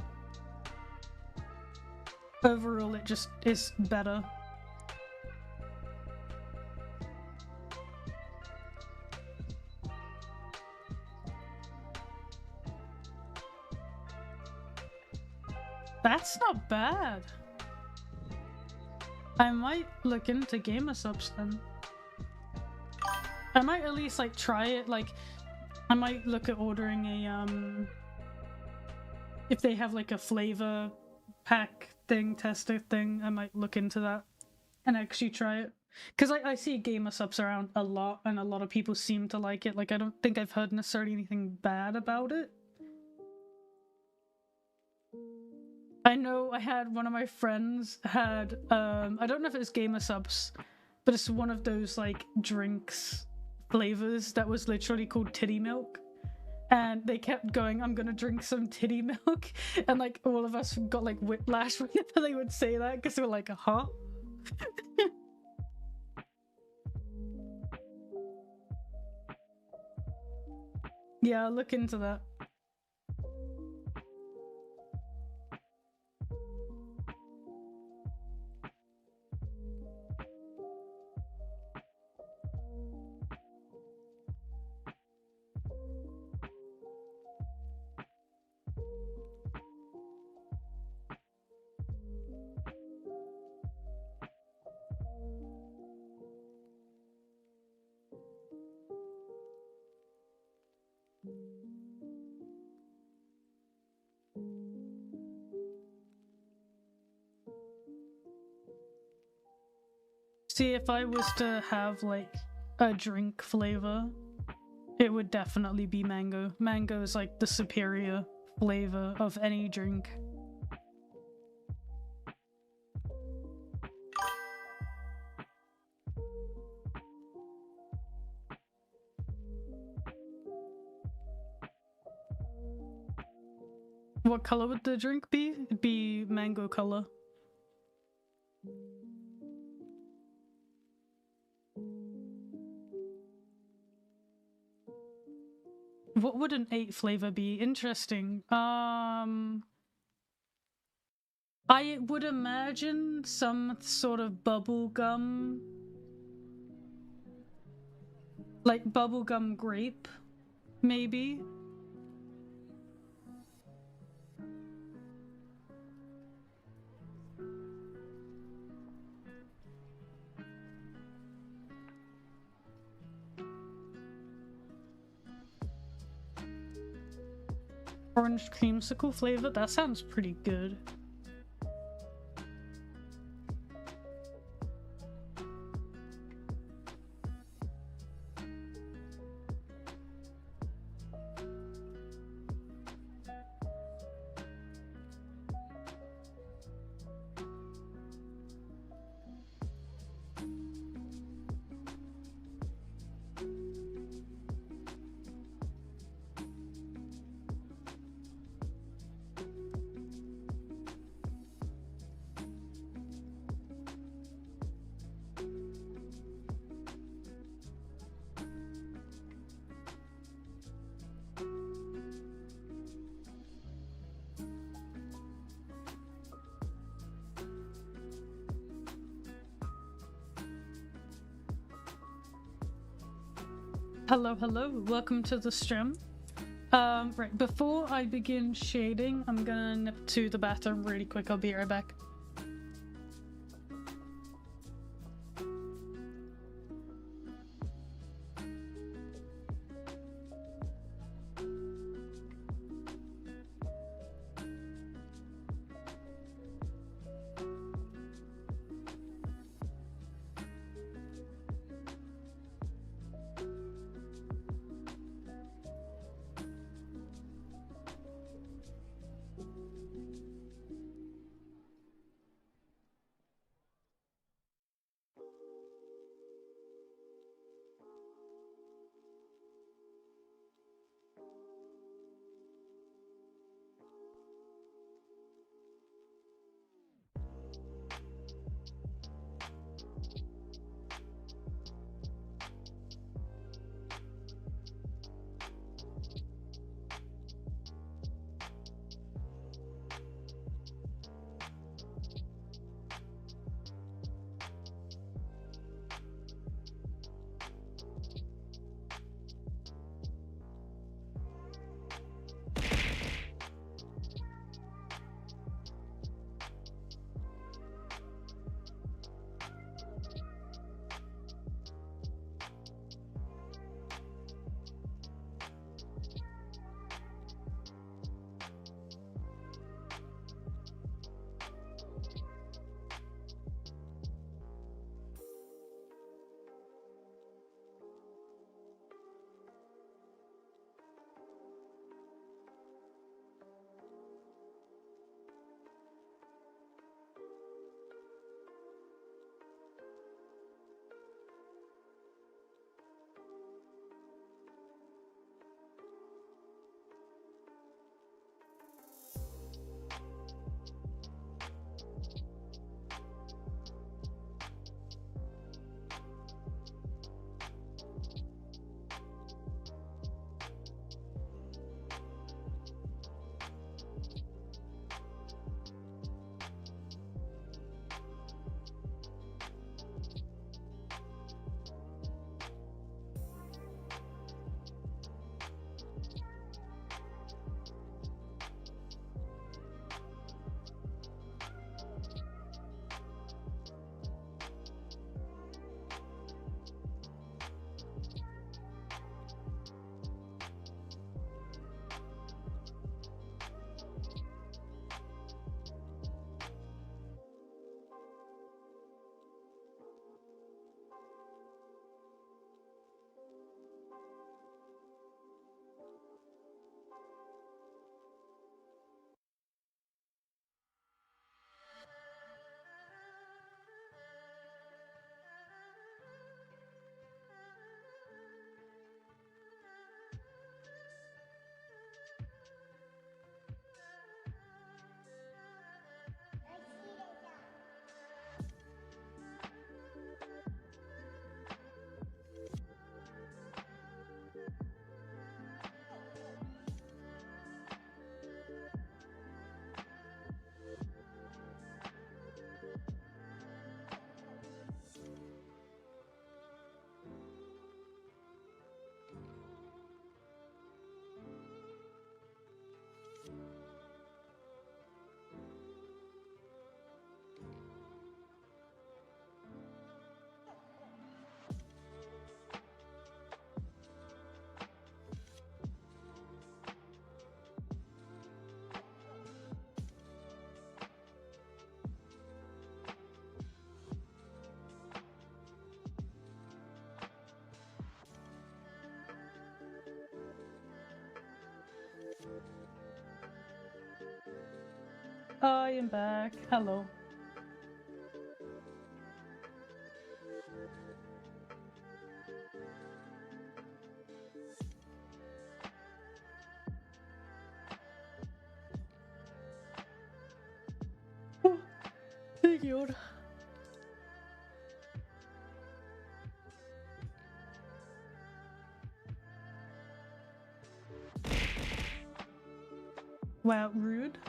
overall it just is better. That's not bad. I might look into Gamersubs then. I might at least like try it, like I might look at ordering a if they have like a flavor pack thing, tester thing, I might look into that and actually try it. Because I see Gamersubs around a lot and a lot of people seem to like it. Like I don't think I've heard necessarily anything bad about it. I know I had one of my friends had I don't know if it's Gamersubs, but it's one of those like drinks flavors that was literally called titty milk, and they kept going, I'm gonna drink some titty milk, and like all of us got like whiplash whenever they would say that because they were like, huh? Yeah, I'll look into that. See, if I was to have like a drink flavor, it would definitely be mango. Mango is like the superior flavor of any drink. What color would the drink be? It'd be mango color. What would an 8 flavor be? Interesting. I would imagine some sort of bubble gum, like bubblegum grape, maybe. Orange creamsicle flavor? That sounds pretty good. Hello, hello, welcome to the stream. Right, before I begin shading, I'm gonna nip to the bathroom really quick. I'll be right back. I am back. Hello. Thank you. Wow, rude.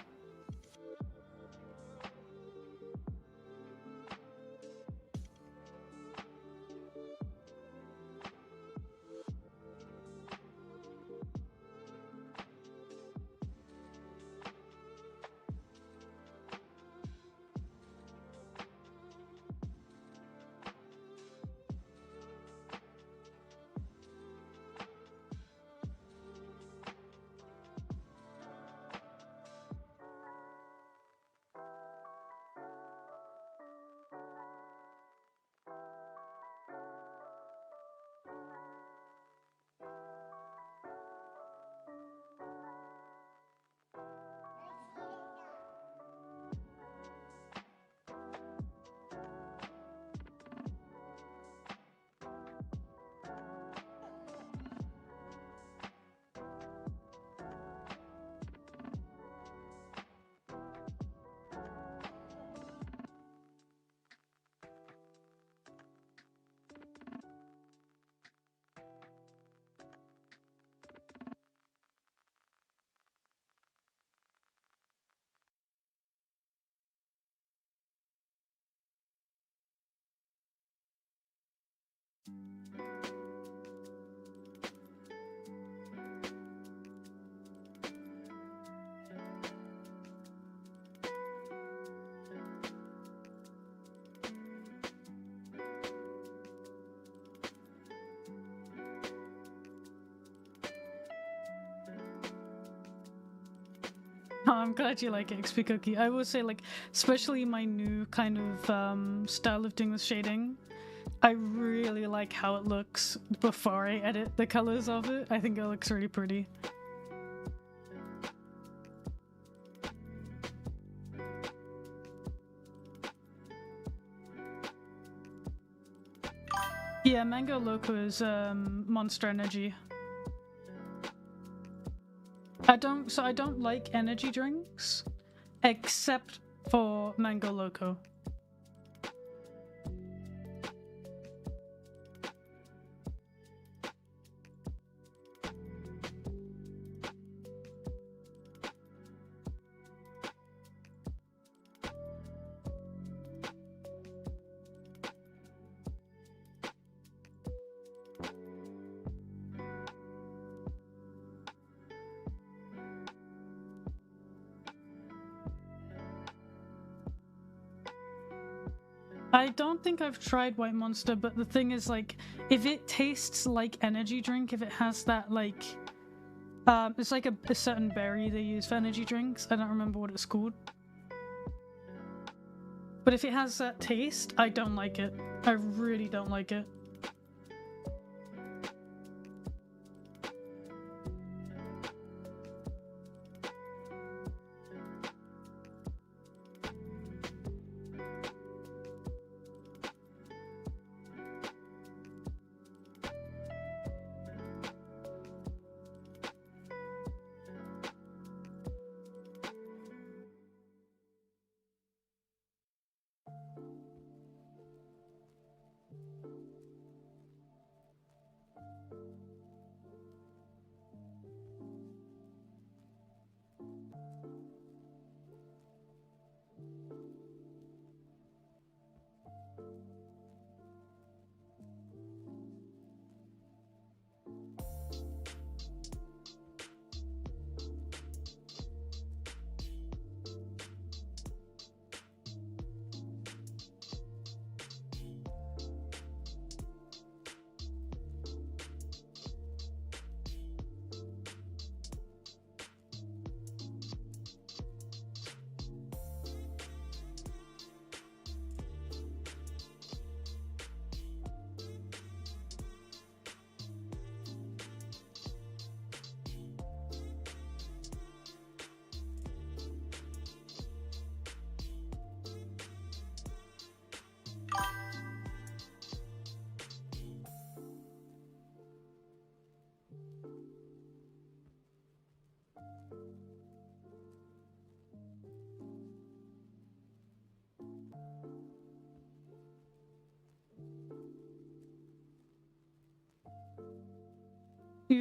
Oh, I'm glad you like XP Cookie. I will say, like, especially my new kind of style of doing the shading, I really like how it looks before I edit the colors of it. I think it looks really pretty. Yeah, Mango Loco is Monster Energy. I don't like energy drinks except for Mango Loco. I don't think I've tried White Monster, but the thing is, like, if it tastes like energy drink, if it has that, like, it's like a certain berry they use for energy drinks. I don't remember what it's called. But if it has that taste, I don't like it. I really don't like it.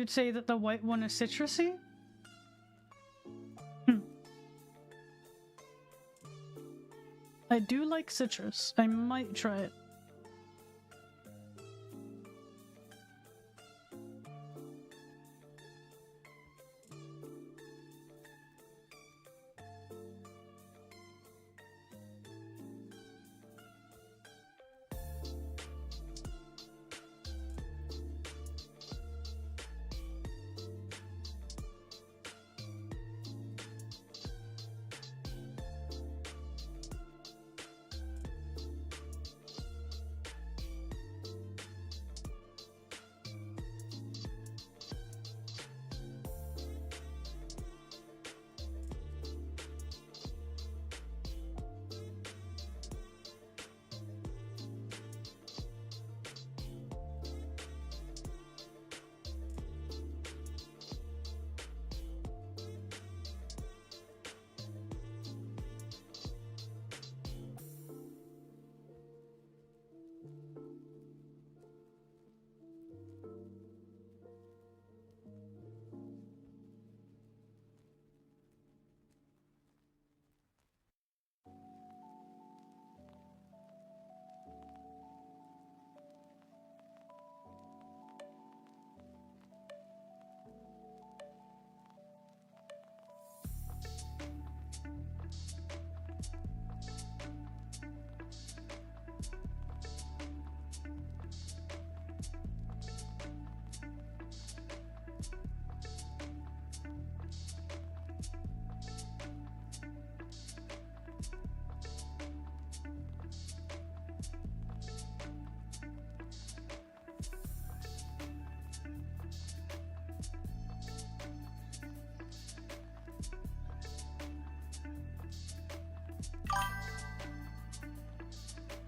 you'd say that the white one is citrusy? Hmm. I do like citrus. I might try it.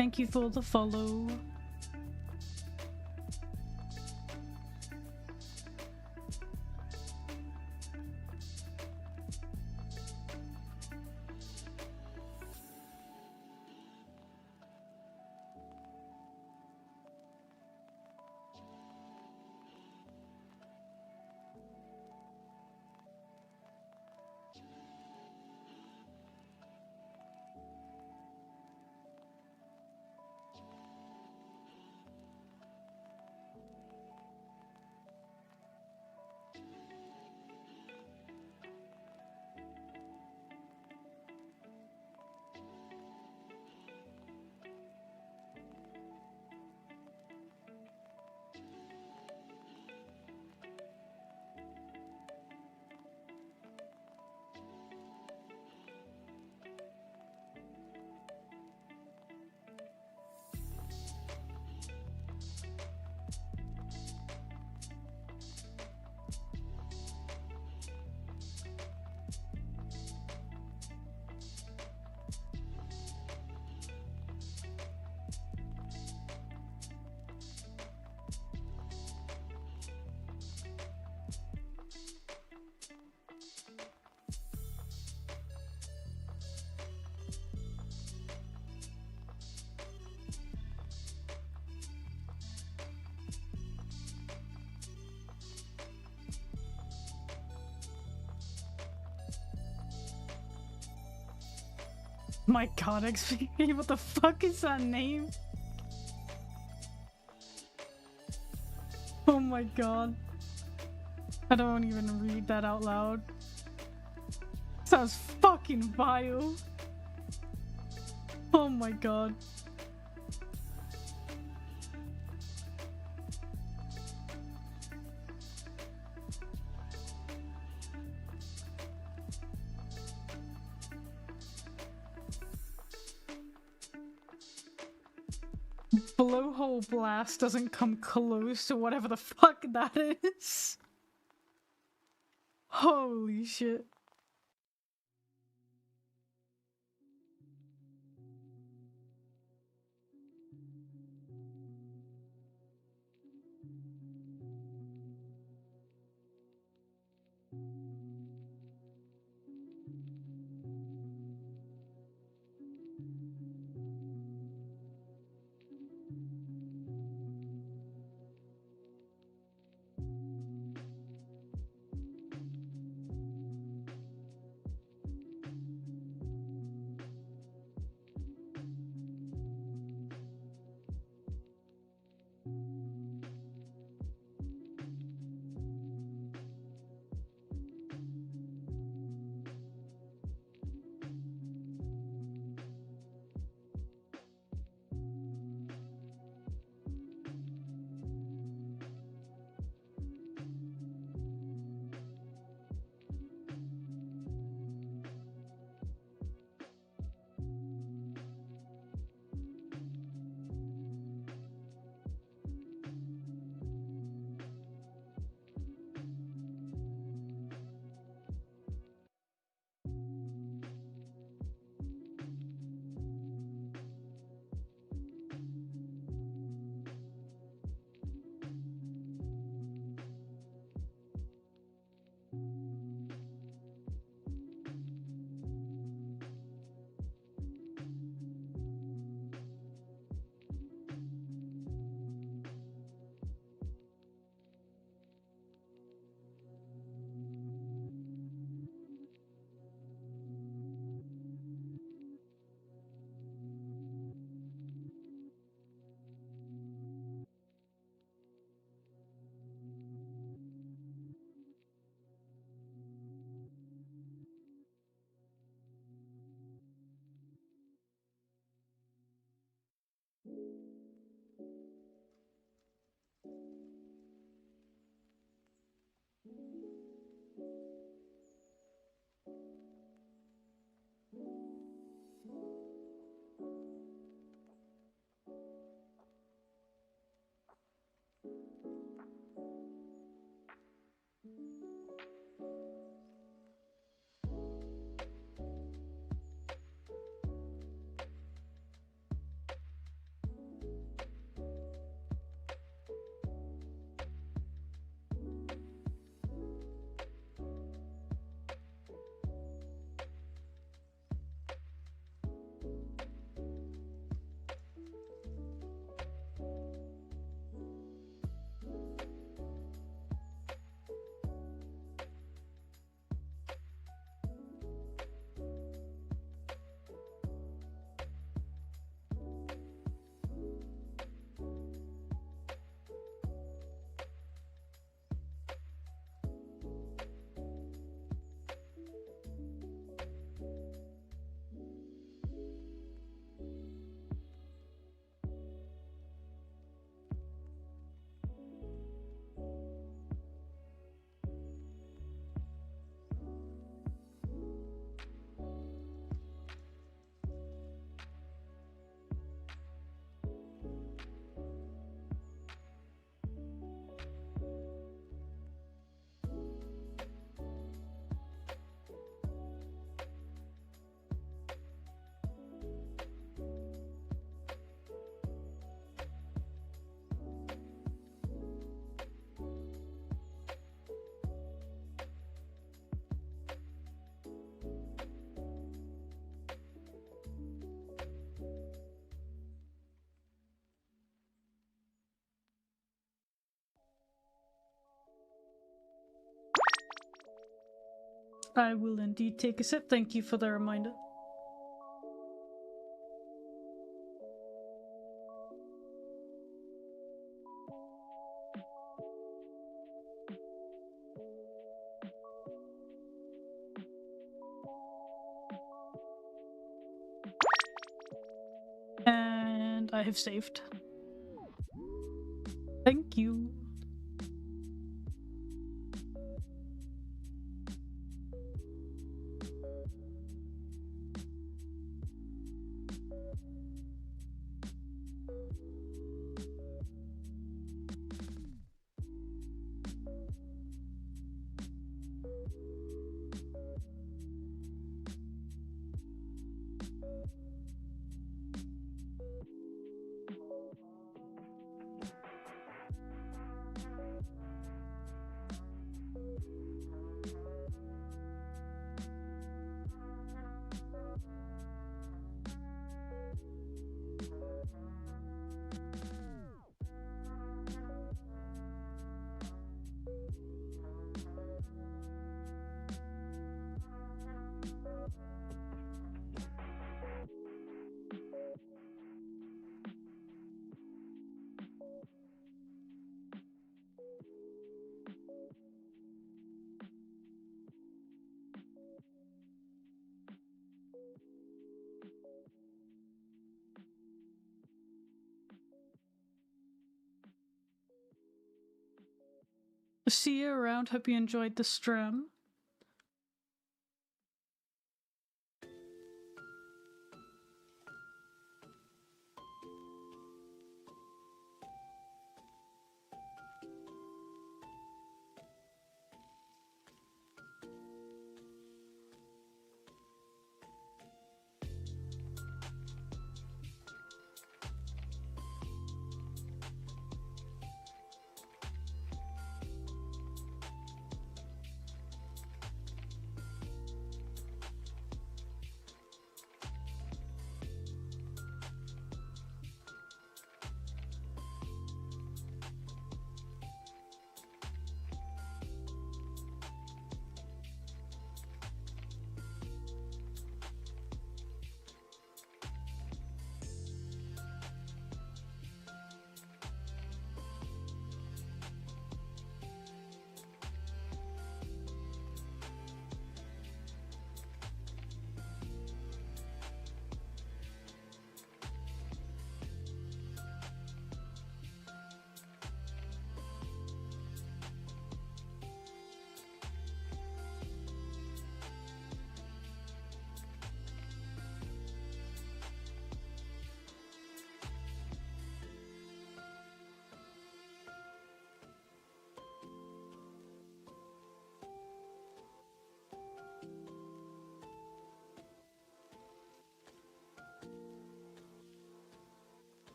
Thank you for the follow. My god, XP, what the fuck is that name? Oh my god. I don't even read that out loud. Sounds fucking vile. Oh my god. Blowhole blast doesn't come close to whatever the fuck that is. Holy shit. I will indeed take a sip. Thank you for the reminder. And I have saved. Thank you. See you around. Hope you enjoyed the stream.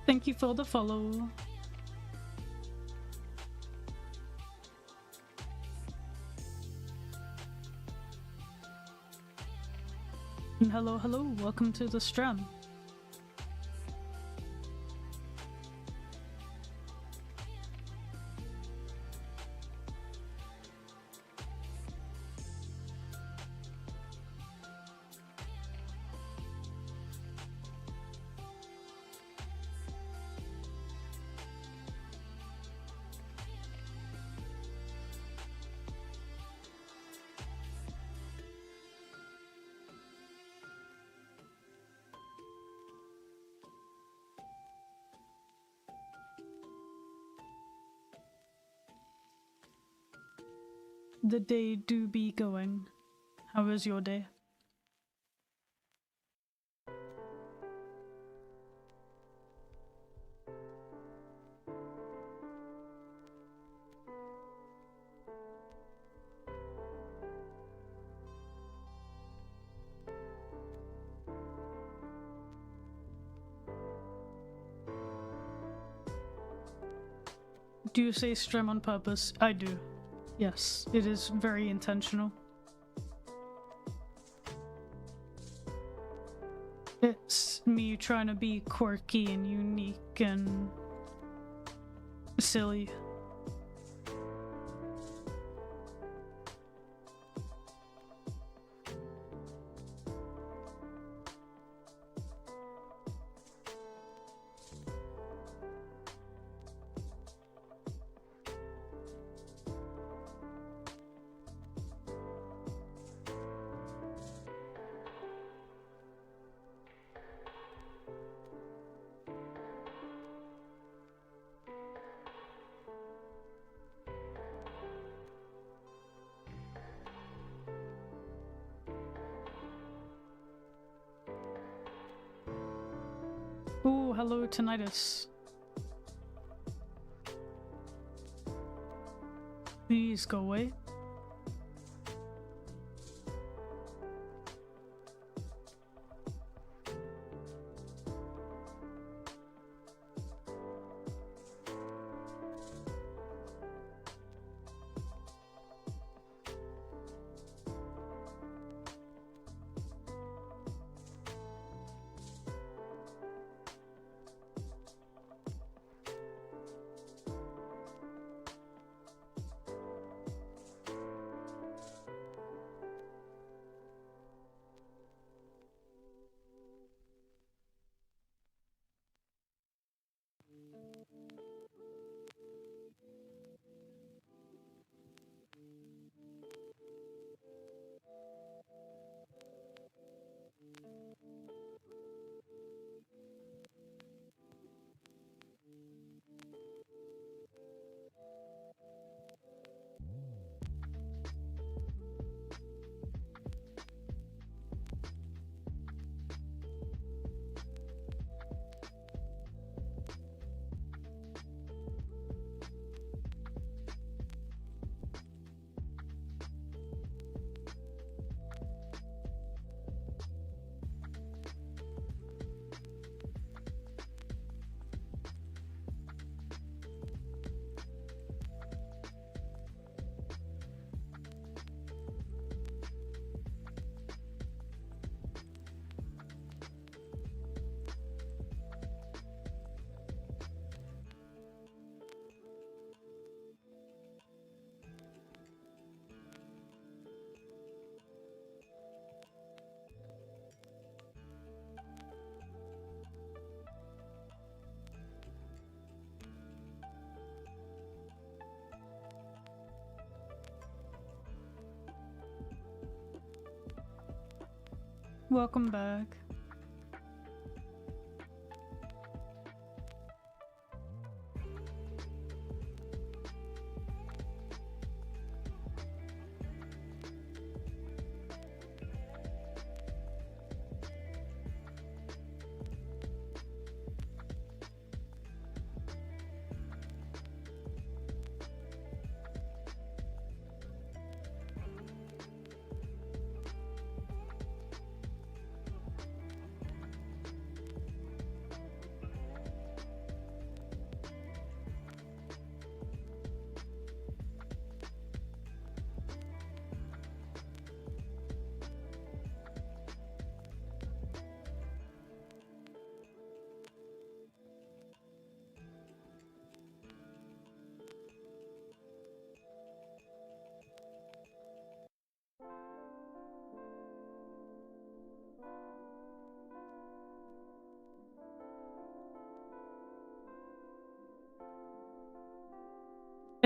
Thank you for the follow. And hello, welcome to the stream. The day do be going. How is your day? Do you say Strem on purpose? I do. Yes, it is very intentional. It's me trying to be quirky and unique and silly. Ooh, hello, tinnitus. Please go away. Welcome back.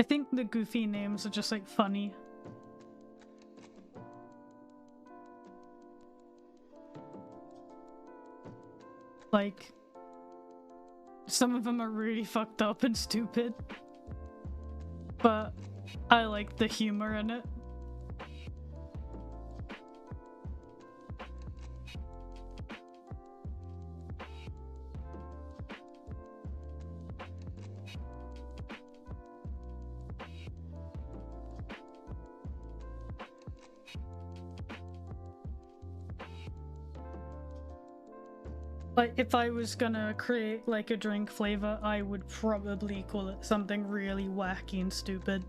I think the goofy names are just like funny. Like, some of them are really fucked up and stupid, but I like the humor in it. Like, if I was gonna create like a drink flavor, I would probably call it something really wacky and stupid.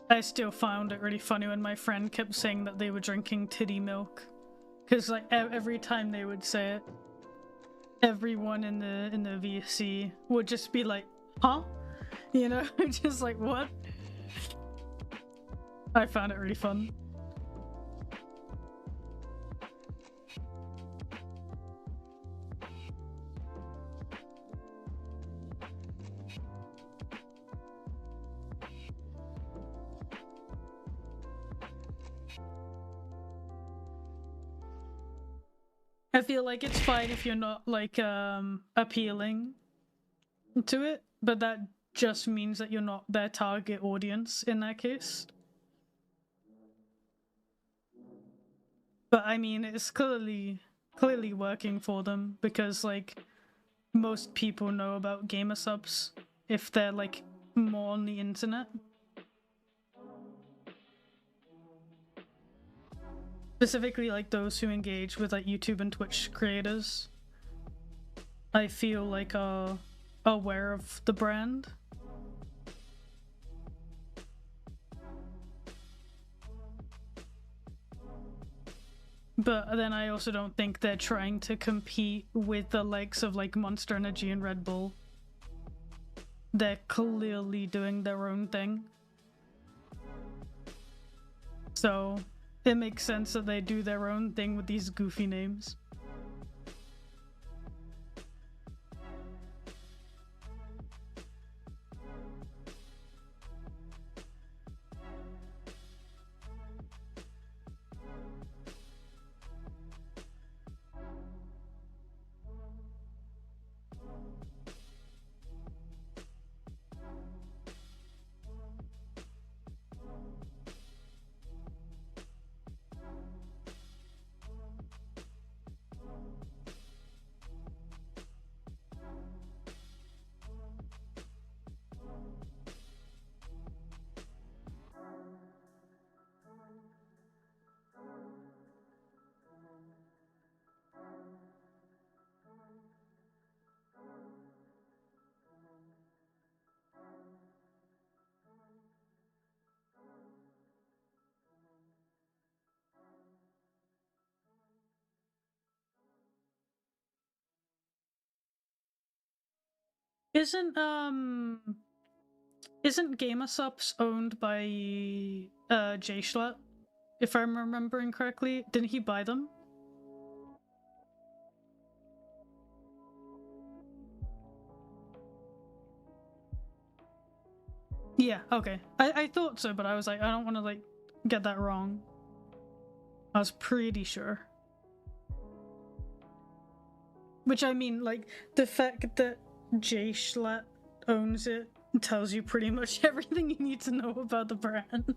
I still found it really funny when my friend kept saying that they were drinking titty milk, because like every time they would say it, everyone in the VC would just be like, "Huh?" You know, just like what? I found it really fun. I feel like it's fine if you're not like appealing to it, but that just means that you're not their target audience in that case. But I mean, it's clearly working for them, because like most people know about gamer subs if they're like more on the internet. Specifically like those who engage with like YouTube and Twitch creators, I feel like are aware of the brand. But then I also don't think they're trying to compete with the likes of like Monster Energy and Red Bull. They're clearly doing their own thing. So it makes sense that they do their own thing with these goofy names. Isn't GamerSups owned by Jay Schlatt? If I'm remembering correctly, didn't he buy them? Yeah, okay. I thought so, but I was like, I don't want to like get that wrong. I was pretty sure. Which I mean, like, the fact that Jay Schlatt owns it tells you pretty much everything you need to know about the brand.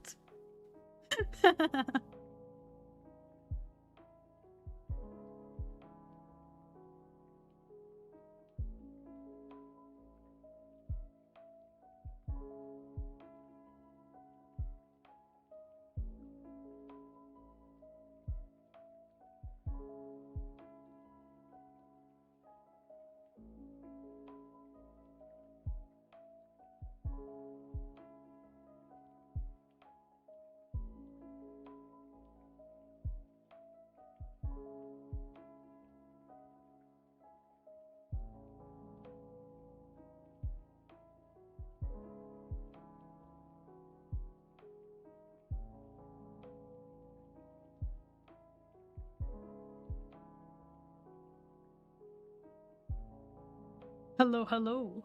Hello, hello.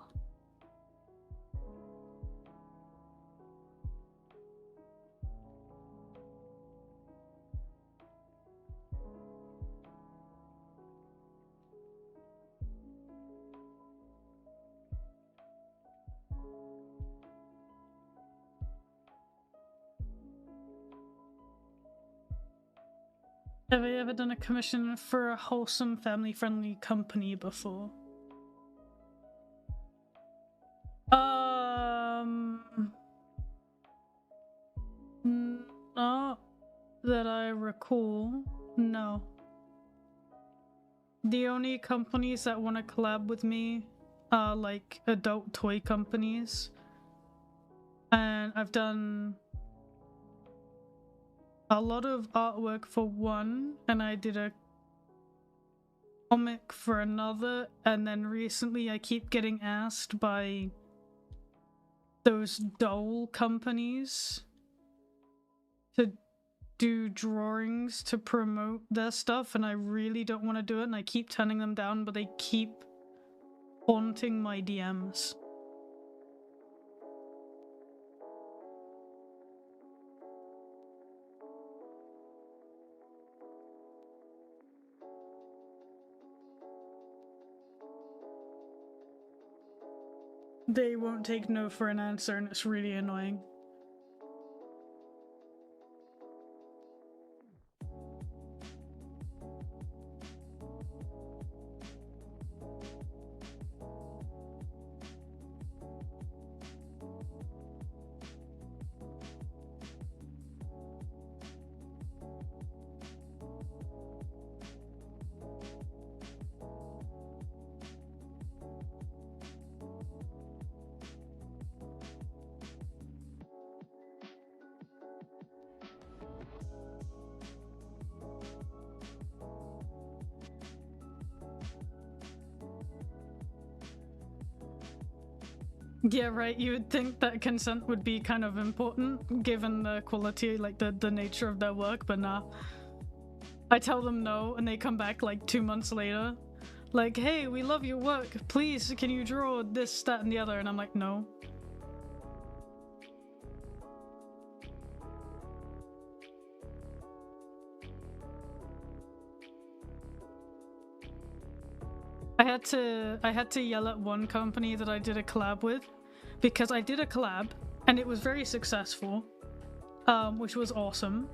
Have I ever done a commission for a wholesome, family-friendly company before? Not that I recall, no. The only companies that want to collab with me are like adult toy companies. And I've done a lot of artwork for one, and I did a comic for another, and then recently I keep getting asked by those doll companies to do drawings to promote their stuff, and I really don't want to do it, and I keep turning them down, but they keep haunting my DMs. They won't take no for an answer, and it's really annoying. Yeah, right, you would think that consent would be kind of important, given the quality, like the nature of their work, but nah. I tell them no, and they come back like 2 months later. Like, hey, we love your work, please, can you draw this, that, and the other? And I'm like, no. I had to yell at one company that I did a collab with, because I did a collab and it was very successful, which was awesome.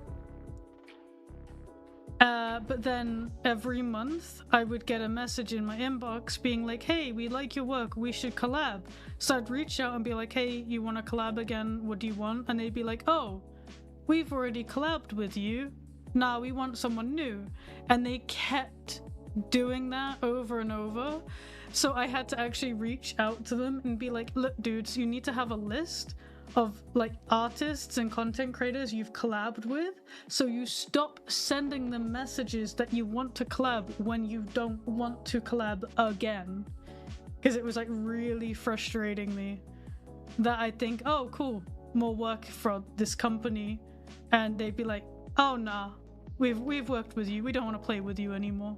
But then every month I would get a message in my inbox being like, hey, we like your work, we should collab. So I'd reach out and be like, hey, you want to collab again? What do you want? And they'd be like, oh, we've already collabed with you. Nah, we want someone new. And they kept doing that over and over. So I had to actually reach out to them and be like, look, dudes, you need to have a list of like artists and content creators you've collabed with, so you stop sending them messages that you want to collab when you don't want to collab again. Because it was like really frustrating me that I think, oh cool, more work for this company, and they'd be like, oh nah, we've worked with you, we don't want to play with you anymore.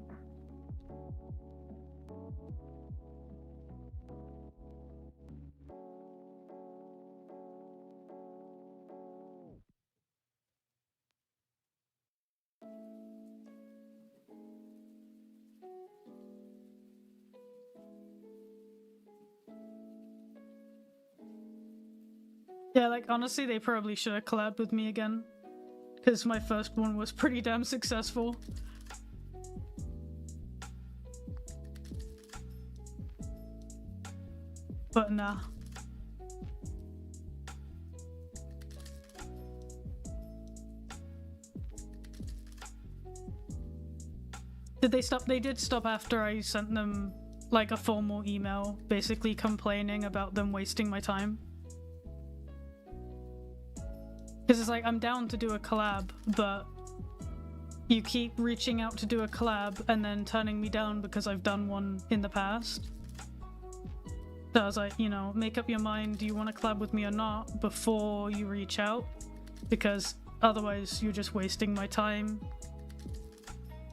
Yeah, like honestly, they probably should have collabed with me again, because my first one was pretty damn successful. But nah. Did they stop? They did stop after I sent them like a formal email basically complaining about them wasting my time. Because it's like, I'm down to do a collab, but you keep reaching out to do a collab and then turning me down because I've done one in the past. So I was like, you know, make up your mind, do you want to collab with me or not before you reach out? Because otherwise you're just wasting my time.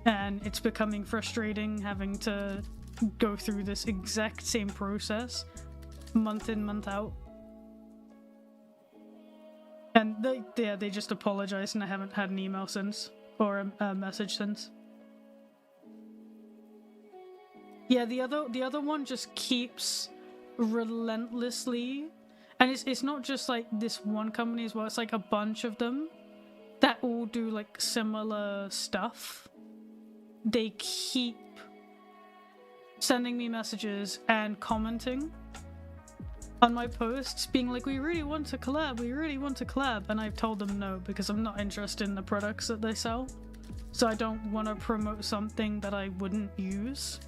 And it's becoming frustrating having to go through this exact same process month in, month out. And they just apologized, and I haven't had an email since, or a message since. Yeah, the other one just keeps relentlessly, and it's not just like this one company as well, it's like a bunch of them that all do like similar stuff. they keep sending me messages and commenting on my posts, being like, we really want to collab, and I've told them no, because I'm not interested in the products that they sell. So I don't want to promote something that I wouldn't use.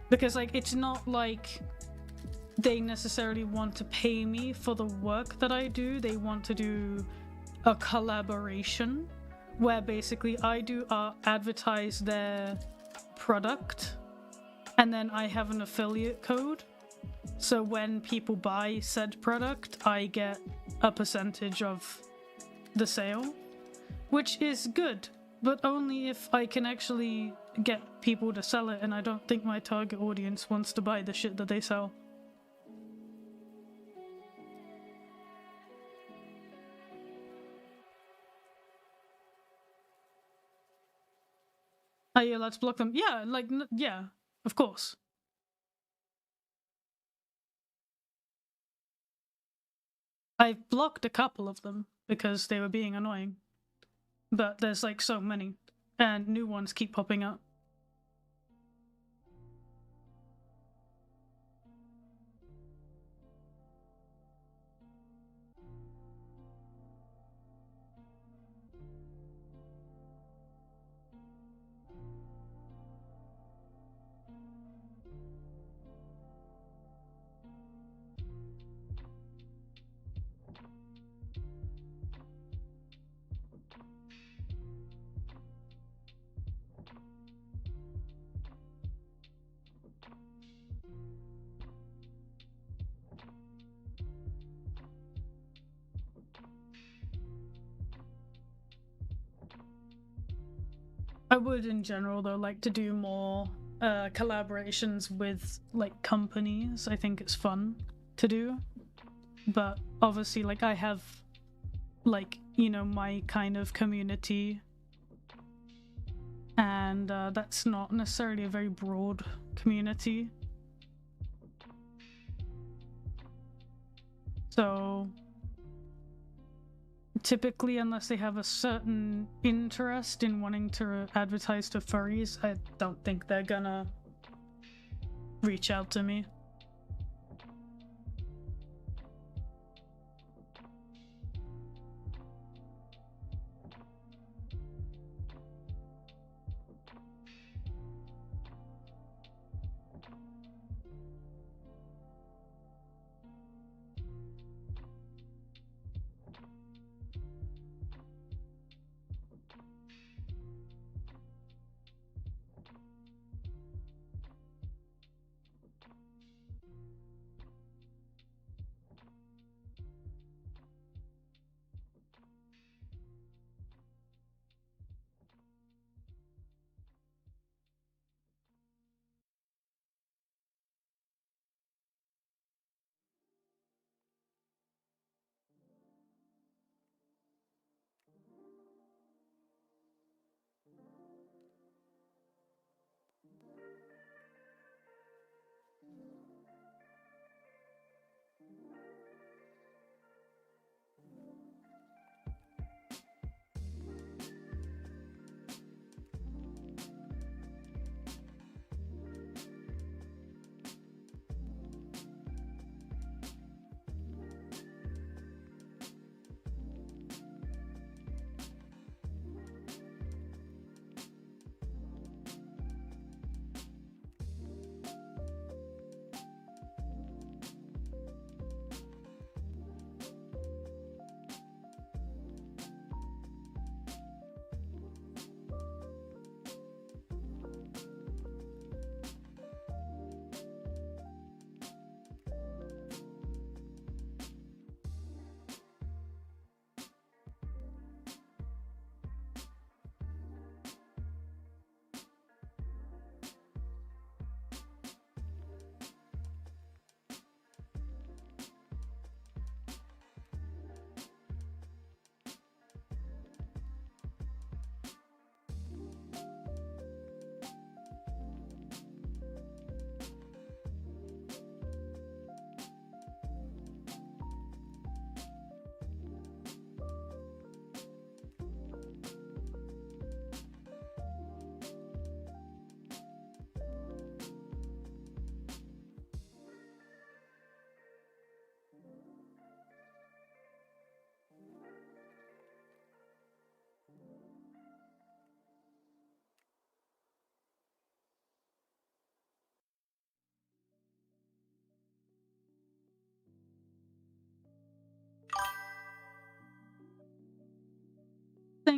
Because like, it's not like they necessarily want to pay me for the work that I do. They want to do a collaboration where basically I do advertise their product, and then I have an affiliate code. So when people buy said product, I get a percentage of the sale, which is good, but only if I can actually get people to sell it, and I don't think my target audience wants to buy the shit that they sell. Oh yeah, let's block them. Yeah, like, yeah, of course. I've blocked a couple of them because they were being annoying. But there's like so many, and new ones keep popping up. I would, in general, though, like to do more collaborations with like companies. I think it's fun to do, but obviously, like, I have like, you know, my kind of community, and that's not necessarily a very broad community. So typically, unless they have a certain interest in wanting to advertise to furries, I don't think they're gonna reach out to me.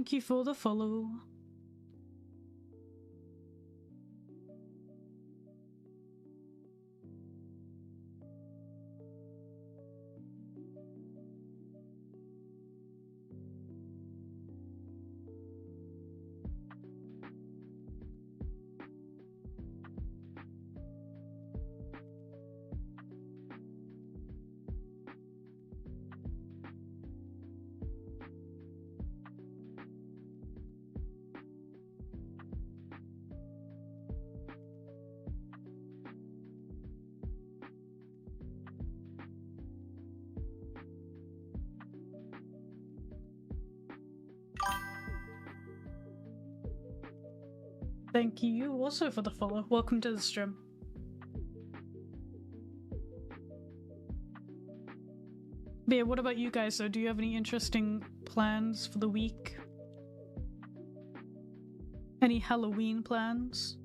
thank you for the follow. Thank you also for the follow. Welcome to the stream. But yeah, what about you guys though? Do you have any interesting plans for the week? Any Halloween plans?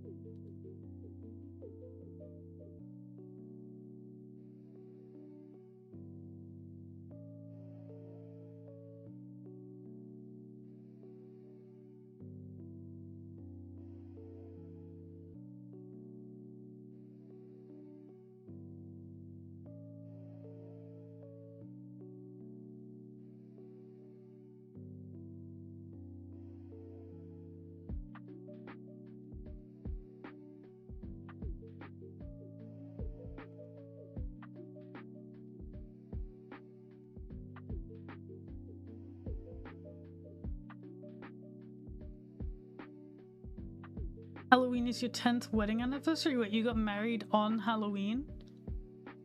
Halloween is your 10th wedding anniversary? Wait, you got married on Halloween?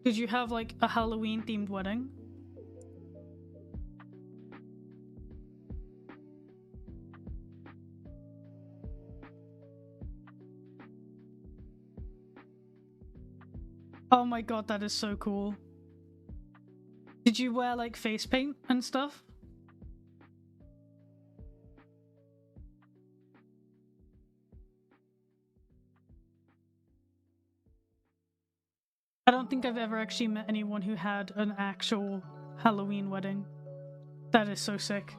Did you have like a Halloween themed wedding? Oh my god, that is so cool. Did you wear like face paint and stuff? I don't think I've ever actually met anyone who had an actual Halloween wedding. That is so sick.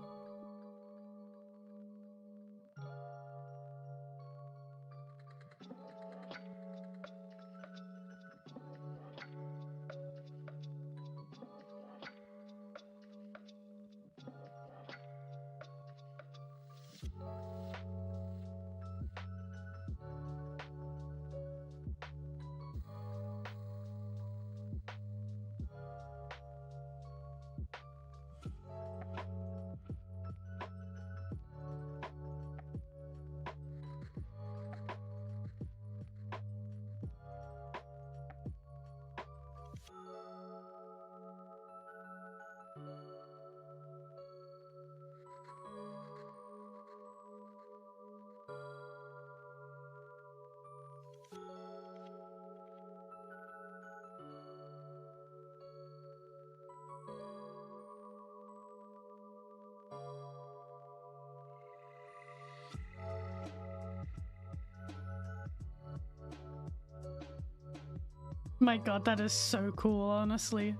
My god, that is so cool, honestly.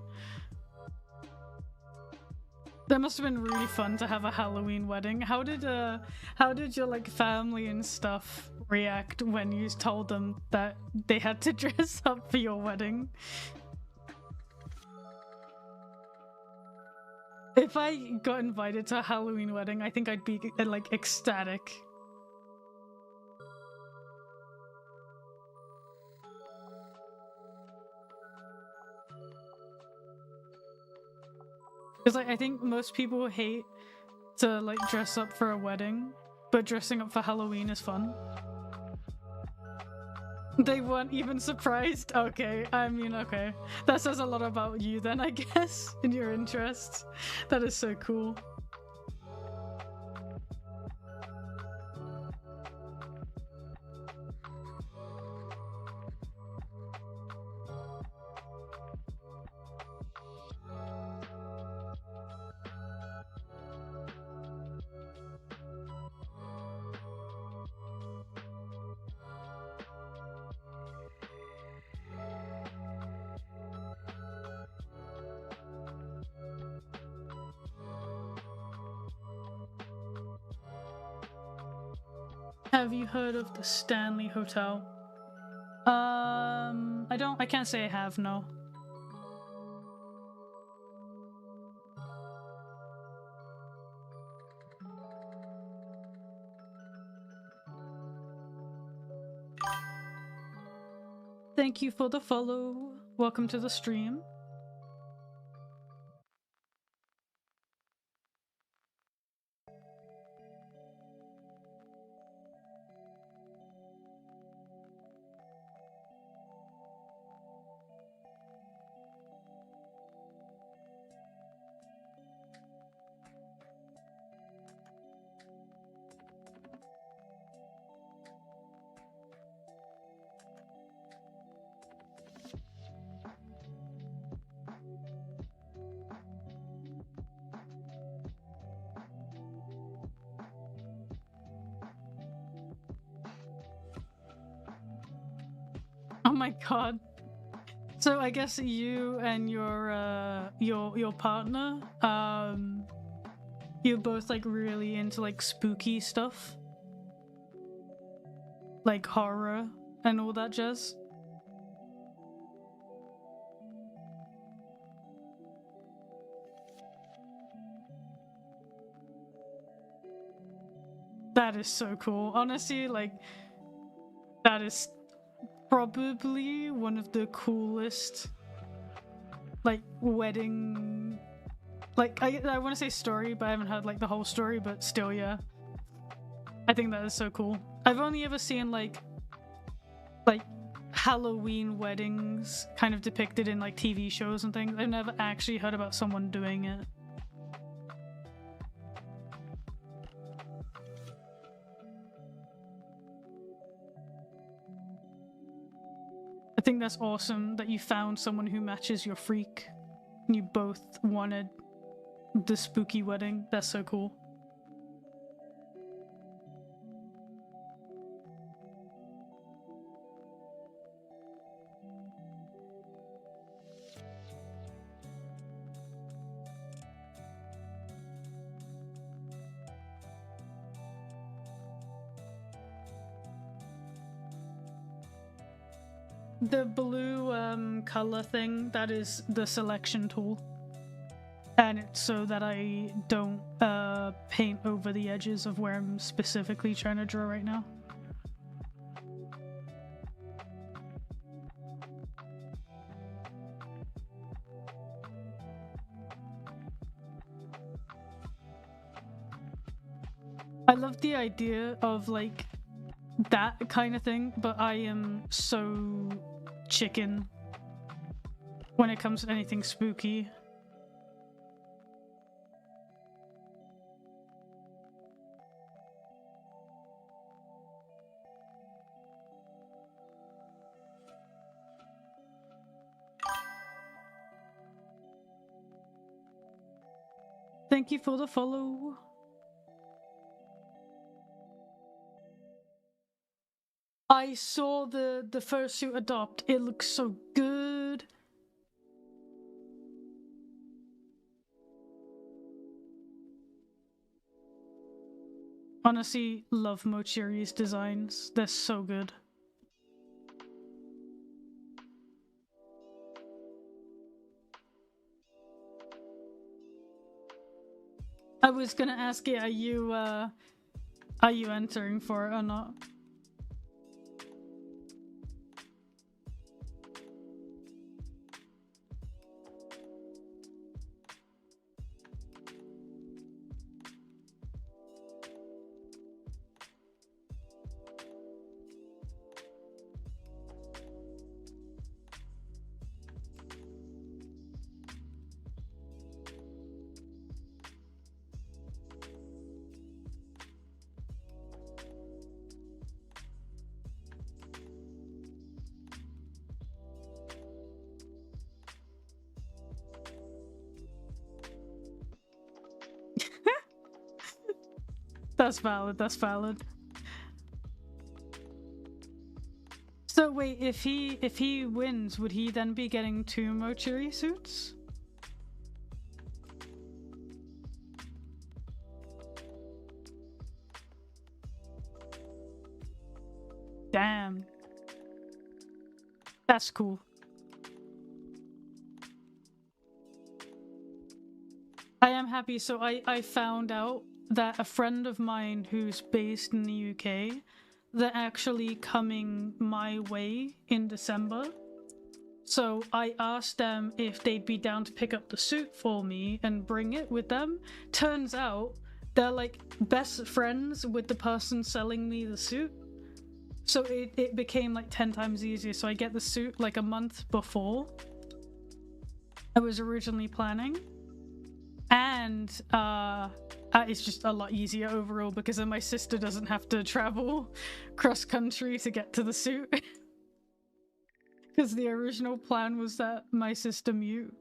That must have been really fun to have a Halloween wedding. How did your like family and stuff react when you told them that they had to dress up for your wedding? If I got invited to a Halloween wedding, I think I'd be like ecstatic. Because like, I think most people hate to like dress up for a wedding, but dressing up for Halloween is fun. They weren't even surprised? Okay, I mean, okay. That says a lot about you then, I guess, in your interests. That is so cool. Have you heard of the Stanley Hotel? I can't say I have, no. Thank you for the follow. Welcome to the stream. Oh my god. So I guess you and your partner, you're both like really into like spooky stuff? Like horror and all that jazz? That is so cool. Honestly, like, that is probably one of the coolest, like, wedding... Like, I want to say story, but I haven't heard, like, the whole story, but still, yeah. I think that is so cool. I've only ever seen, like, Halloween weddings kind of depicted in, like, TV shows and things. I've never actually heard about someone doing it. I think that's awesome that you found someone who matches your freak. And you both wanted the spooky wedding. That's so cool. The blue color thing, that is the selection tool. And it's so that I don't paint over the edges of where I'm specifically trying to draw right now. I love the idea of like that kind of thing, but I am so chicken when it comes to anything spooky. Thank you for the follow. I saw the fursuit adopt. It looks so good. Honestly, love Mochiri's designs. They're so good. I was gonna ask you, are you entering for it or not? That's valid, that's valid. So wait, if he wins, would he then be getting 2 Mochiri suits? Damn. That's cool. I am happy. So I found out that a friend of mine who's based in the UK, they're actually coming my way in December. So I asked them if they'd be down to pick up the suit for me and bring it with them. Turns out they're like best friends with the person selling me the suit. So it became like 10 times easier. So I get the suit like a month before I was originally planning. And it's just a lot easier overall because then my sister doesn't have to travel cross country to get to the suit. Because the original plan was that my sister Mute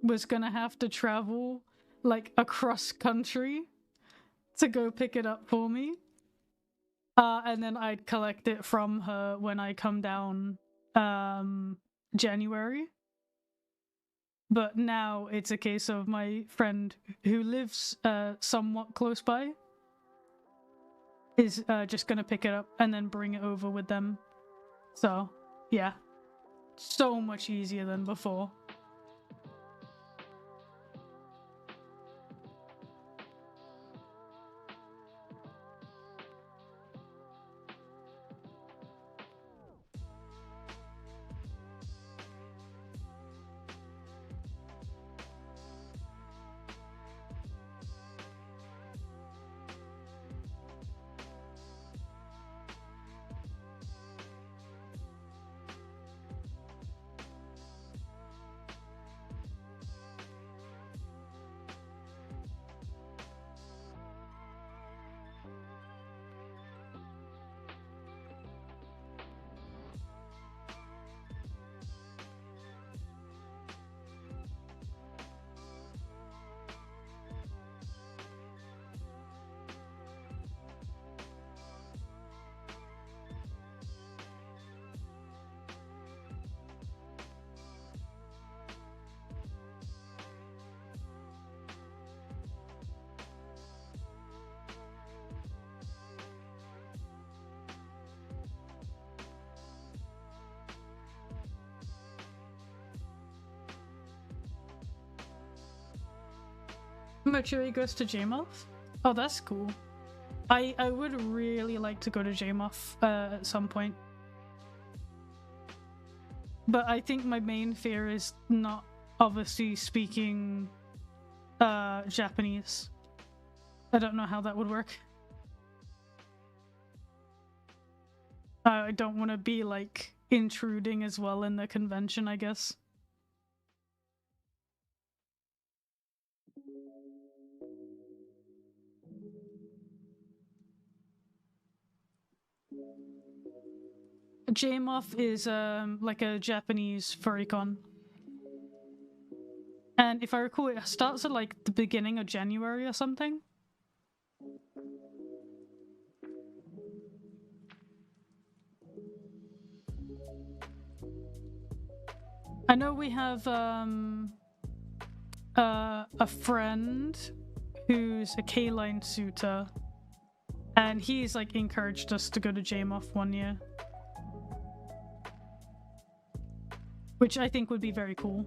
was gonna have to travel like across country to go pick it up for me. And then I'd collect it from her when I come down January. But now it's a case of my friend who lives somewhat close by is just gonna pick it up and then bring it over with them. So, yeah. So much easier than before. Mercury goes to Jamoth? Oh, that's cool. I would really like to go to Jamoth at some point. But I think my main fear is not obviously speaking Japanese. I don't know how that would work. I don't want to be like intruding as well in the convention, I guess. Jamoth is like a Japanese furrycon. And if I recall, it starts at like the beginning of January or something. I know we have a friend who's a K-line suitor, and he's like encouraged us to go to Jamoth one year, which I think would be very cool.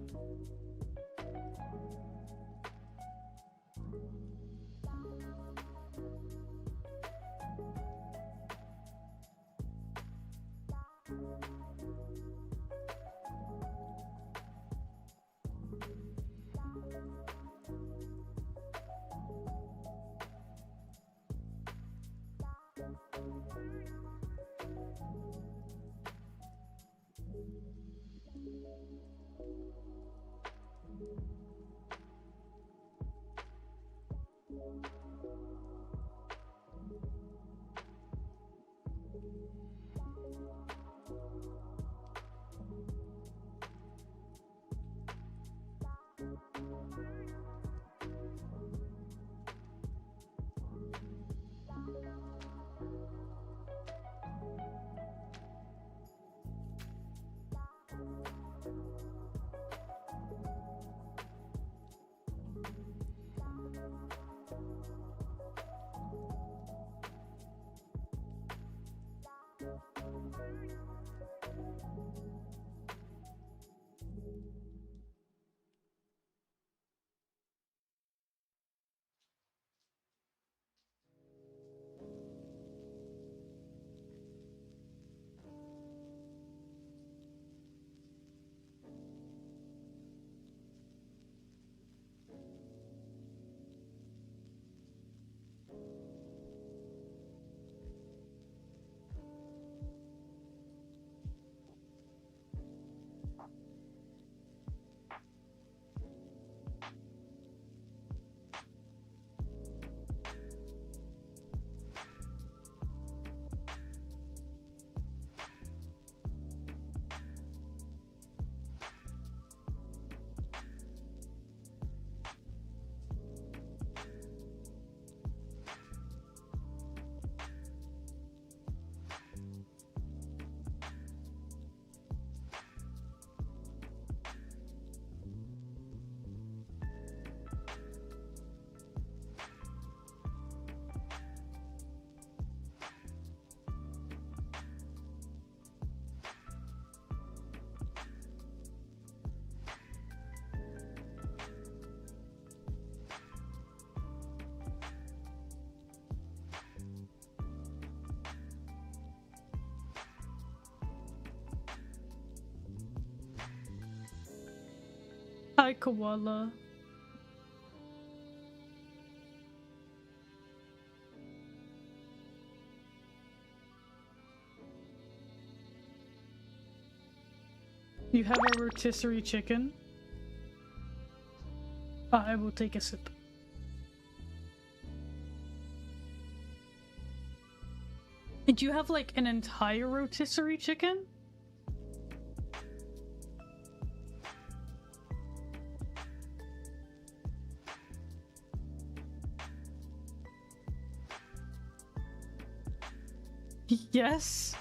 Hi, koala. You have a rotisserie chicken? I will take a sip. Did you have like an entire rotisserie chicken? Yes.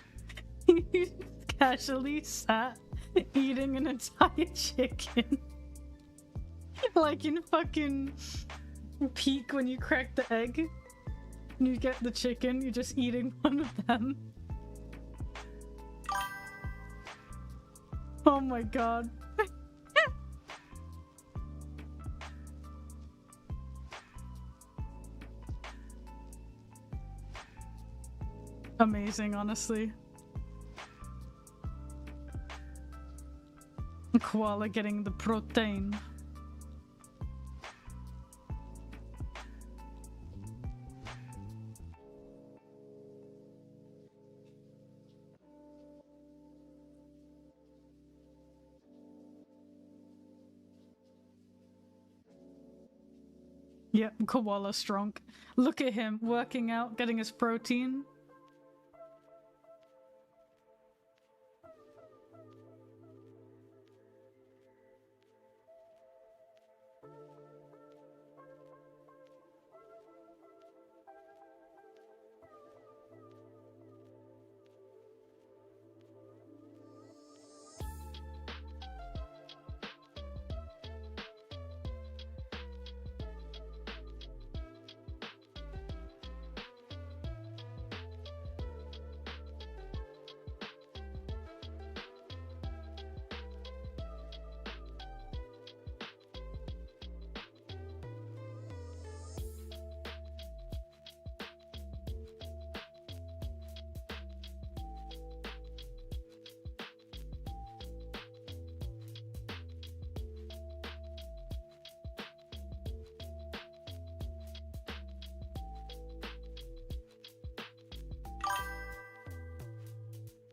You casually sat eating an entire chicken. Like in fucking Peak when you crack the egg and you get the chicken, you're just eating one of them. Oh my god. Amazing, honestly. Koala getting the protein. Yep, koala strong. Look at him working out, getting his protein.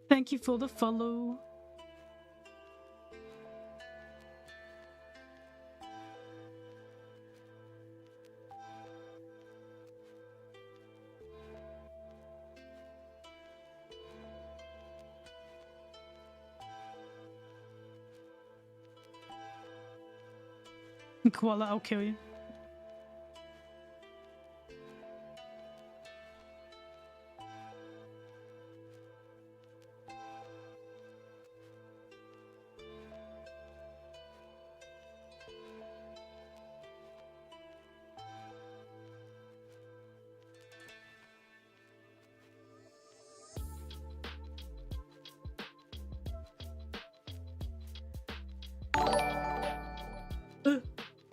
Thank you for the follow. Koala, I'll kill you.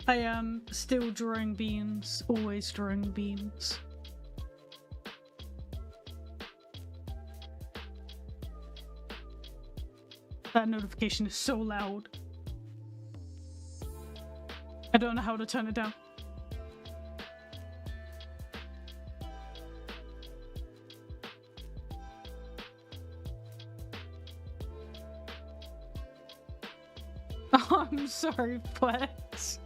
I am still drawing beans, always drawing beans. That notification is so loud. I don't know how to turn it down. Oh, I'm sorry, Flex.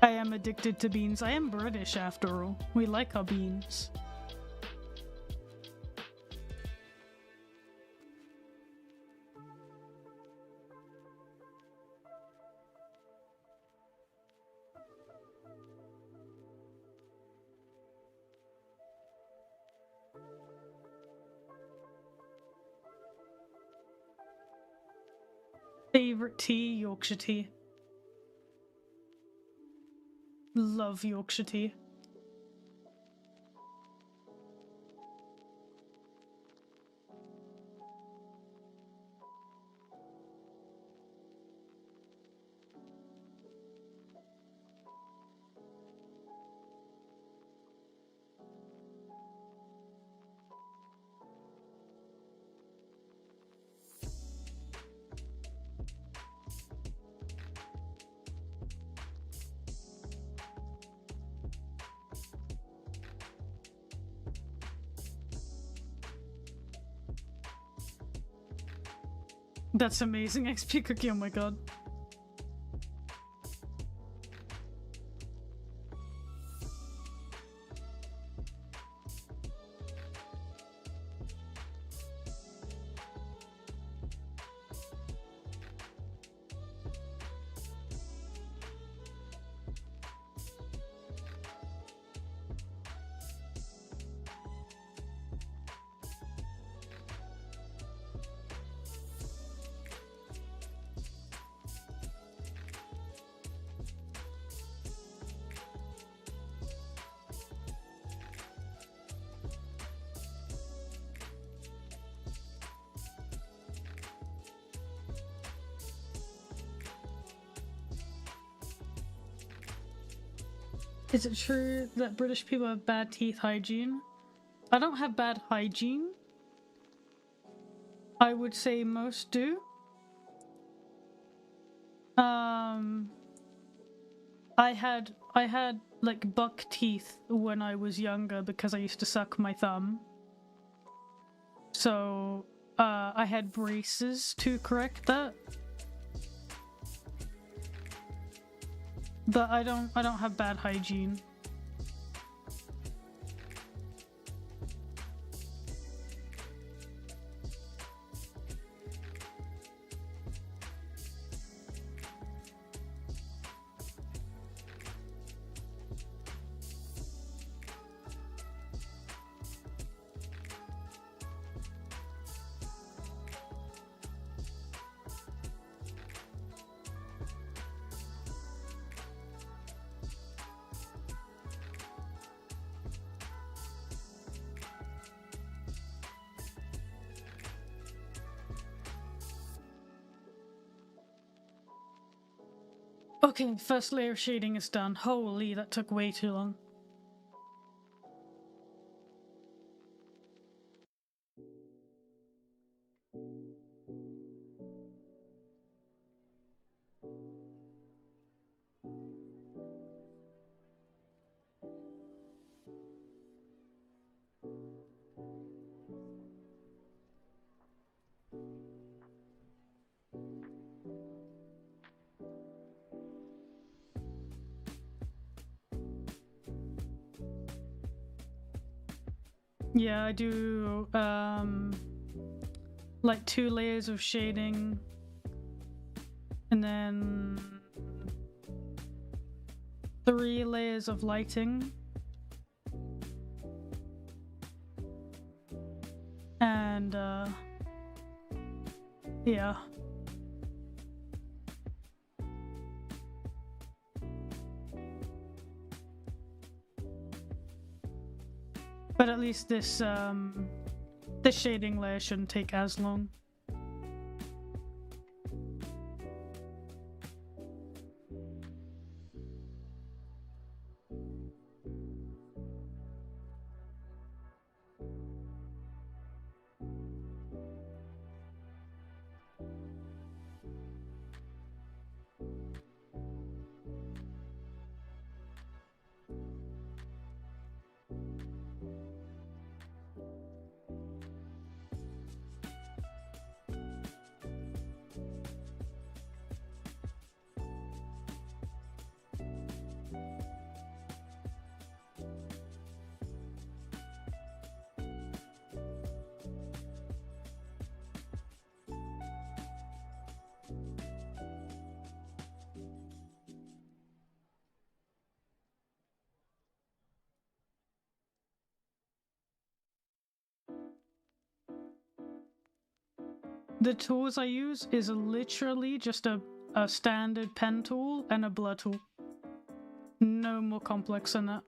I am addicted to beans. I am British after all. We like our beans. Favorite tea, Yorkshire tea. Love Yorkshire tea. That's amazing. XP cookie, oh my god. Is it true that British people have bad teeth hygiene? I don't have bad hygiene. I would say most do. I had like buck teeth when I was younger because I used to suck my thumb. So, I had braces to correct that. But I don't have bad hygiene. Okay, first layer of shading is done. Holy, that took way too long. Yeah, I do like 2 layers of shading and then 3 layers of lighting and yeah. But at least this this shading layer shouldn't take as long. The tools I use is literally just a standard pen tool and a blur tool. No more complex than that.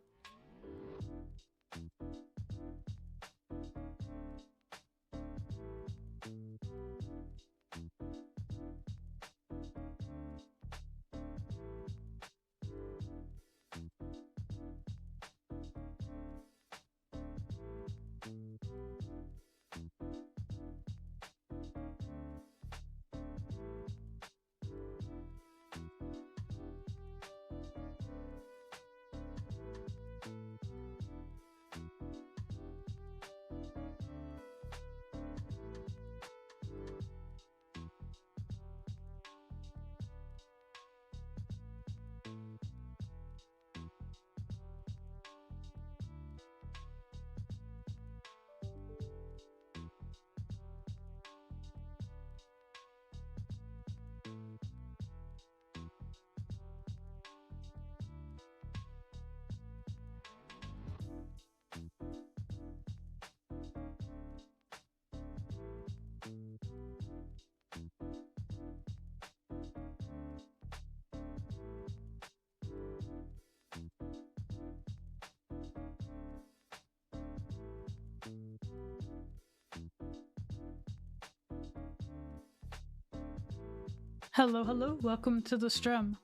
Hello, hello, welcome to the stream.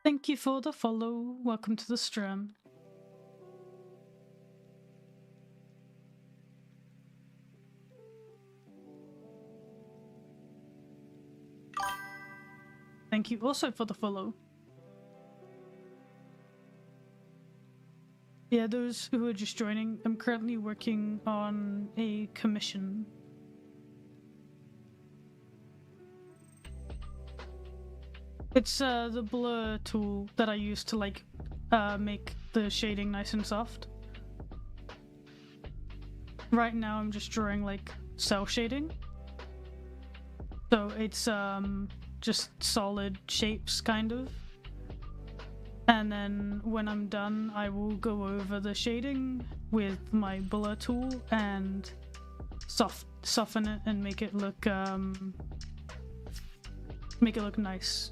Thank you for the follow. Welcome to the stream. Thank you also for the follow. Yeah, those who are just joining, I'm currently working on a commission. It's the blur tool that I use to like make the shading nice and soft. Right now I'm just drawing like cell shading. So it's just solid shapes kind of. And then when I'm done, I will go over the shading with my blur tool and soften it and make it look nice.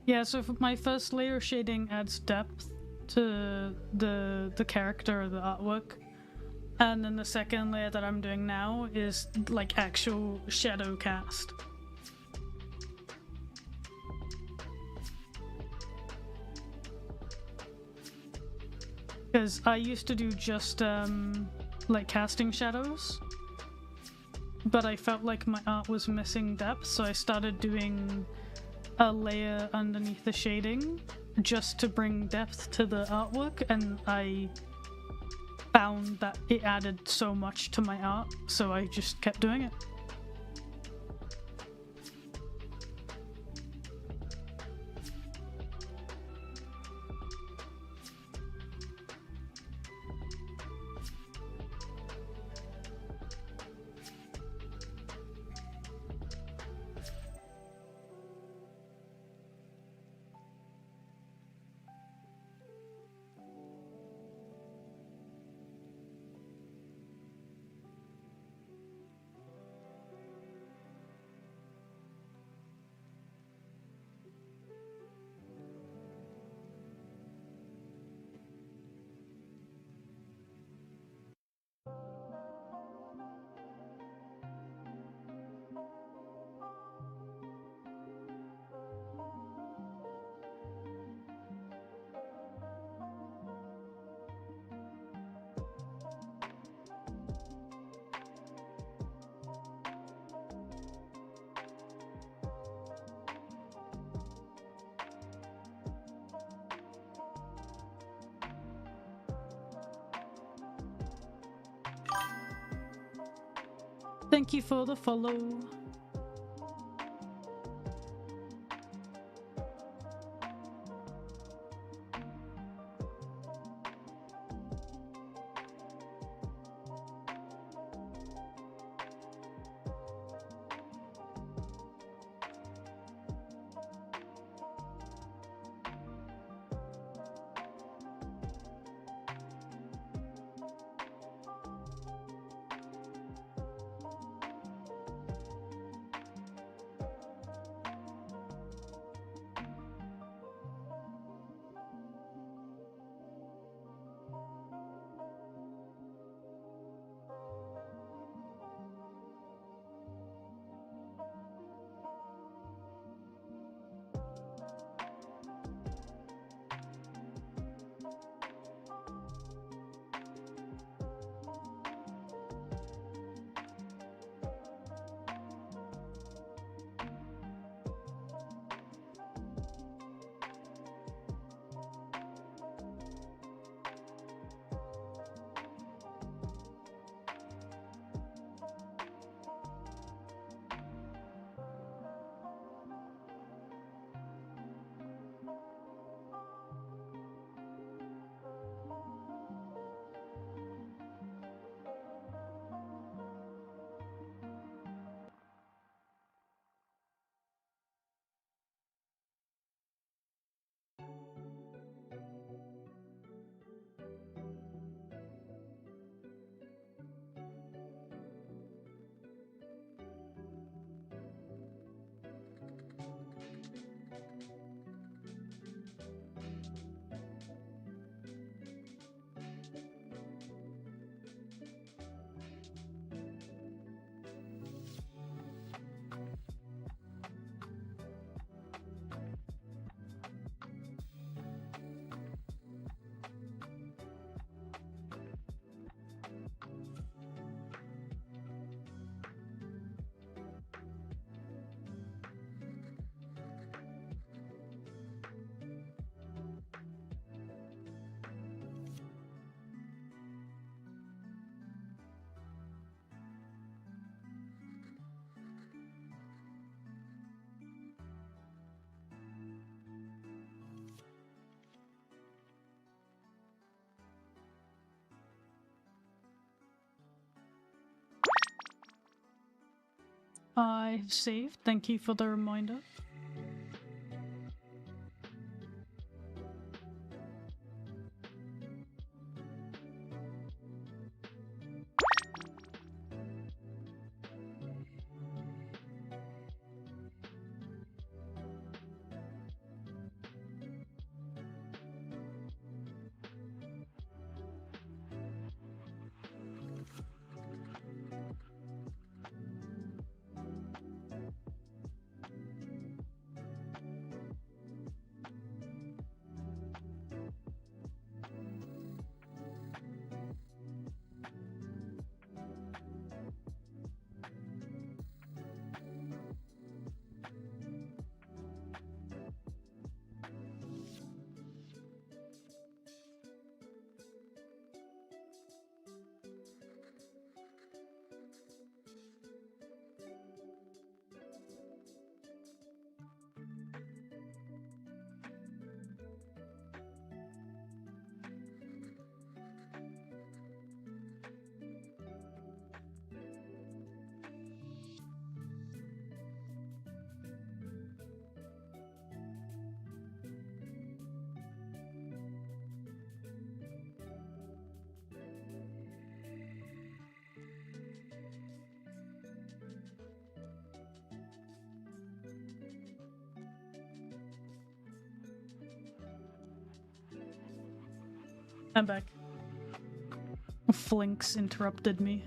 Yeah, so for my first layer of shading adds depth to the character or the artwork. And then the second layer that I'm doing now is like actual shadow cast. Because I used to do just like casting shadows, but I felt like my art was missing depth, so I started doing a layer underneath the shading just to bring depth to the artwork, and I found that it added so much to my art, so I just kept doing it. Thank you for the follow. I've saved. Thank you for the reminder. I'm back. Flinks interrupted me.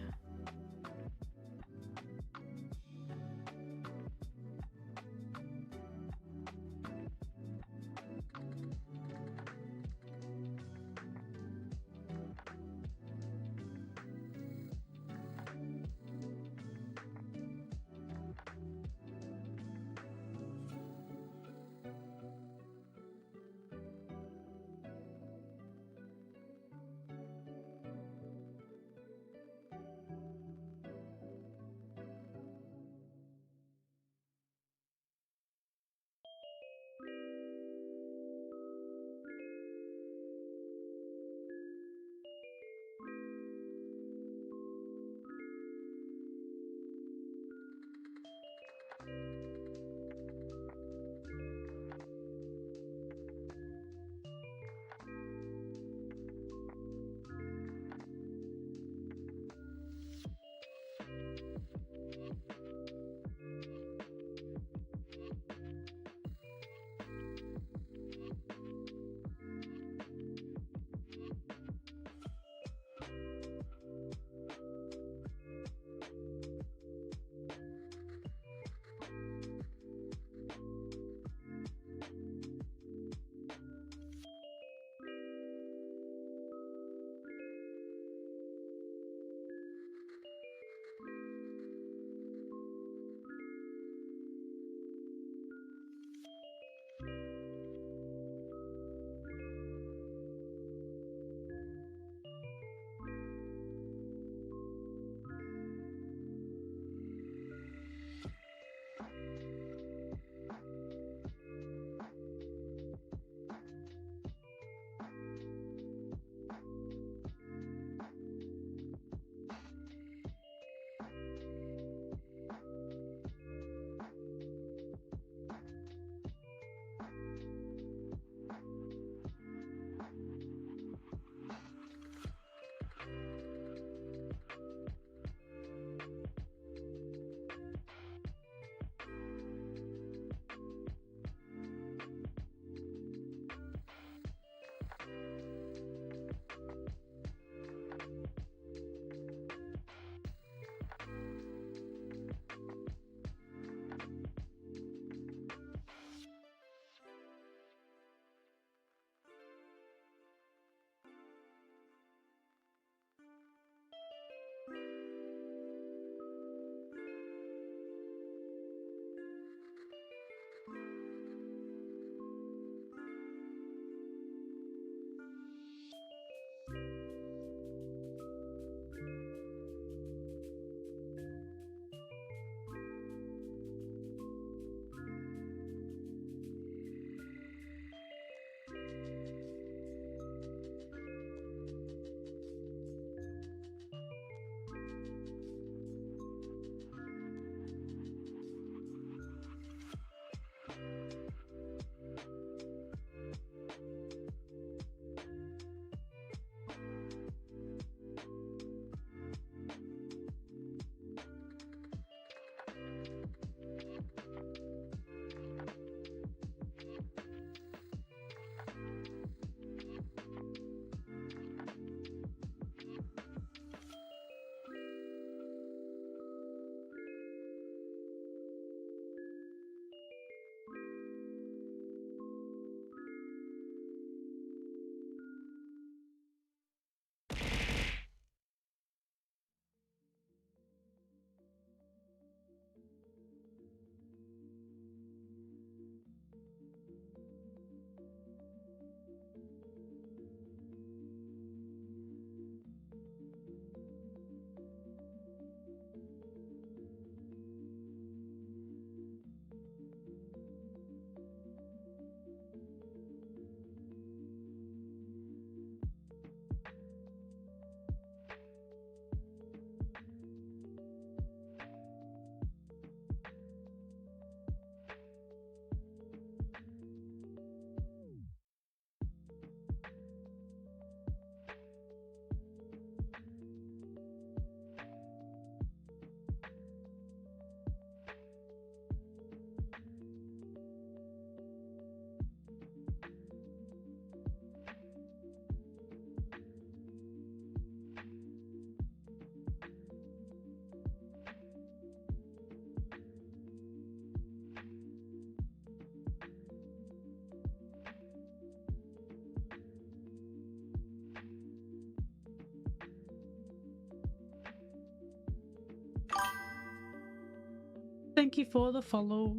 Thank you for the follow.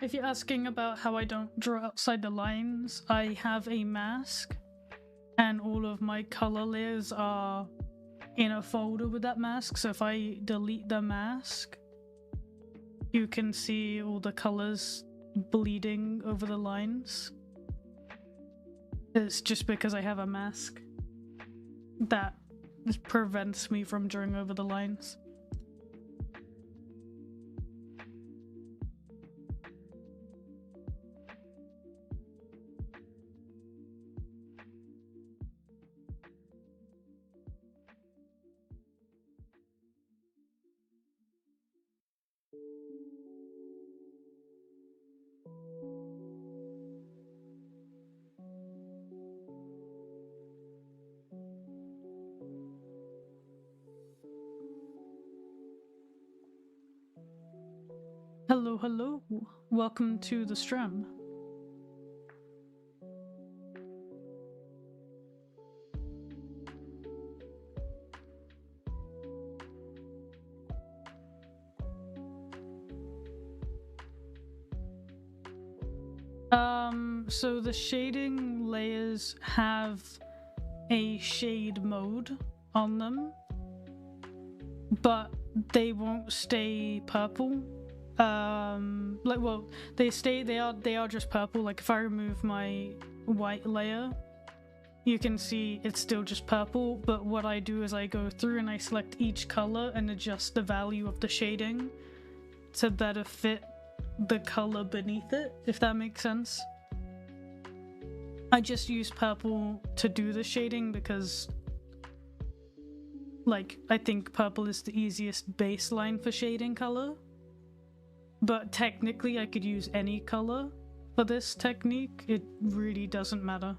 If you're asking about how I don't draw outside the lines, I have a mask, and all of my color layers are in a folder with that mask, so if I delete the mask, you can see all the colors bleeding over the lines. It's just because I have a mask that prevents me from drawing over the lines. Hello, hello. Welcome to the stream. So the shading layers have a shade mode on them, but they won't stay purple. They are just purple. Like if I remove my white layer, you can see it's still just purple, but what I do is I go through and I select each color and adjust the value of the shading to better fit the color beneath it, if that makes sense. I just use purple to do the shading because, like, I think purple is the easiest baseline for shading color. But technically I could use any color for this technique. It really doesn't matter.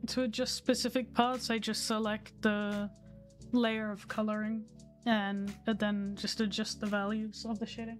To adjust specific parts, I just select the layer of coloring and then just adjust the values of the shading.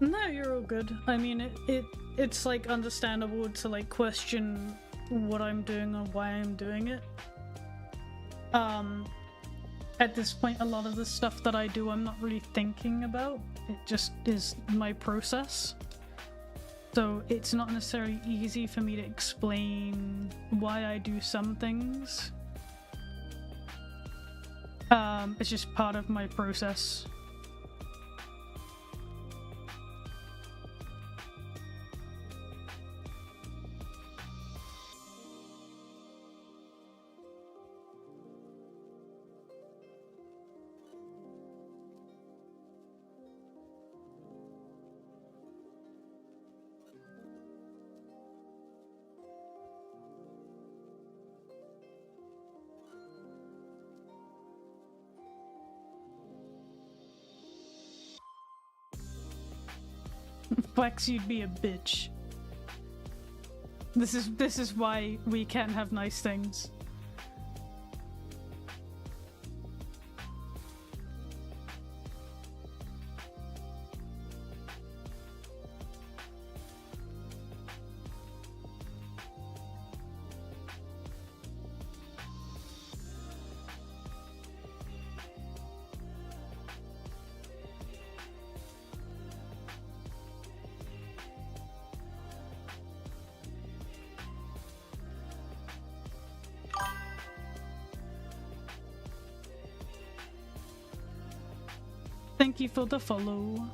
No, you're all good. I mean, it's like understandable to like question what I'm doing or why I'm doing it. At this point, a lot of the stuff that I do, I'm not really thinking about. It just is my process. So it's not necessarily easy for me to explain why I do some things. It's just part of my process. Flex, you'd be a bitch. This is why we can't have nice things. Thank you for the follow.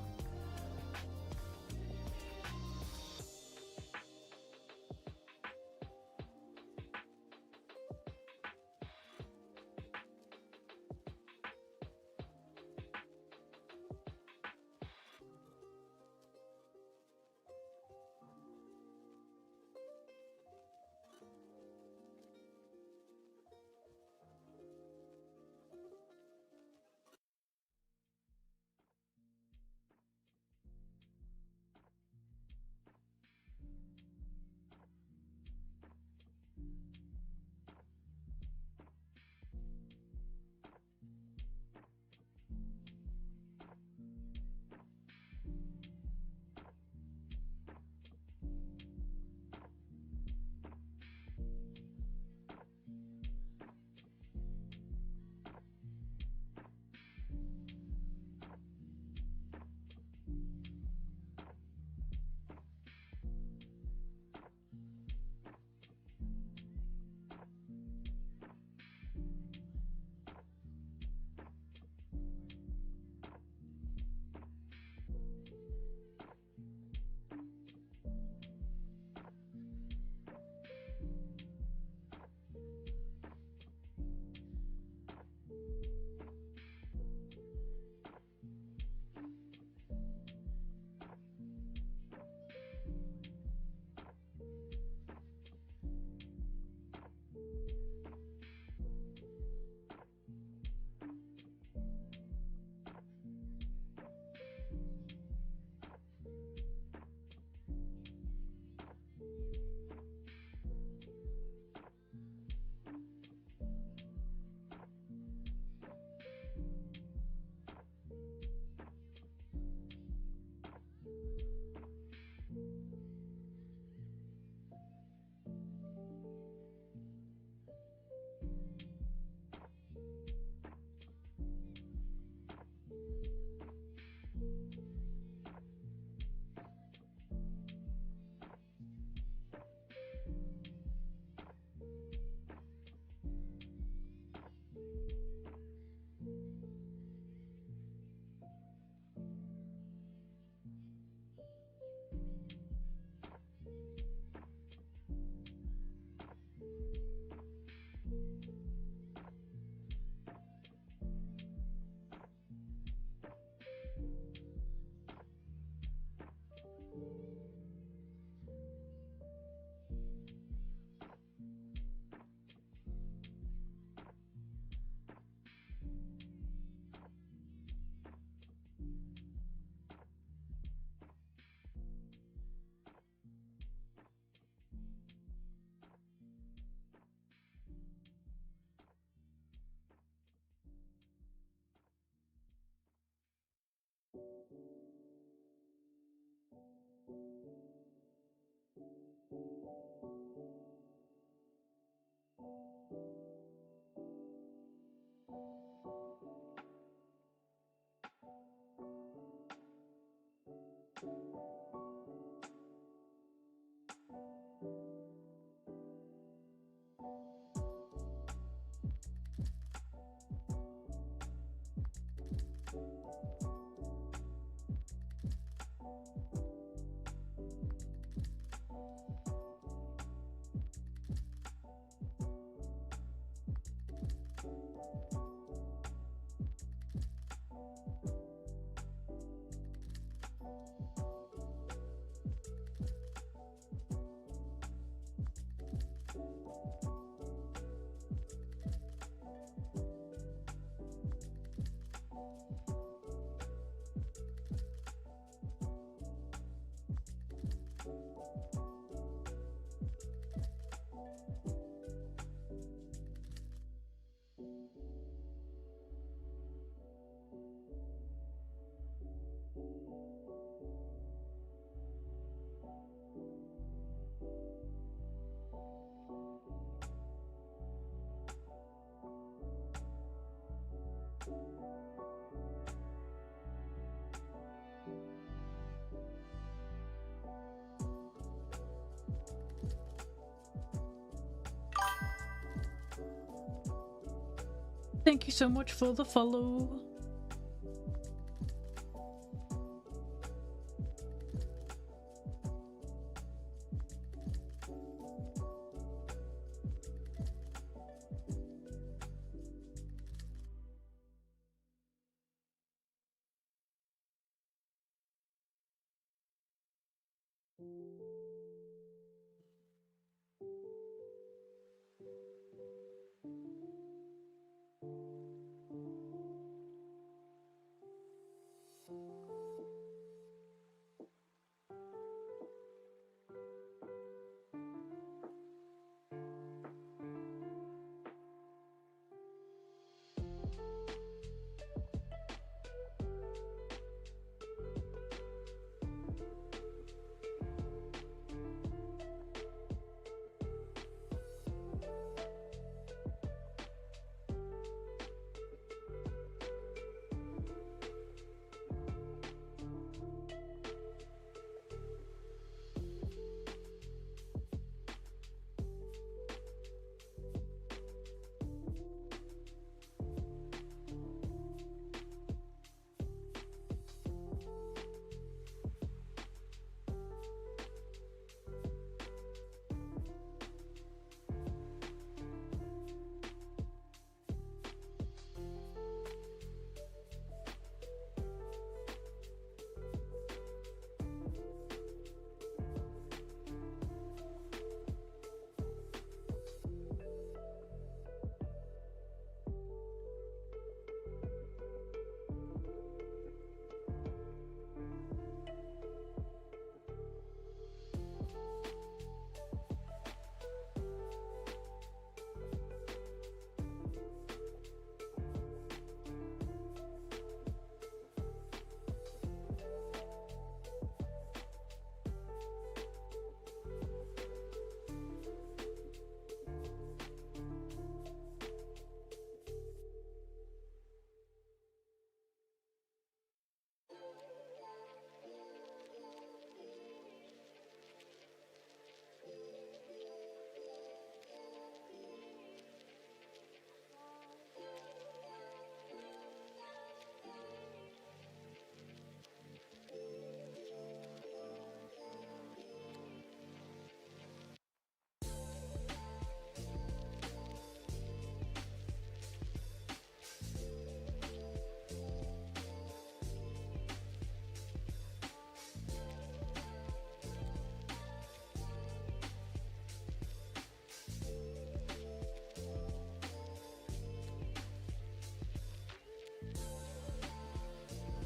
Thank you so much for the follow.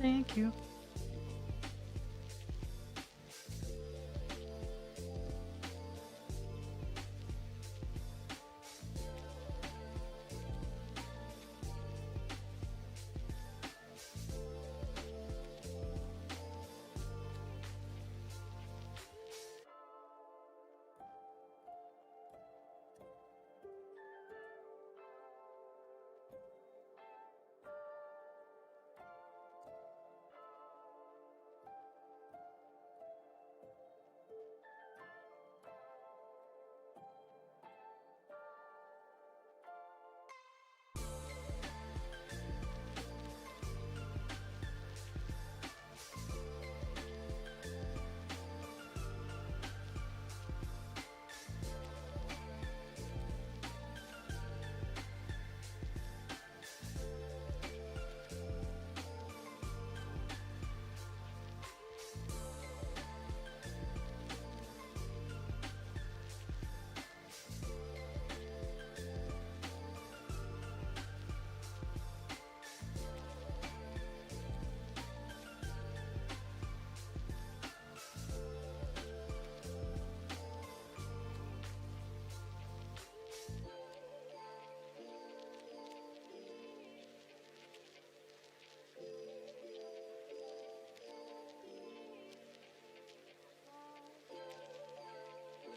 Thank you.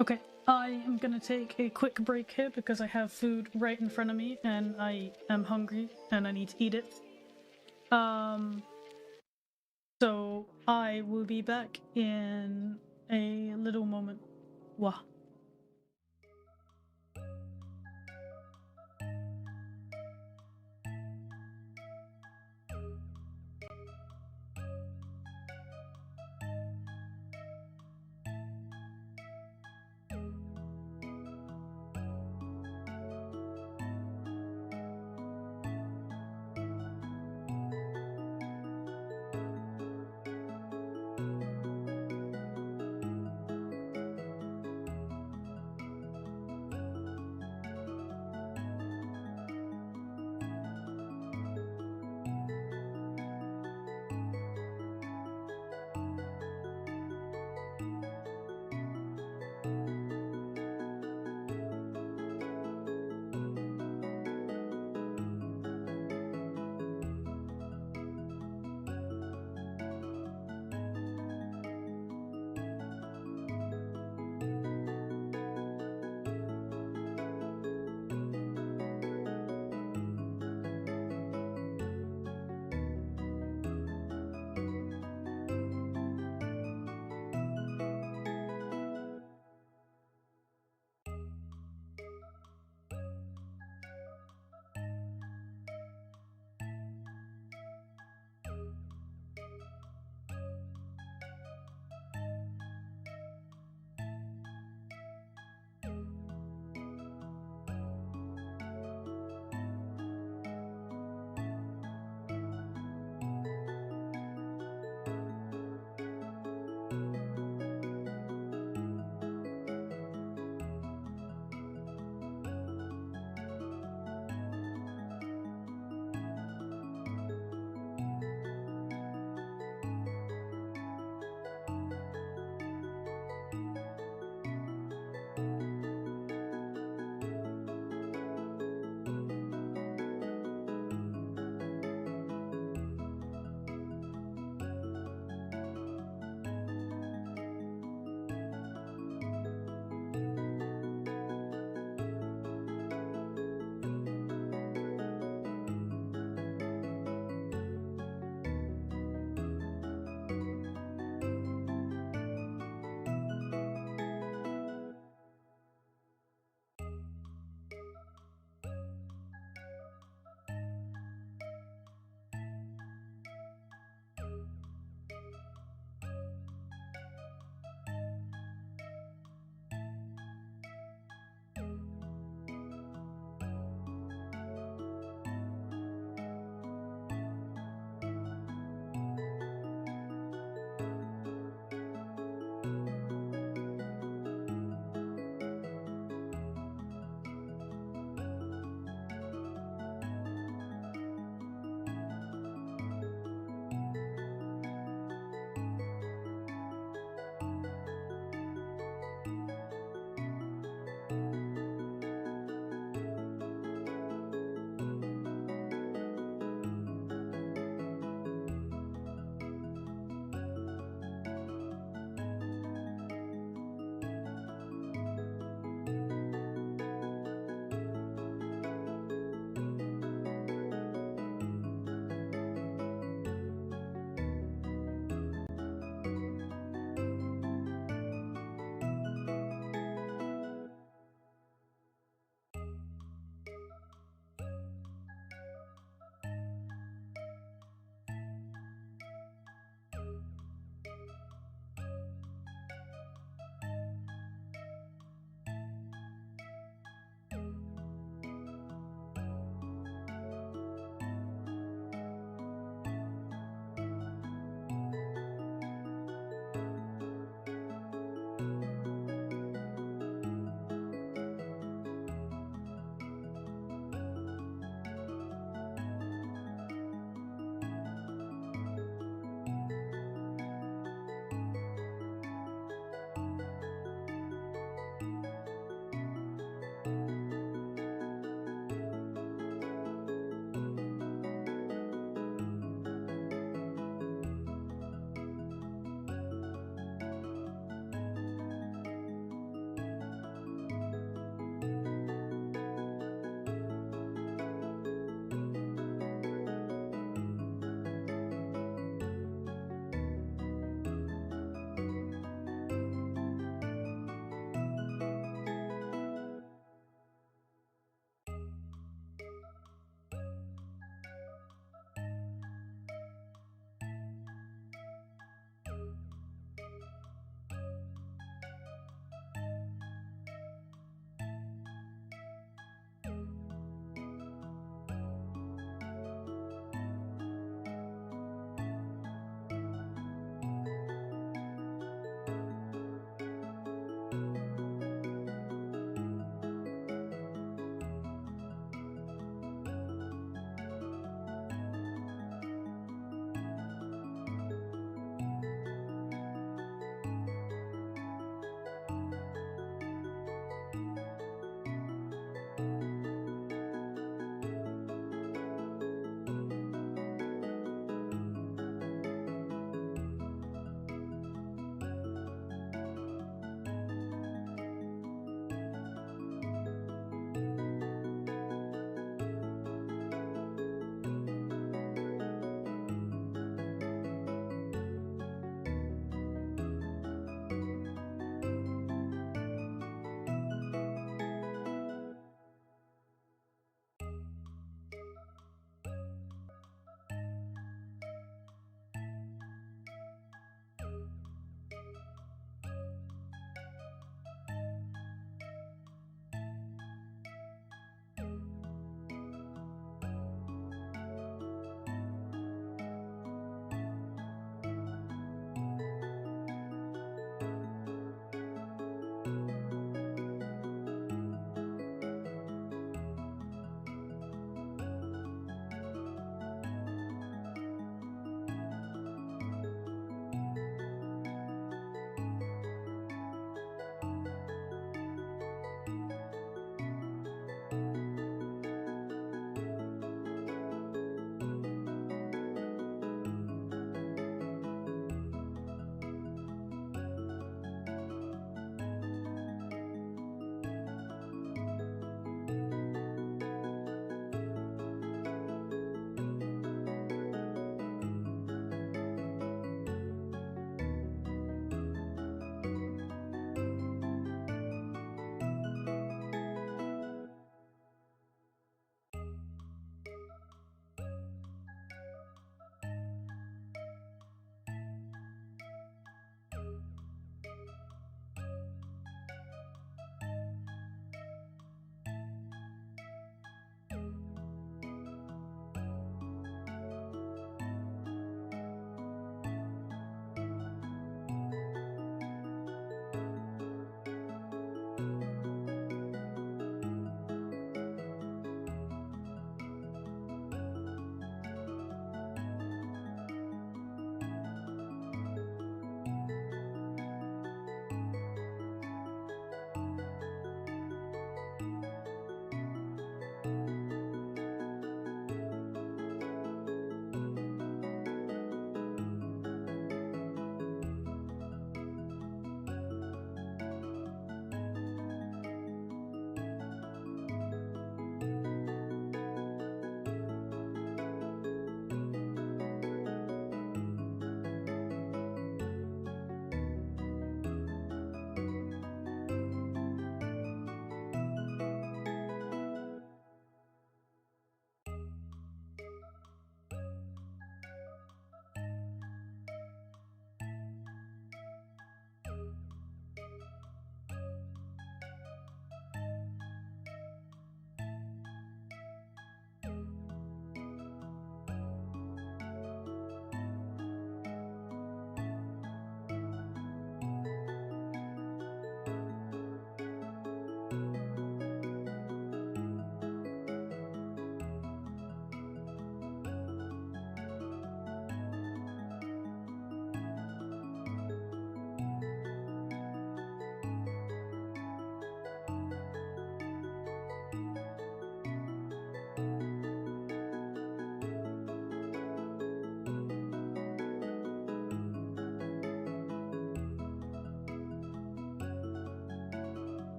Okay, I am gonna take a quick break here because I have food right in front of me and I am hungry and I need to eat it. So I will be back in a little moment. Wah.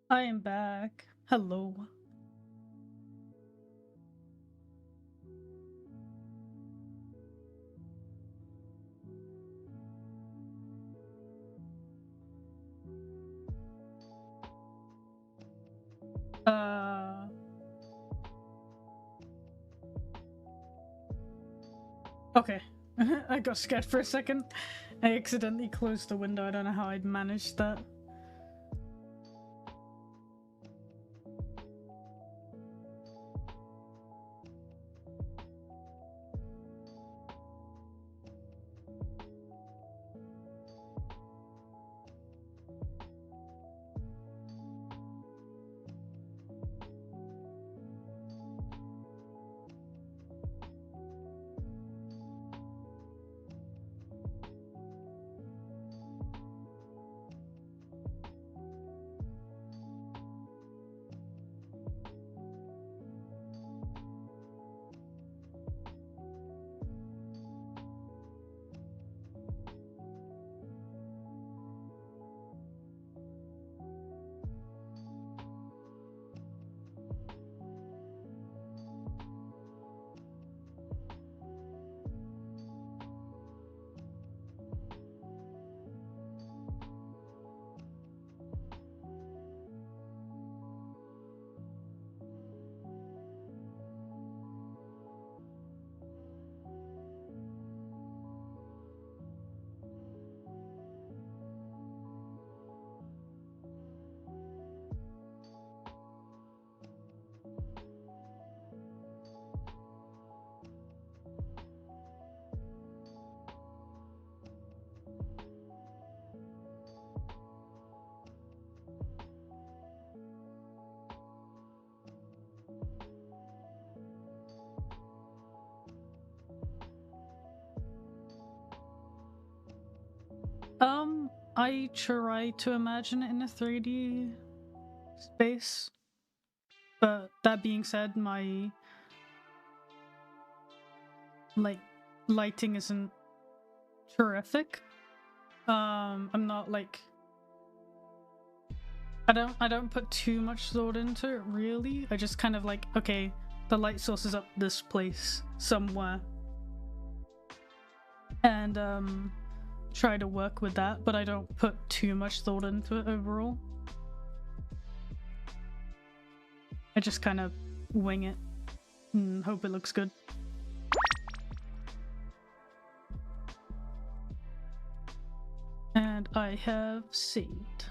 I am back. Hello. Okay. I got scared for a second. I accidentally closed the window. I don't know how I'd managed that. I try to imagine it in a 3D space, but that being said, my lighting isn't terrific. I'm not like I don't put too much thought into it really. I just kind of like, okay, the light source is up this place somewhere. And try to work with that, but I don't put too much thought into it overall. I just kind of wing it and hope it looks good. And I have saved.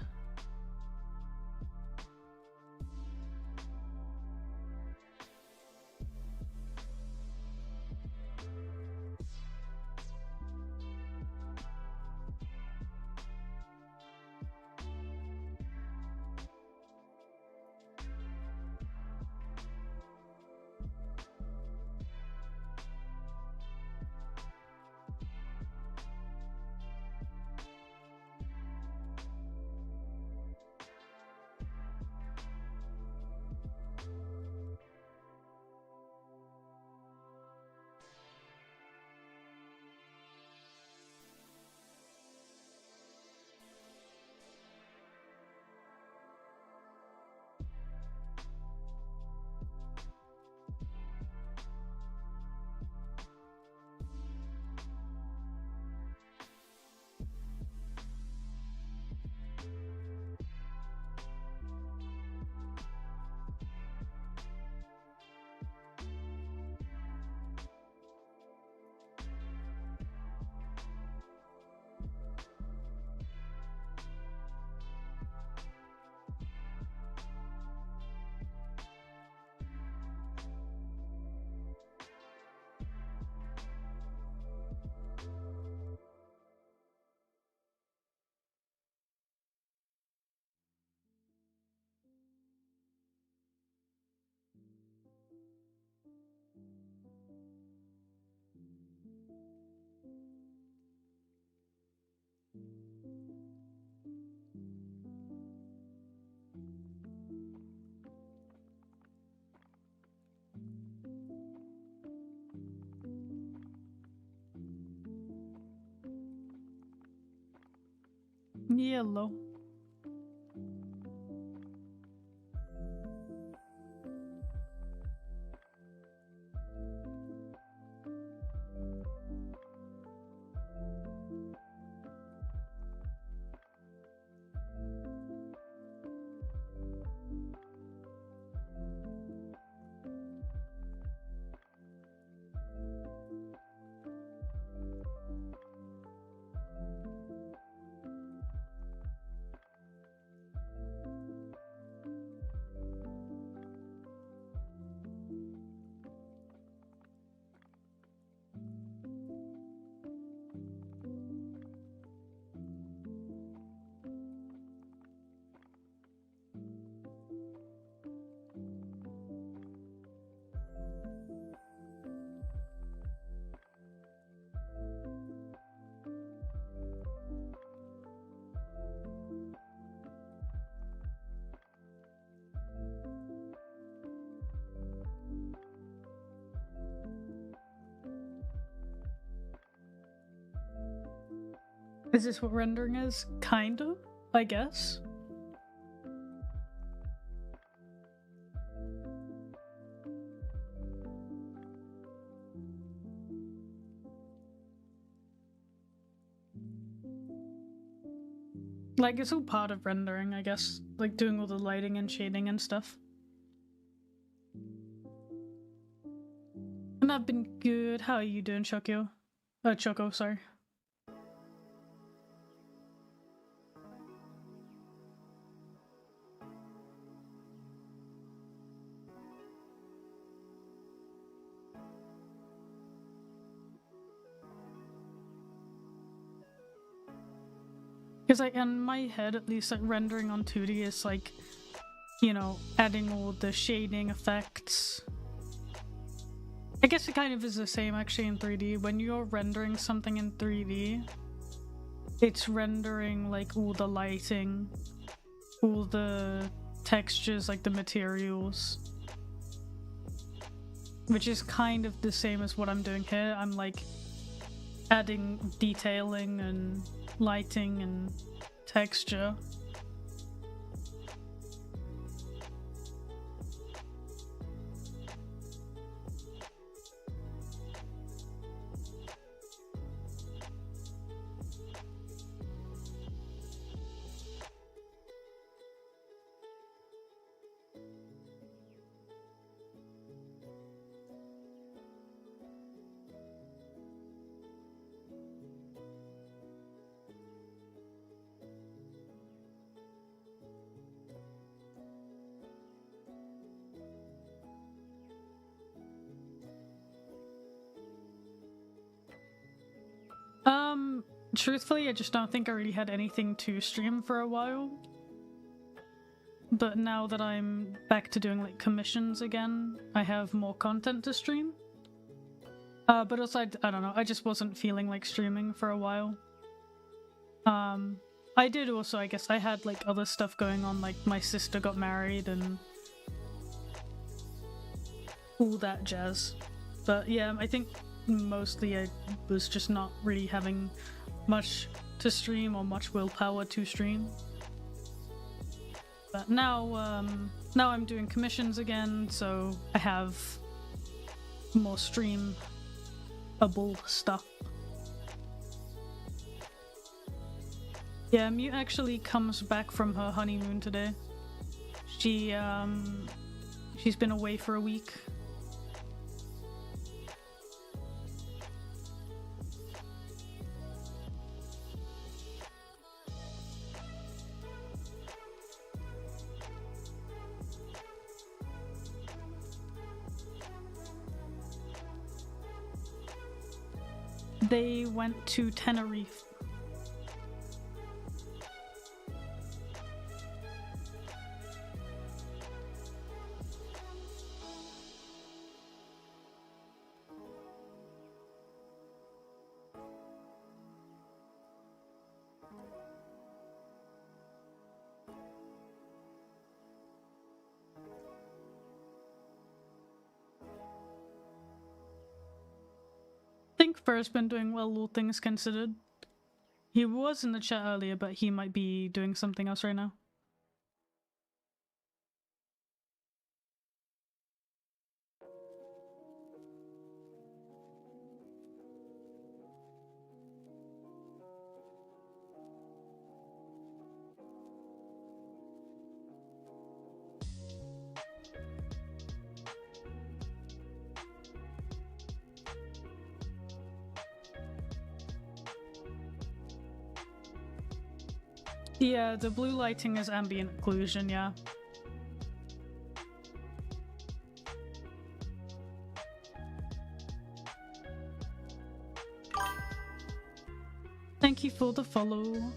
Yellow. Is this what rendering is? Kind of, I guess. Like, it's all part of rendering, I guess. Like, doing all the lighting and shading and stuff. And I've been good. How are you doing, Chokyo? Choco, sorry. Because, like, in my head, at least, like, rendering on 2D is, like, you know, adding all the shading effects. I guess it kind of is the same, actually, in 3D. When you're rendering something in 3D, it's rendering, like, all the lighting, all the textures, like, the materials. Which is kind of the same as what I'm doing here. I'm, like, adding detailing and lighting and texture. Truthfully, I just don't think I really had anything to stream for a while. But now that I'm back to doing, like, commissions again, I have more content to stream. But also, I don't know, I just wasn't feeling like streaming for a while. I did also, I guess, I had, like, other stuff going on, like, my sister got married and all that jazz. But yeah, I think mostly I was just not really having much to stream or much willpower to stream. But now, now I'm doing commissions again, so I have more streamable stuff. Yeah, Mute actually comes back from her honeymoon today. She's been away for a week. They went to Tenerife. I think Fur's been doing well, all things considered. He was in the chat earlier, but he might be doing something else right now. Yeah, the blue lighting is ambient occlusion, yeah. Thank you for the follow.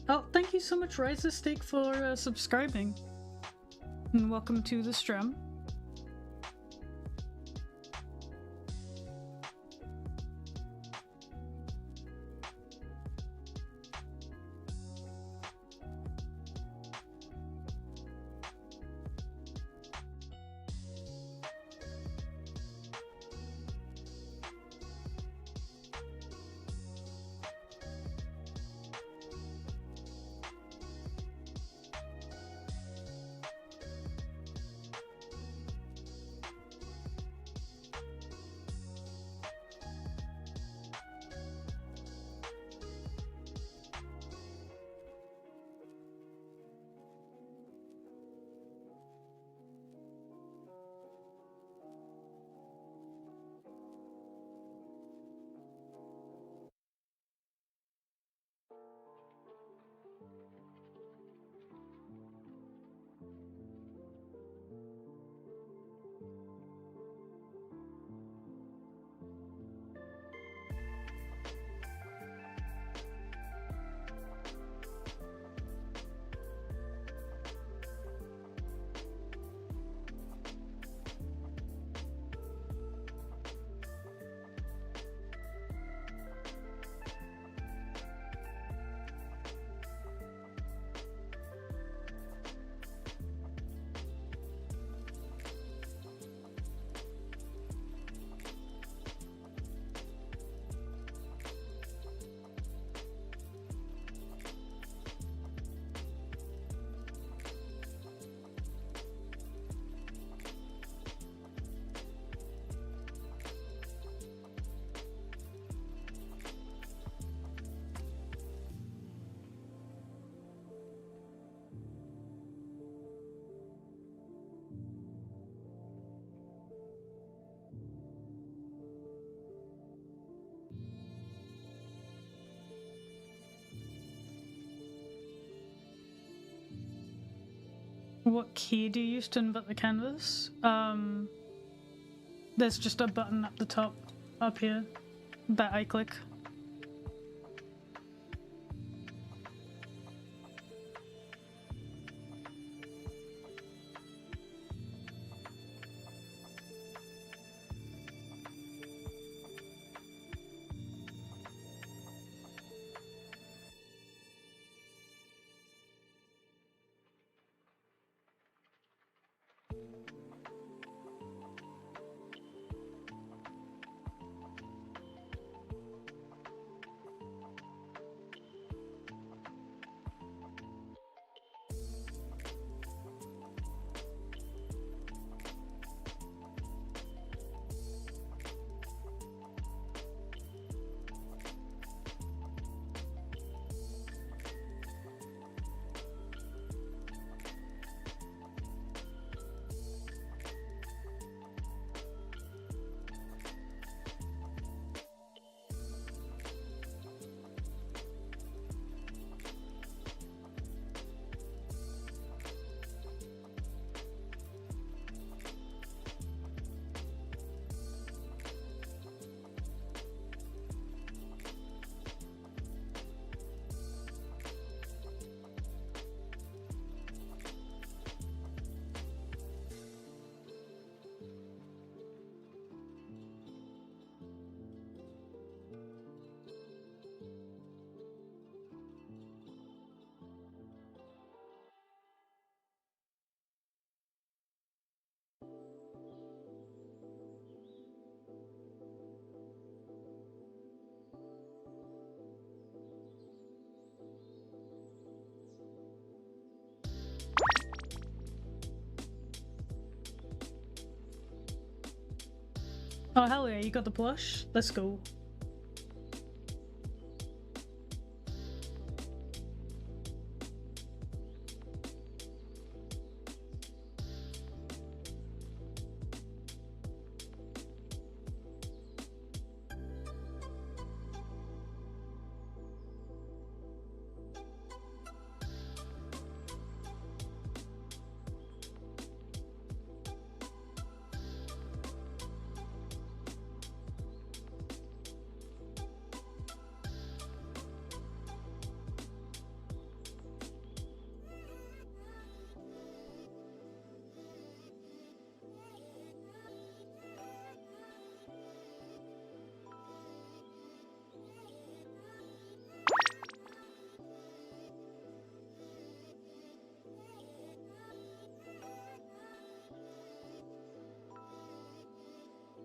Oh, thank you so much, Rise the Steak, for subscribing. And welcome to the stream. What key do you use to invert the canvas? There's just a button at the top up here that I click. Oh hell yeah, you got the plush? Let's go.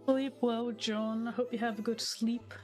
Sleep well, John. I hope you have a good sleep.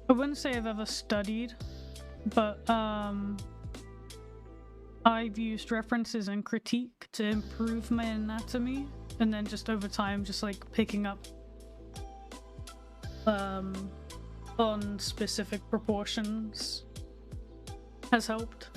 I wouldn't say I've ever studied, but I've used references and critique to improve my anatomy, and then just over time, just like picking up on specific proportions has helped.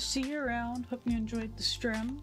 see you around. Hope you enjoyed the stream.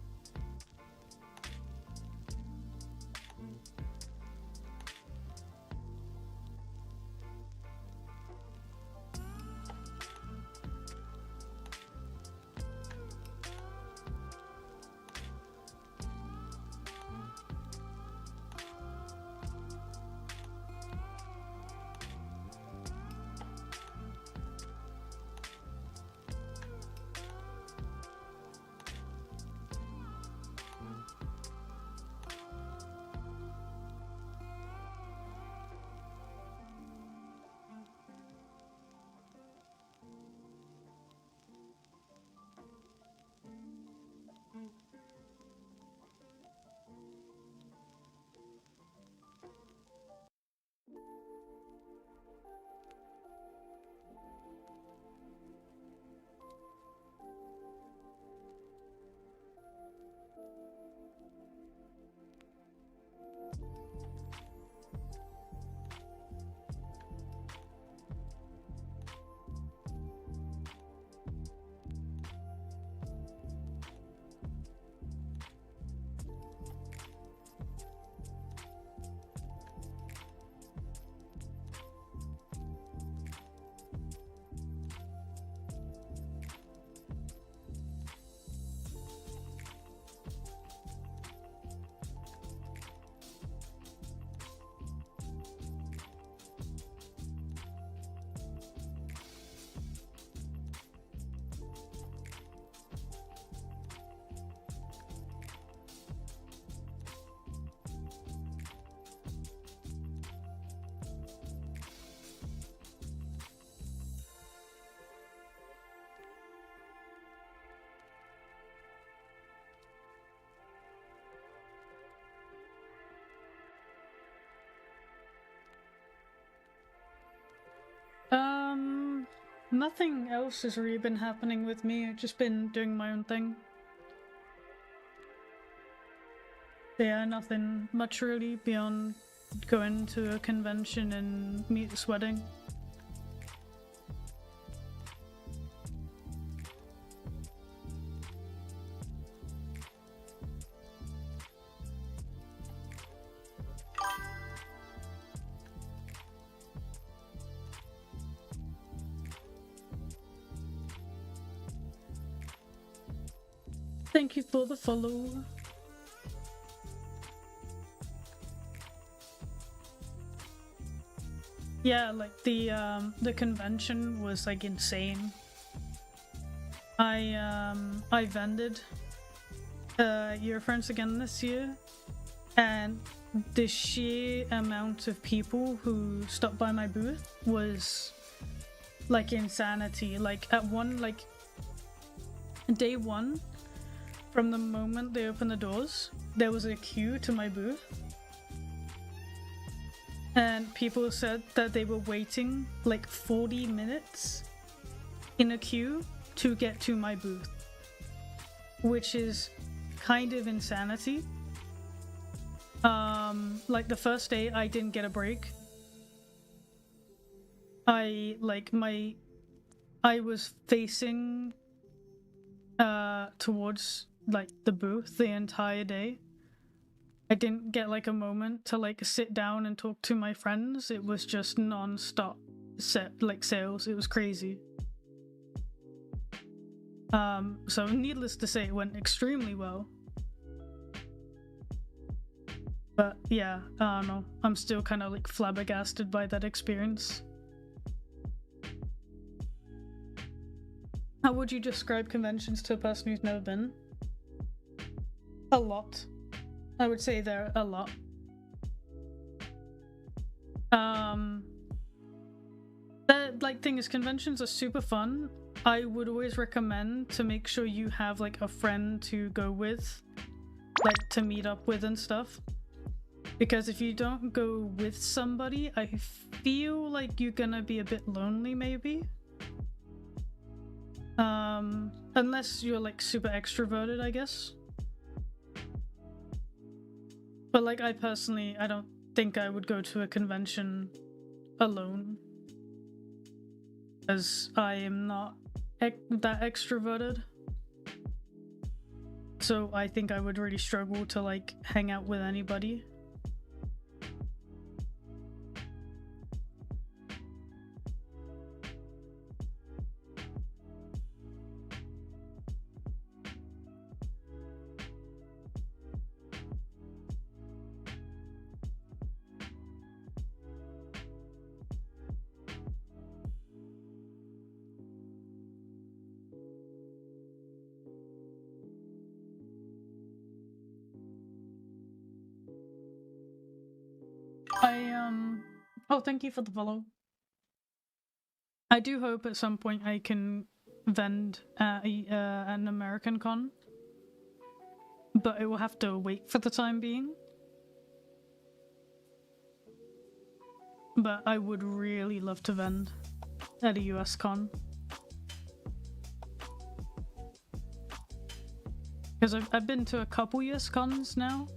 Nothing else has really been happening with me. I've just been doing my own thing. Yeah, nothing much really beyond going to a convention and Meat's wedding. Thank you for the follow. Yeah, like the convention was like insane. I vended Year Friends again this year, and the sheer amount of people who stopped by my booth was like insanity. Like at day one, from the moment they opened the doors, there was a queue to my booth. And people said that they were waiting like 40 minutes in a queue to get to my booth, which is kind of insanity. Like the first day I didn't get a break. I was facing towards like the booth the entire day. I didn't get like a moment to like sit down and talk to my friends. It was just non-stop sales. It was crazy. So needless to say, it went extremely well. But yeah, I don't know. I'm still kind of like flabbergasted by that experience. How would you describe conventions to a person who's never been? A lot. I would say they're a lot. The like thing is, conventions are super fun. I would always recommend to make sure you have like a friend to go with, like to meet up with and stuff. Because if you don't go with somebody, I feel like you're gonna be a bit lonely maybe. Unless you're like super extroverted, I guess. But like I personally, I don't think I would go to a convention alone, as I am not that extroverted. So I think I would really struggle to like hang out with anybody. Oh, thank you for the follow. I do hope at some point I can vend an American con, but it will have to wait for the time being. But I would really love to vend at a US con. Because I've been to a couple US cons now.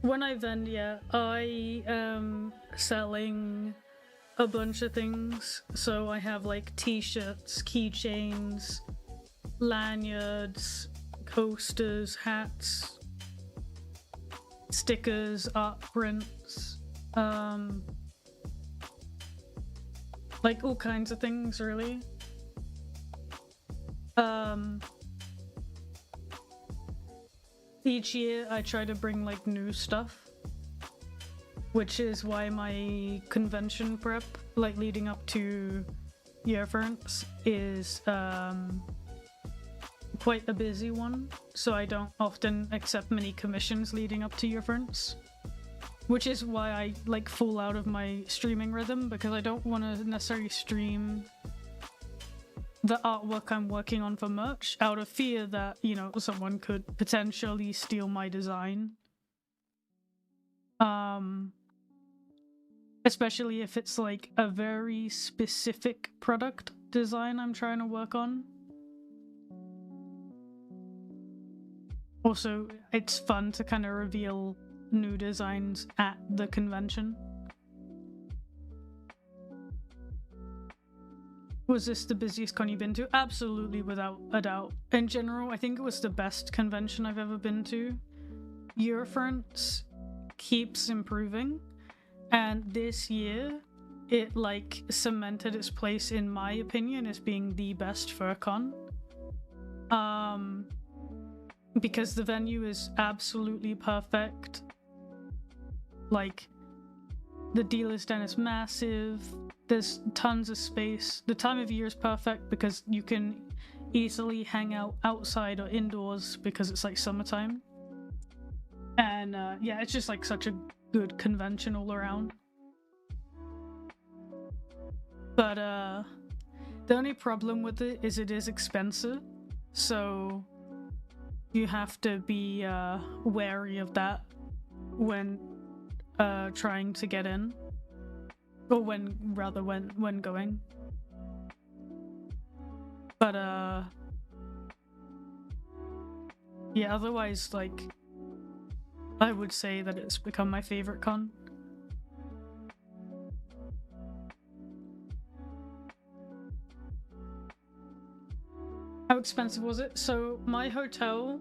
When I vend, yeah, I am selling a bunch of things. So I have like t-shirts, keychains, lanyards, coasters, hats, stickers, art prints, like all kinds of things, really. Each year I try to bring like new stuff, which is why my convention prep, like leading up to Yearference, is quite a busy one. So I don't often accept many commissions leading up to Yearference, which is why I like fall out of my streaming rhythm, because I don't want to necessarily stream the artwork I'm working on for merch out of fear that, you know, someone could potentially steal my design. Especially if it's like a very specific product design I'm trying to work on. Also, it's fun to kind of reveal new designs at the convention. Was this the busiest con you've been to? Absolutely, without a doubt. In general, I think it was the best convention I've ever been to. Yearference keeps improving, and this year it like cemented its place, in my opinion, as being the best fur con. Because the venue is absolutely perfect. Like, the dealer's den is massive. There's tons of space. The time of year is perfect because you can easily hang out outside or indoors because it's like summertime. And yeah, it's just like such a good convention all around. But the only problem with it is expensive. So you have to be wary of that when trying to get in. Or when going. But yeah, otherwise, like, I would say that it's become my favorite con. expensive was it? So my hotel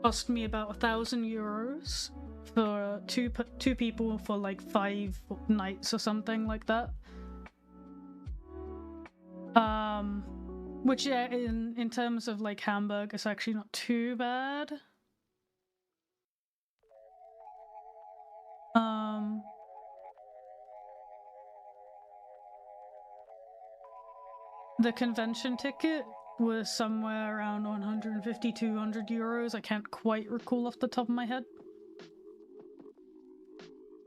cost me about €1,000 for two people for like 5 nights or something like that. Which yeah, in terms of like Hamburg, it's actually not too bad. The convention ticket was somewhere around 150, €200. I can't quite recall off the top of my head.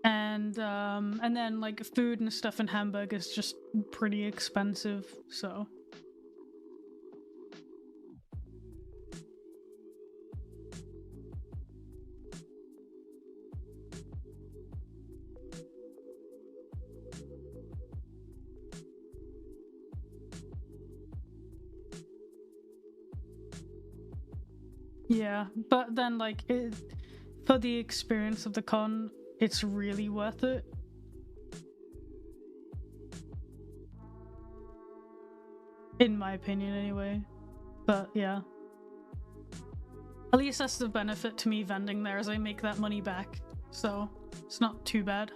And then like food and stuff in Hamburg is just pretty expensive, so. Yeah, but then like for the experience of the con, it's really worth it. In my opinion, anyway. But yeah. At least that's the benefit to me vending there, as I make that money back. So it's not too bad.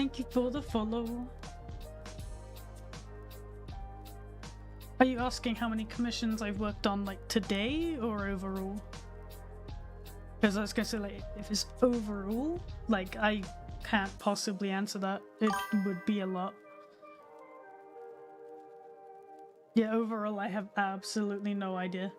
Thank you for the follow. Are you asking how many commissions I've worked on, like, today or overall? Because I was gonna say, like, if it's overall, like, I can't possibly answer that. It would be a lot. Yeah, overall, I have absolutely no idea.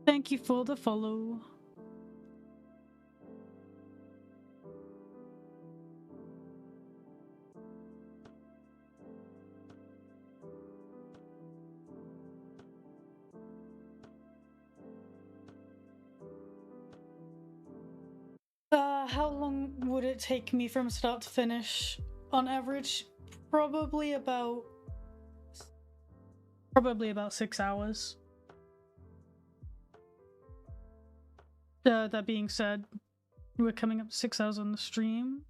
Thank you for the follow. How long would it take me from start to finish? On average, probably about 6 hours. That being said, we're coming up to 6 hours on the stream.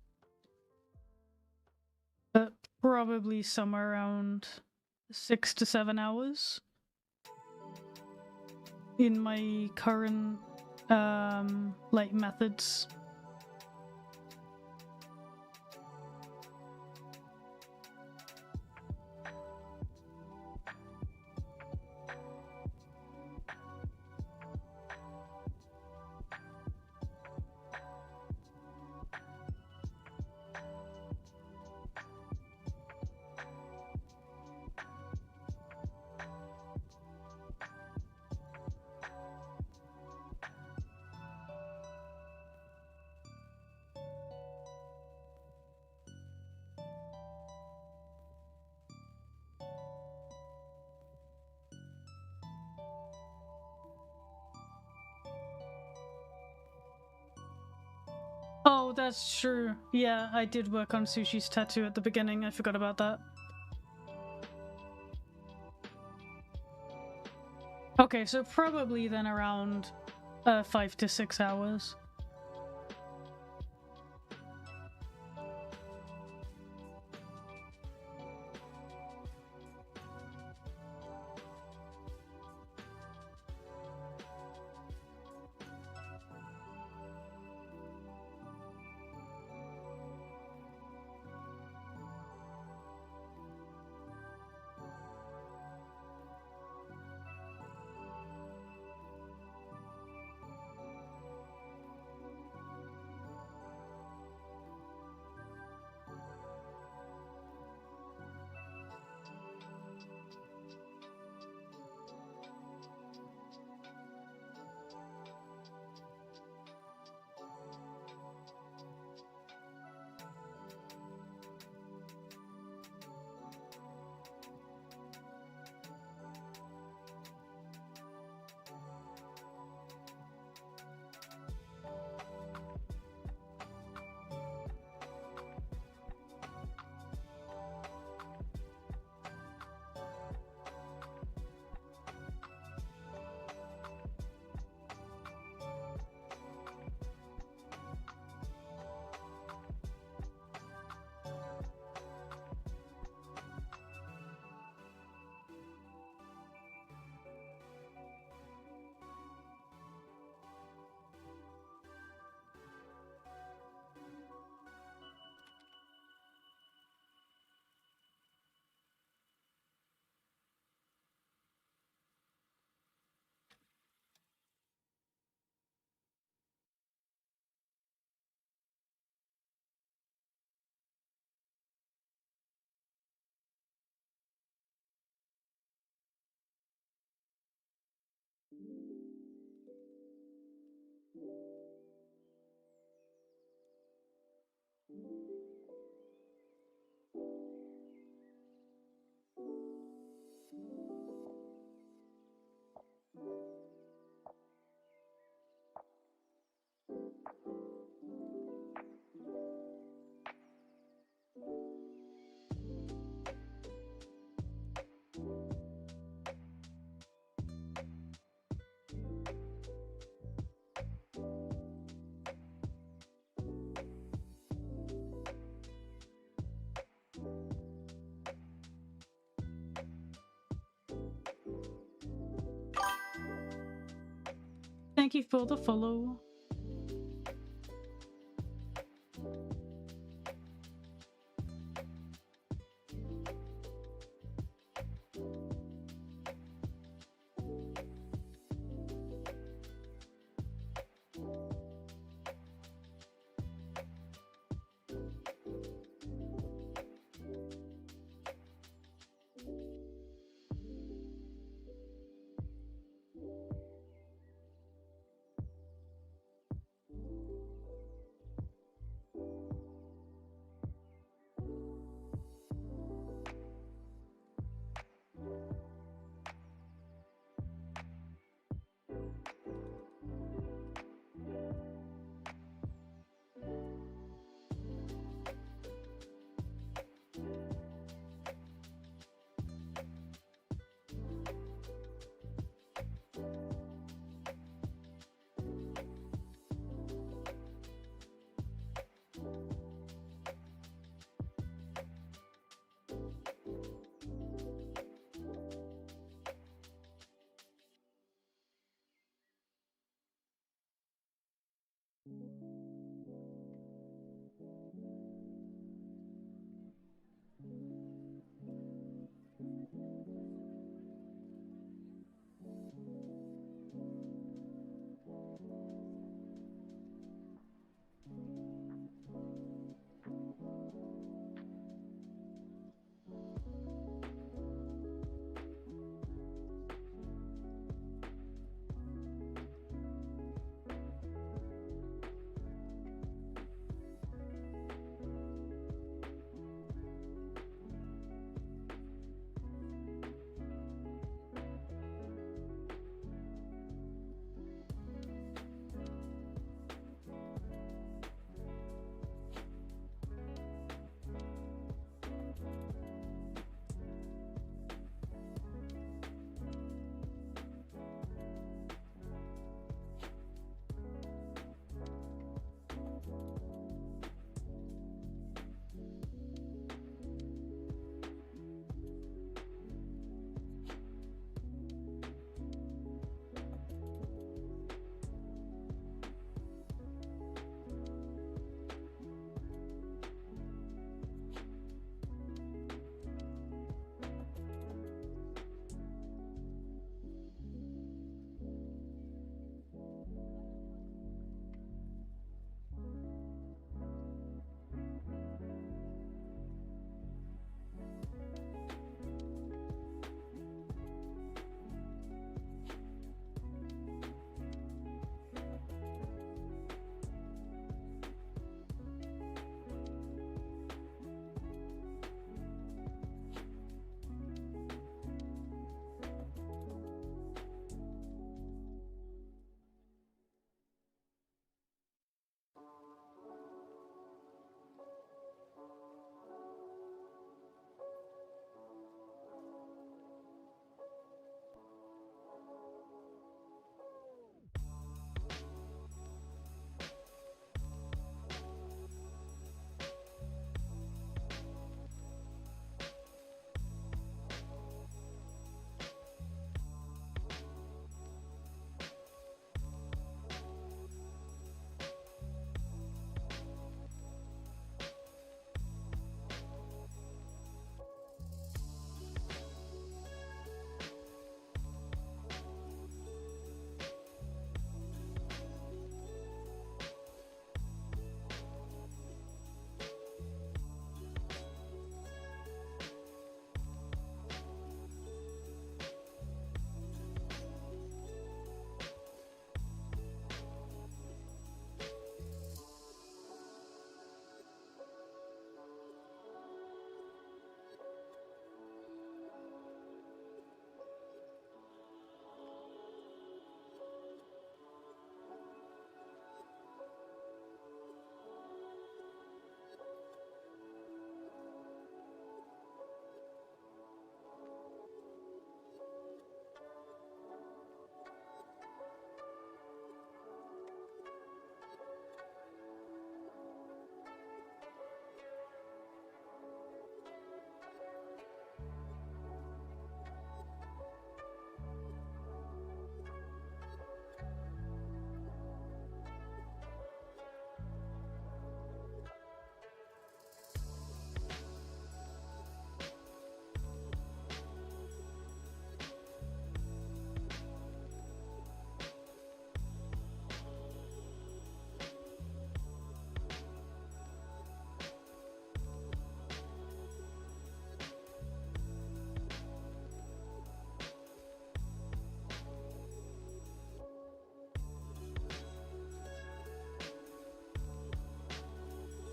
But probably somewhere around 6 to 7 hours in my current like methods. that's true. Yeah, I did work on Sushi's tattoo at the beginning. I forgot about that. Okay, so probably then around 5 to 6 hours. Thank you for the follow.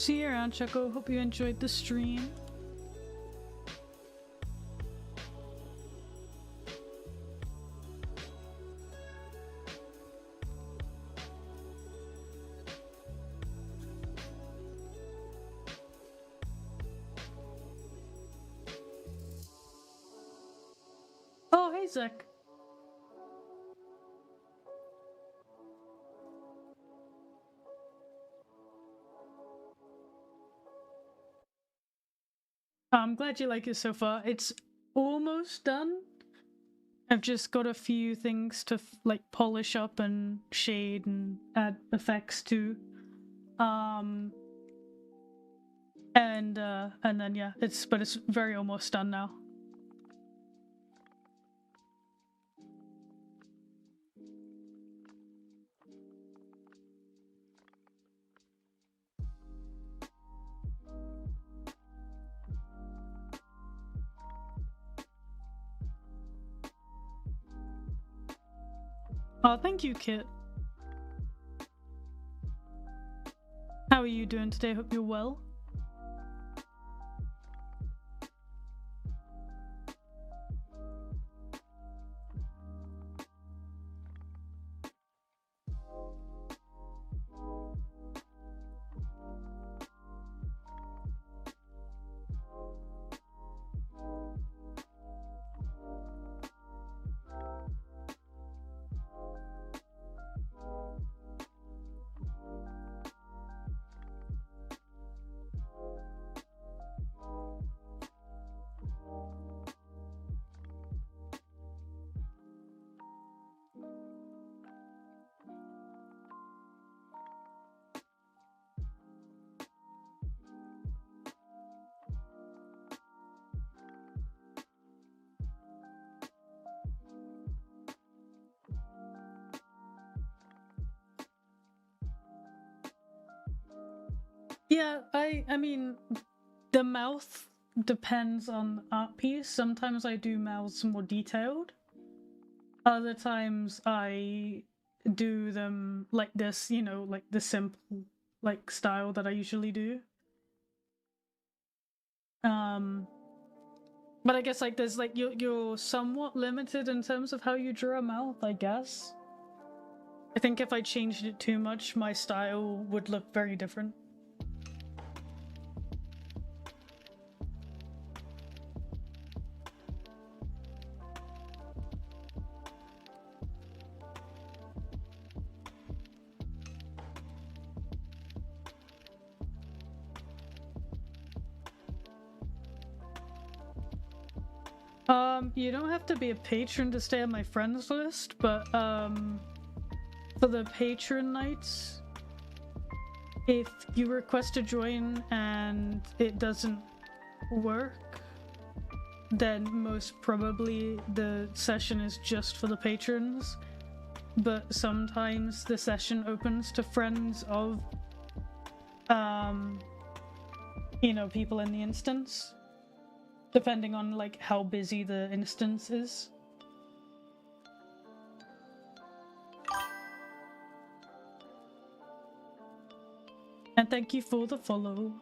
See you around, Choco. Hope you enjoyed the stream. Oh, hey, Zach. I'm glad you like it so far. It's almost done. I've just got a few things to like polish up and shade and add effects to. And then yeah, it's very almost done now. Oh, thank you, Kit. How are you doing today? Hope you're well. Yeah, I mean, the mouth depends on the art piece. Sometimes I do mouths more detailed. Other times I do them like this, you know, like the simple like style that I usually do. But I guess like there's like you're somewhat limited in terms of how you draw a mouth, I guess. I think if I changed it too much, my style would look very different. You don't have to be a patron to stay on my friends list, but for the patron nights, if you request to join and it doesn't work, then most probably the session is just for the patrons. But sometimes the session opens to friends of you know, people in the instance, depending on like how busy the instance is. And thank you for the follow.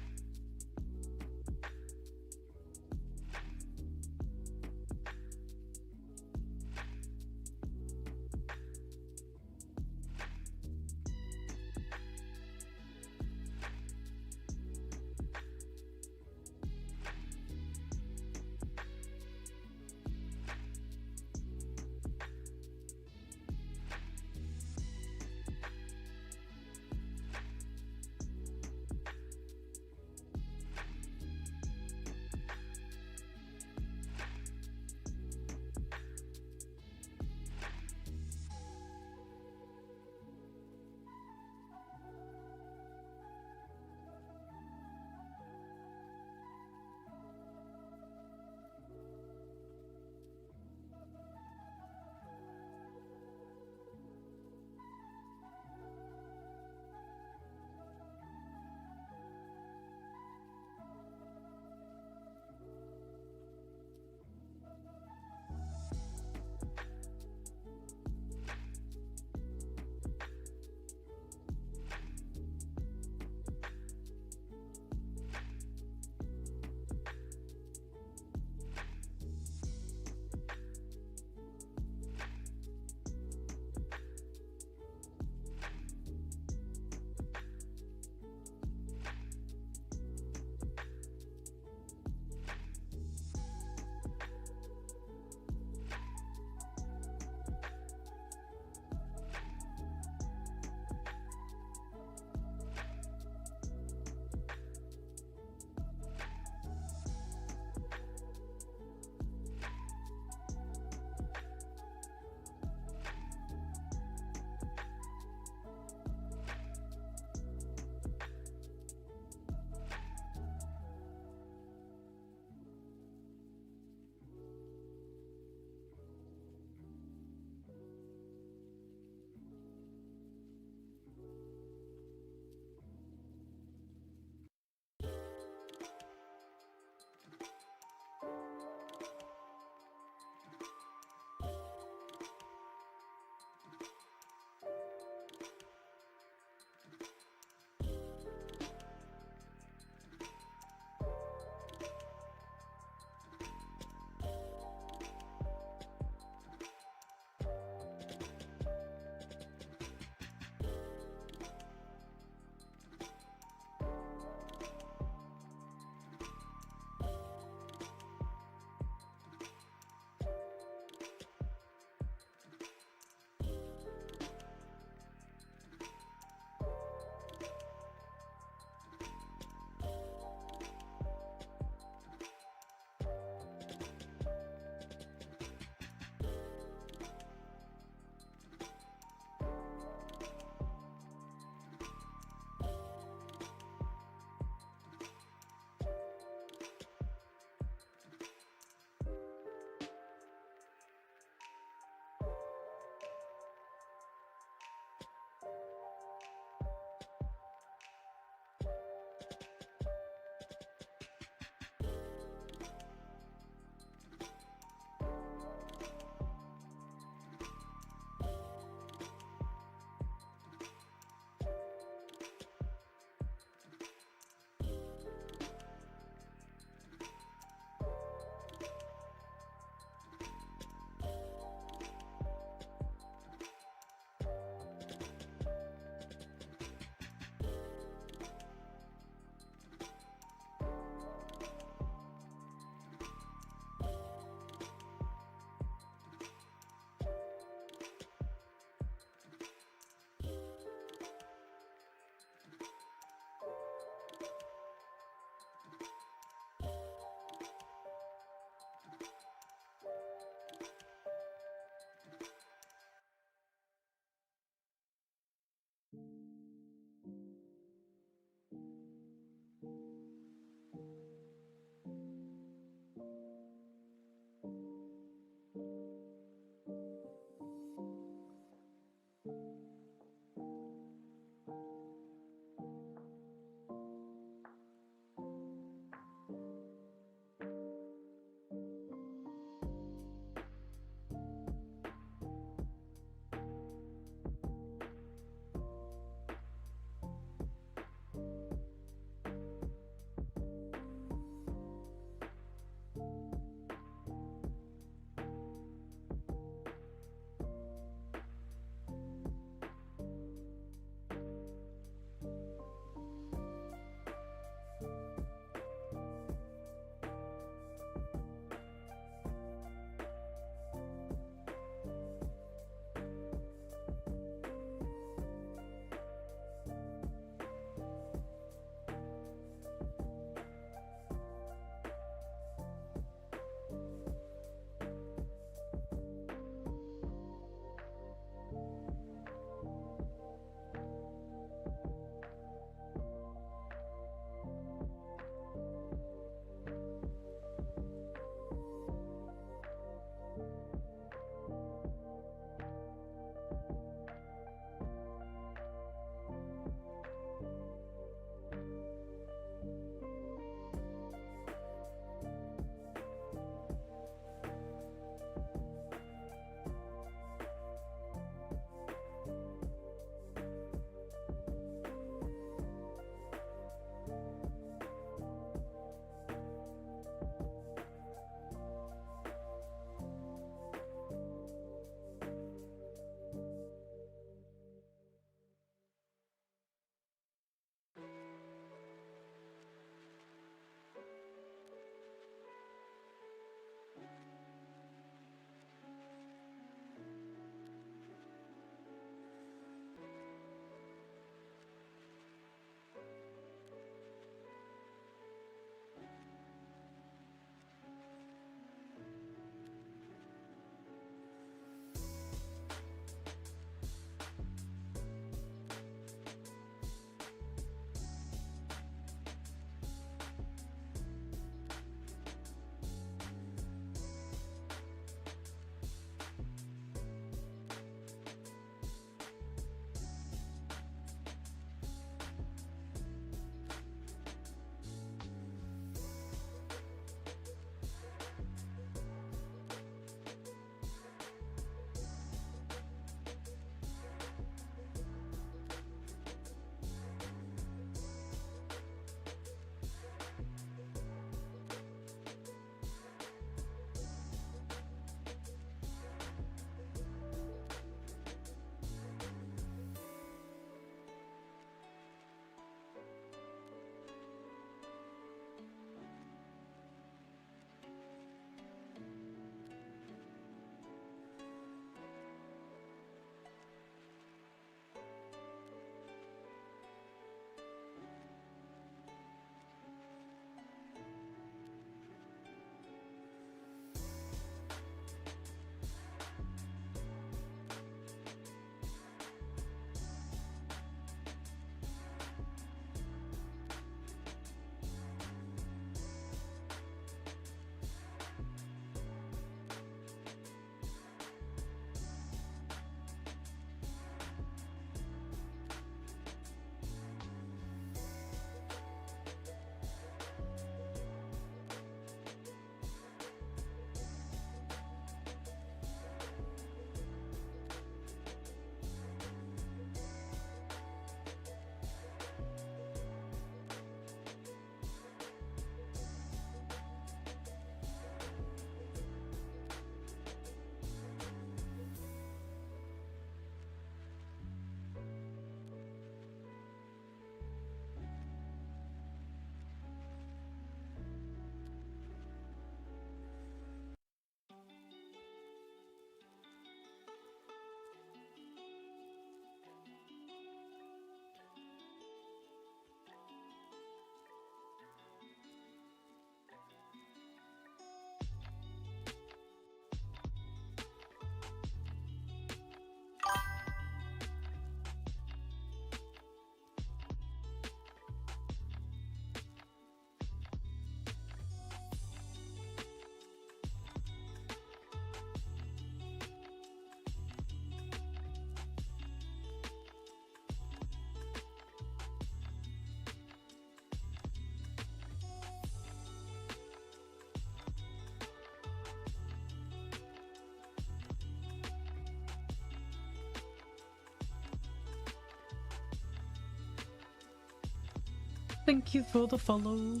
Thank you for the follow.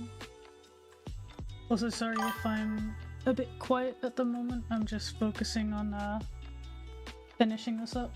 Also, sorry if I'm a bit quiet at the moment. I'm just focusing on finishing this up.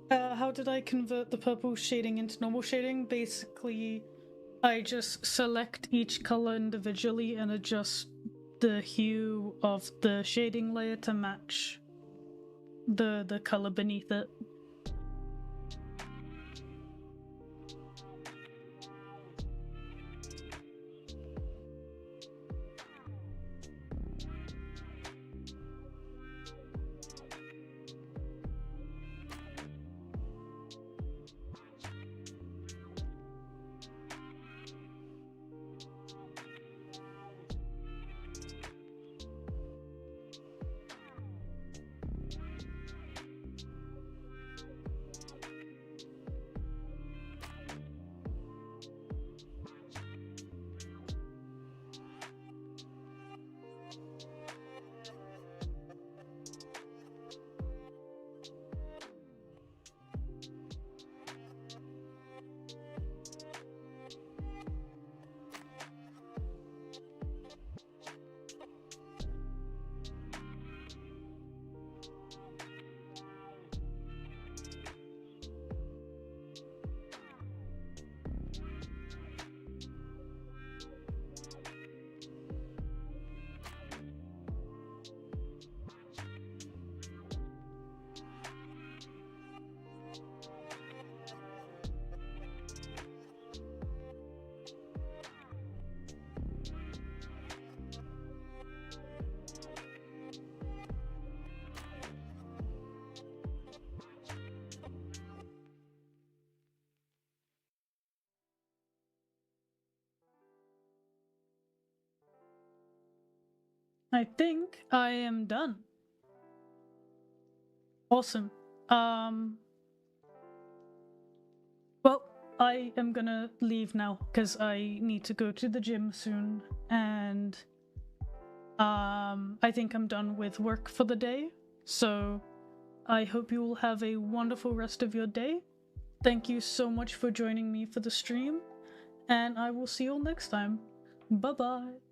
How did I convert the purple shading into normal shading? Basically, I just select each color individually and adjust the hue of the shading layer to match the color beneath it. I think I am done. Awesome. Well, I am gonna leave now because I need to go to the gym soon, and I think I'm done with work for the day. So I hope you will have a wonderful rest of your day. Thank you so much for joining me for the stream, and I will see you all next time. Bye bye.